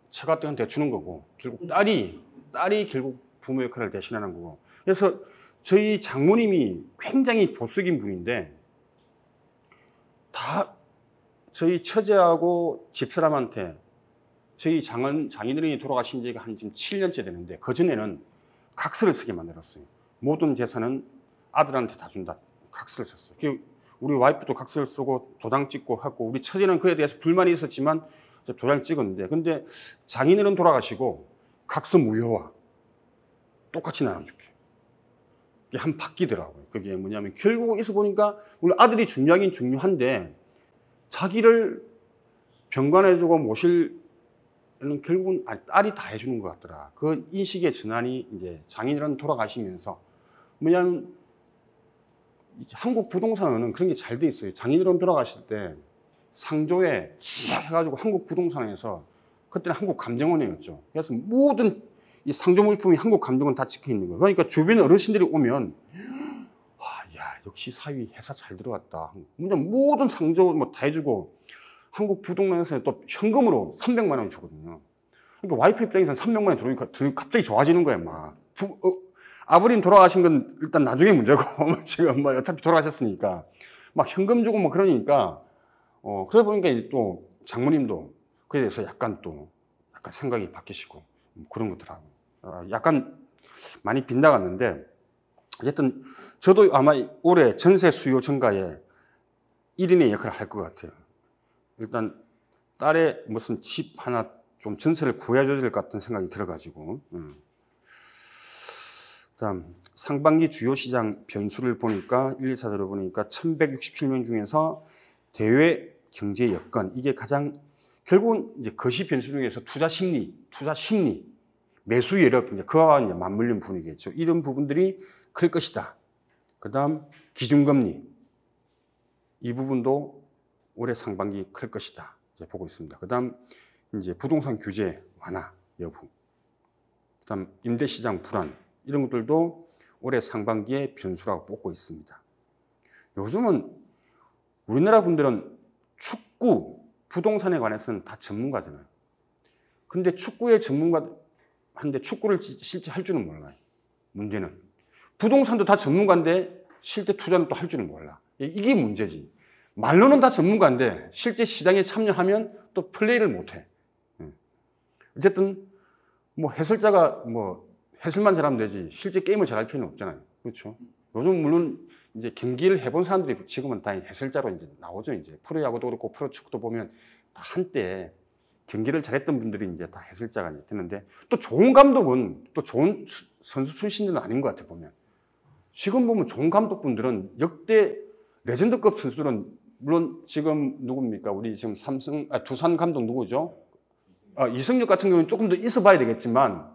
처가댁한테 주는 거고 결국 딸이 결국 부모 역할을 대신하는 거고 그래서 저희 장모님이 굉장히 보수적인 분인데 다 저희 처제하고 집사람한테 저희 장인어른이 돌아가신 지가 한 지금 7년째 되는데 그전에는 각서를 쓰게 만들었어요. 모든 재산은 아들한테 다 준다. 각서를 썼어요. 우리 와이프도 각서를 쓰고 도장 찍고 하고 우리 처제는 그에 대해서 불만이 있었지만 도장을 찍었는데 근데 장인어른 돌아가시고 각서 무효화 똑같이 나눠줄게. 이게 한 바뀌더라고요. 그게 뭐냐면 결국 여기서 보니까 우리 아들이 중요하긴 중요한데 자기를 병관해주고 모실 결국은 딸이 다 해주는 것 같더라. 그 인식의 전환이 이제 장인어른 돌아가시면서 뭐냐면 한국 부동산은 그런 게 잘 돼 있어요. 장인어른 돌아가실 때 상조에 해가지고 한국 부동산에서 그때는 한국감정원이었죠. 그래서 모든 이 상조 물품이 한국감정원 다 찍혀 있는 거예요. 그러니까 주변에 어르신들이 오면 야 역시 사위 회사 잘 들어갔다. 모든 상조 뭐 다 해주고 한국 부동산에서 또 현금으로 300만 원 주거든요. 그러니까 와이프 입장에서는 300만 원 들어오니까 갑자기 좋아지는 거예요, 막. 아버님 돌아가신 건 일단 나중에 문제고, 지금 뭐 어차피 돌아가셨으니까. 막 현금 주고 뭐 그러니까, 그러다 보니까 이제 또 장모님도 그에 대해서 약간 생각이 바뀌시고, 그런 것들하고. 약간 많이 빗나갔는데 어쨌든 저도 아마 올해 전세 수요 증가에 1인의 역할을 할 것 같아요. 일단 딸의 무슨 집 하나 좀 전세를 구해줘야 될 것 같은 생각이 들어가지고. 그다음 상반기 주요 시장 변수를 보니까 1, 2차 들어보니까 1167명 중에서 대외 경제 여건 이게 가장 결국은 이제 거시 변수 중에서 투자 심리, 매수 여력 이제 그와 이제 맞물린 부분이겠죠. 이런 부분들이 클 것이다. 그다음 기준금리 이 부분도 올해 상반기 클 것이다. 이제 보고 있습니다. 그다음 이제 부동산 규제 완화 여부, 그다음 임대시장 불안 이런 것들도 올해 상반기에 변수라고 보고 있습니다. 요즘은 우리나라 분들은 축구, 부동산에 관해서는 다 전문가잖아요. 근데 축구의 전문가한데 축구를 실제 할 줄은 몰라요. 문제는 부동산도 다 전문가인데 실제 투자는 또 할 줄은 몰라. 이게 문제지. 말로는 다 전문가인데 실제 시장에 참여하면 또 플레이를 못해. 어쨌든 뭐 해설자가 뭐 해설만 잘하면 되지 실제 게임을 잘할 필요는 없잖아요. 그렇죠? 요즘 물론 이제 경기를 해본 사람들이 지금은 다 해설자로 이제 나오죠. 이제 프로야구도 그렇고 프로축구도 보면 다 한때 경기를 잘했던 분들이 이제 다 해설자가 이제 되는데 또 좋은 감독은 또 좋은 선수 출신들은 아닌 것 같아 보면. 지금 보면 좋은 감독분들은 역대 레전드급 선수들은 물론 지금 누굽니까? 우리 지금 두산 감독 누구죠? 이승엽 같은 경우는 조금 더 있어 봐야 되겠지만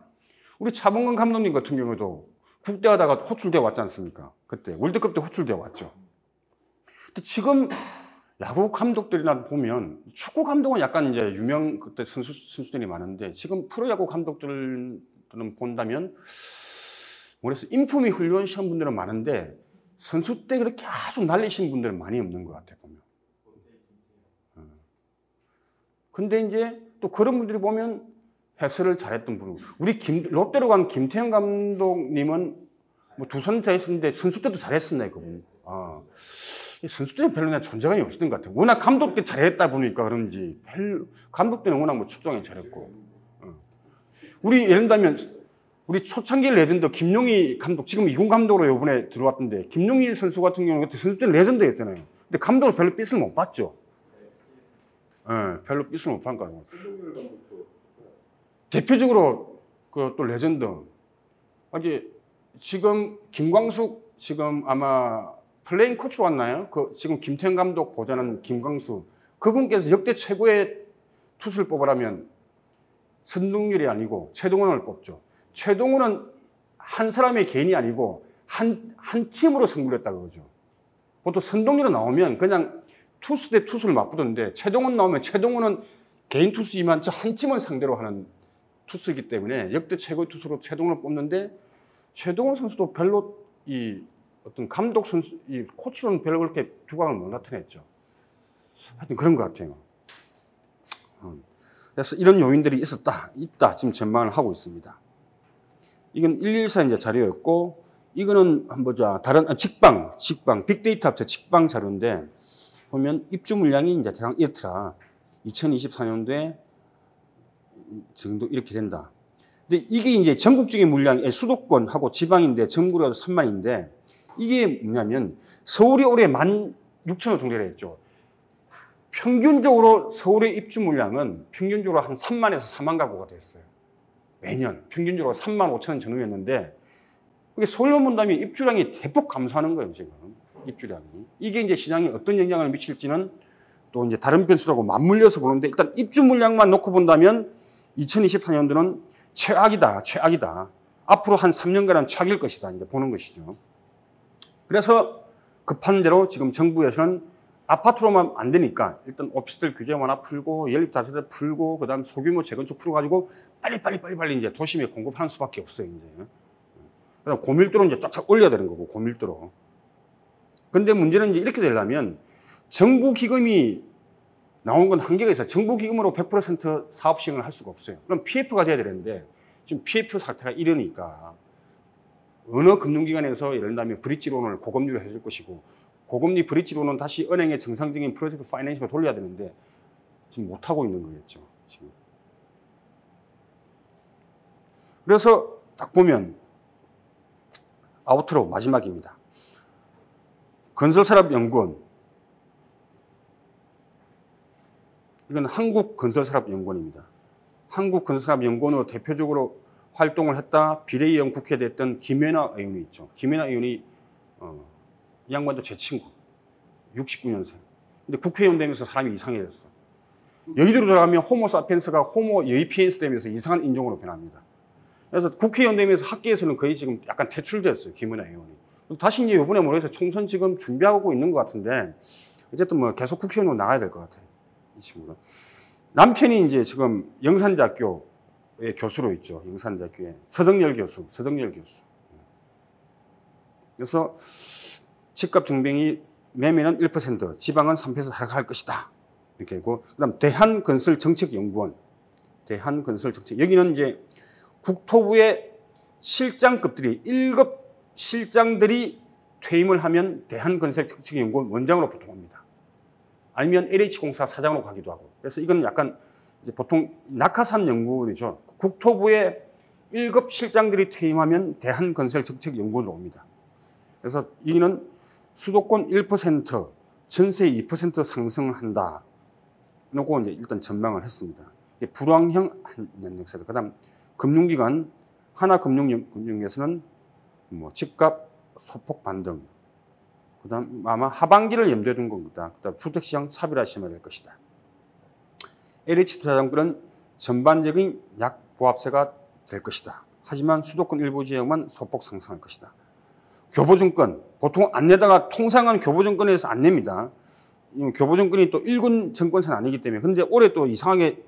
우리 차범근 감독님 같은 경우도 국대 하다가 호출되어 왔지 않습니까? 그때 월드컵 때 호출되어 왔죠. 근데 지금 야구 감독들이나 보면 축구 감독은 약간 이제 유명 그때 선수들이 많은데 지금 프로야구 감독들은 본다면 그래서 인품이 훌륭하신 분들은 많은데 선수 때 그렇게 아주 날리신 분들은 많이 없는 것 같아요, 보면. 근데 이제 또 그런 분들이 보면 해설을 잘했던 분. 우리 롯데로 간 김태형 감독님은 뭐 두산 잘했었는데 선수 때도 잘했었나요, 그분? 선수 때는 별로 그냥 존재감이 없었던 것 같아요. 워낙 감독 때 잘했다 보니까 그런지 감독 때는 워낙 뭐 출중하게 잘했고. 우리 예를 들면 우리 초창기 레전드 김용희 감독, 지금 이군 감독으로 이번에 들어왔던데 김용희 선수 같은 경우는 그때 선수 때는 레전드였잖아요. 근데 감독을 별로 삐을 못 봤죠. 별로 삐을 못 본 거예요. 대표적으로 그 또 레전드. 지금 김광숙 지금 아마 플레잉 코치로 왔나요? 지금 김태형 감독 보좌하는 김광숙. 그분께서 역대 최고의 투수를 뽑으라면 선동열이 아니고 최동원을 뽑죠. 최동원은 한 사람의 개인이 아니고 한 팀으로 승부를 했다 그러죠. 보통 선동열로 나오면 그냥 투수 대 투수를 맞붙었는데 최동원 나오면 최동원은 개인 투수지만 저 한 팀을 상대로 하는 투수이기 때문에 역대 최고의 투수로 최동원을 뽑는데 최동원 선수도 별로 이 어떤 감독 선수, 이 코치로는 별로 그렇게 두각을 못 나타냈죠. 하여튼 그런 것 같아요. 그래서 이런 요인들이 있다. 지금 전망을 하고 있습니다. 이건 114 이제 자료였고, 이거는 한번 보자. 다른, 직방, 빅데이터 합체 직방 자료인데, 보면 입주 물량이 이제 대강 이렇더라. 2024년도에 정도 이렇게 된다. 근데 이게 이제 전국적인 물량이 수도권하고 지방인데 전국으로 3만인데, 이게 뭐냐면 서울이 올해 16,000호 정도 했죠. 평균적으로 서울의 입주 물량은 평균적으로 한 3만에서 4만 가구가 됐어요. 매년 평균적으로 3만 5천 전후였는데 이게 서울만 본다면 입주량이 대폭 감소하는 거예요, 지금. 입주량이. 이게 이제 시장에 어떤 영향을 미칠지는 또 이제 다른 변수라고 맞물려서 보는데 일단 입주 물량만 놓고 본다면 2024년도는 최악이다. 앞으로 한 3년간은 최악일 것이다. 이제 보는 것이죠. 그래서 급한 대로 지금 정부에서는 아파트로만 안 되니까 일단 오피스텔 규제 완화 풀고 연립다세대 풀고 그다음 소규모 재건축 풀어가지고 빨리 이제 도심에 공급하는 수밖에 없어요. 이제. 그다음 고밀도로 이제 쫙쫙 올려야 되는 거고 고밀도로. 근데 문제는 이제 이렇게 되려면 정부 기금이 나온 건 한계가 있어요. 정부 기금으로 100% 사업 시행을 할 수가 없어요. 그럼 PF가 돼야 되는데 지금 PF 사태가 이러니까 어느 금융기관에서 예를 들면 브릿지론을 고금리로 해줄 것이고 고금리 브릿지론은 다시 은행의 정상적인 프로젝트 파이낸싱으로 돌려야 되는데 지금 못하고 있는 거겠죠. 지금. 그래서 딱 보면 아우트로 마지막입니다. 건설산업연구원. 이건 한국건설산업연구원입니다. 한국건설산업연구원으로 대표적으로 활동을 했다 비례의원 국회에 됐던 김연아 의원이 있죠. 김연아 의원이 이 양반도 제 친구. 69년생. 근데 국회의원 되면서 사람이 이상해졌어. 여의도로 들어가면 호모사피엔스가 호모 여이피엔스 되면서 이상한 인종으로 변합니다. 그래서 국회의원 되면서 학계에서는 거의 지금 약간 퇴출됐어요. 김연아 의원이. 다시 이제 이번에 모레에서 총선 지금 준비하고 있는 것 같은데 어쨌든 뭐 계속 국회의원으로 나가야 될 것 같아요. 이 친구는. 남편이 이제 지금 영산대학교의 교수로 있죠. 영산대학교에. 서정열 교수. 그래서 집값 증빙이 매매는 1%, 지방은 3% 하락할 것이다. 이렇게 하고, 그 다음 대한건설정책연구원. 여기는 이제 국토부의 실장급들이 1급 실장들이 퇴임을 하면 대한건설정책연구원 원장으로 보통 옵니다. 아니면 LH공사 사장으로 가기도 하고. 그래서 이건 약간 이제 보통 낙하산 연구원이죠. 국토부의 1급 실장들이 퇴임하면 대한건설정책연구원으로 옵니다. 그래서 여기는 수도권 1%, 전세 2% 상승을 한다. 이거 이제 일단 전망을 했습니다. 불황형 연역세대. 그 다음 금융기관, 하나금융에서는 뭐 집값 소폭 반등. 그 다음 아마 하반기를 염두에 둔 겁니다. 그 다음 주택시장 차별화 심화될 것이다. LH투자증권은 전반적인 약보합세가 될 것이다. 하지만 수도권 일부 지역만 소폭 상승할 것이다. 교보증권, 보통 안 내다가 통상은 교보증권에서 안 냅니다. 교보증권이 또 1군 증권사는 아니기 때문에. 근데 올해 또 이상하게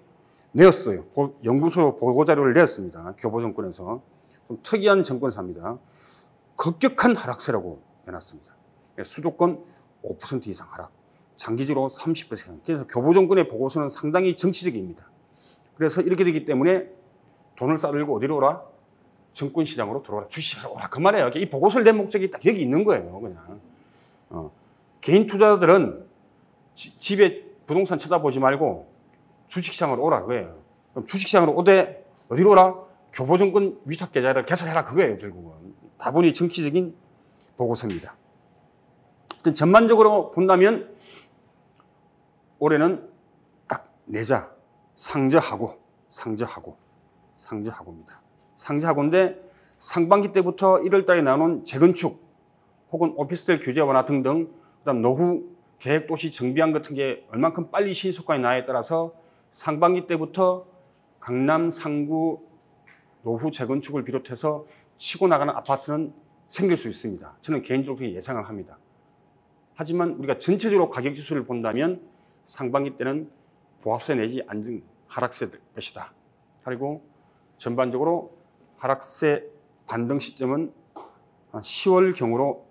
내었어요. 연구소 보고자료를 내었습니다. 교보증권에서. 좀 특이한 증권사입니다. 급격한 하락세라고 내놨습니다. 수도권 5% 이상 하락, 장기적으로 30%. 그래서 교보증권의 보고서는 상당히 정치적입니다. 그래서 이렇게 되기 때문에 돈을 싸들고 어디로 오라? 증권시장으로 들어오라. 주식하러 오라. 그 말이에요. 이 보고서를 낸 목적이 딱 여기 있는 거예요. 그냥. 개인 투자자들은 집에 부동산 쳐다보지 말고 주식시장으로 오라. 그거예요. 그럼 주식시장으로 오되 어디로 오라? 교보증권 위탁계좌를 개설해라. 그거예요. 결국은. 다분히 정치적인 보고서입니다. 전반적으로 본다면 올해는 딱 내자, 상저하고입니다. 상저하고인데 상반기 때부터 1월 달에 나오는 재건축 혹은 오피스텔 규제 완화 등등 그다음 노후 계획도시 정비안 같은 게 얼만큼 빨리 신속하게 나에 따라서 상반기 때부터 강남 상구 노후 재건축을 비롯해서 치고 나가는 아파트는 생길 수 있습니다. 저는 개인적으로 그렇게 예상을 합니다. 하지만 우리가 전체적으로 가격 지수를 본다면 상반기 때는 보합세 내지 안정 하락세 될 것이다. 그리고 전반적으로 하락세 반등 시점은 한 10월경으로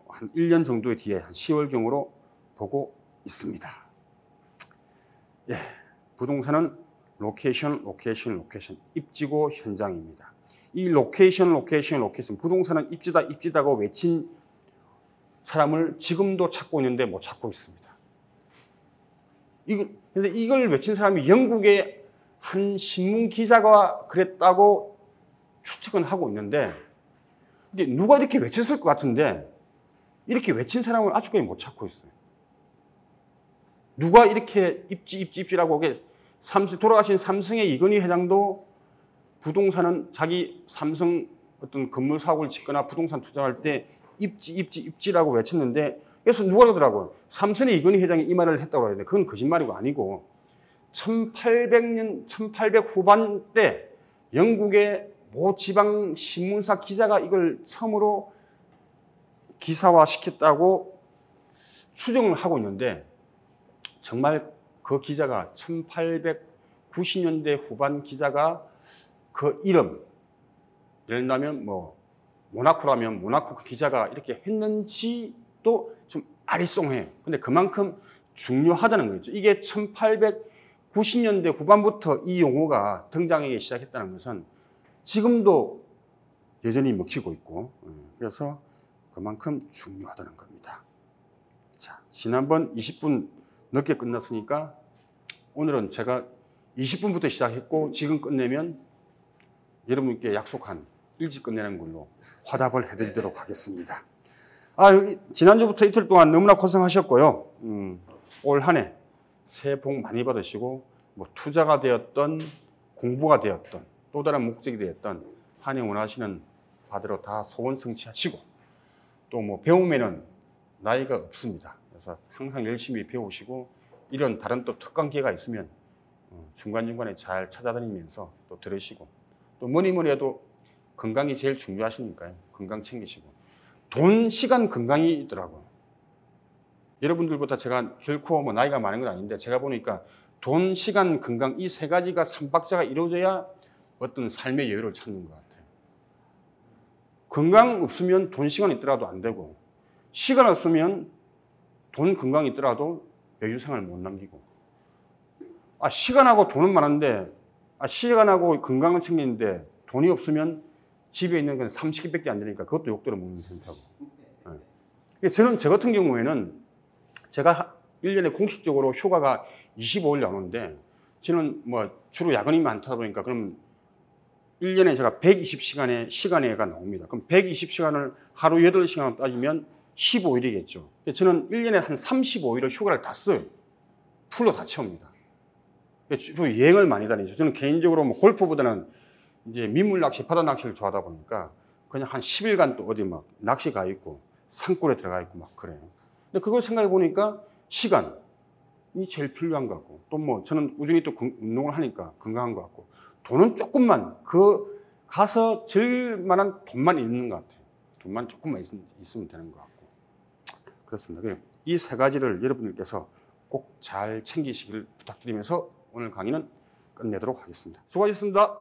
한 1년 정도의 뒤에 한 10월경으로 보고 있습니다. 예, 부동산은 로케이션, 입지고 현장입니다. 이 로케이션, 부동산은 입지다고 외친 사람을 지금도 찾고 있는데 못 찾고 있습니다. 근데 이걸 외친 사람이 영국의 한 신문 기자가 그랬다고 추측은 하고 있는데, 근데 누가 이렇게 외쳤을 것 같은데, 이렇게 외친 사람을 아직까지 못 찾고 있어요. 누가 이렇게 입지라고, 돌아가신 삼성의 이건희 회장도 부동산은 자기 삼성 어떤 건물 사업을 짓거나 부동산 투자할 때 입지라고 외쳤는데, 그래서 누가 그러더라고요. 삼성의 이건희 회장이 이 말을 했다고 해야 돼. 그건 거짓말이고 아니고, 1800 후반 때 영국의 모 지방 신문사 기자가 이걸 처음으로 기사화 시켰다고 추정을 하고 있는데, 정말 그 기자가 1890년대 후반 기자가 그 이름, 예를 들면 뭐 모나코라면 모나코 그 기자가 이렇게 했는지도 좀 아리송해요. 근데 그만큼 중요하다는 거죠. 이게 1890년대 후반부터 이 용어가 등장하기 시작했다는 것은 지금도 여전히 먹히고 있고, 그래서 그만큼 중요하다는 겁니다. 자, 지난번 20분 늦게 끝났으니까 오늘은 제가 20분부터 시작했고 지금 끝내면 여러분께 약속한 일찍 끝내는 걸로, 화답을 해드리도록 하겠습니다. 지난주부터 이틀 동안 너무나 고생하셨고요. 올 한 해 새해 복 많이 받으시고 뭐 투자가 되었던 공부가 되었던 또 다른 목적이 되었던 한 해 원하시는 바대로 다 소원 성취하시고 또 뭐 배움에는 나이가 없습니다. 그래서 항상 열심히 배우시고 이런 다른 또 특강 기회가 있으면 중간중간에 잘 찾아다니면서 또 들으시고 또 뭐니 해도 건강이 제일 중요하시니까요. 건강 챙기시고 돈, 시간, 건강이 있더라고요. 여러분들보다 제가 결코 뭐 나이가 많은 건 아닌데 제가 보니까 돈, 시간, 건강 이 세 가지가 삼박자가 이루어져야 어떤 삶의 여유를 찾는 것 같아요. 건강 없으면 돈, 시간 있더라도 안 되고 시간 없으면 돈, 건강 있더라도 여유생활 못 남기고 시간하고 돈은 많은데 시간하고 건강은 챙기는데 돈이 없으면 집에 있는 건 30개밖에 안 되니까 그것도 욕대로 먹는 상태고. 저는 저 같은 경우에는 제가 1년에 공식적으로 휴가가 25일 나오는데 저는 뭐 주로 야근이 많다 보니까 그럼 1년에 제가 120시간의 시간에가 나옵니다. 그럼 120시간을 하루 8시간으로 따지면 15일이겠죠. 저는 1년에 한 35일을 휴가를 다 써요. 풀로 다 채웁니다. 여행을 많이 다니죠. 저는 개인적으로 뭐 골프보다는 이제 민물 낚시, 바다 낚시를 좋아하다 보니까 그냥 한 10일간 또 어디 막 낚시 가 있고 산골에 들어가 있고 막 그래요. 근데 그걸 생각해 보니까 시간이 제일 필요한 것 같고 또 뭐 저는 꾸준히 또 운동을 하니까 건강한 것 같고 돈은 조금만 가서 제일 만한 돈만 있는 것 같아요. 돈만 조금만 있으면 되는 것 같고 그렇습니다. 이 세 가지를 여러분들께서 꼭 잘 챙기시길 부탁드리면서 오늘 강의는 끝내도록 하겠습니다. 수고하셨습니다.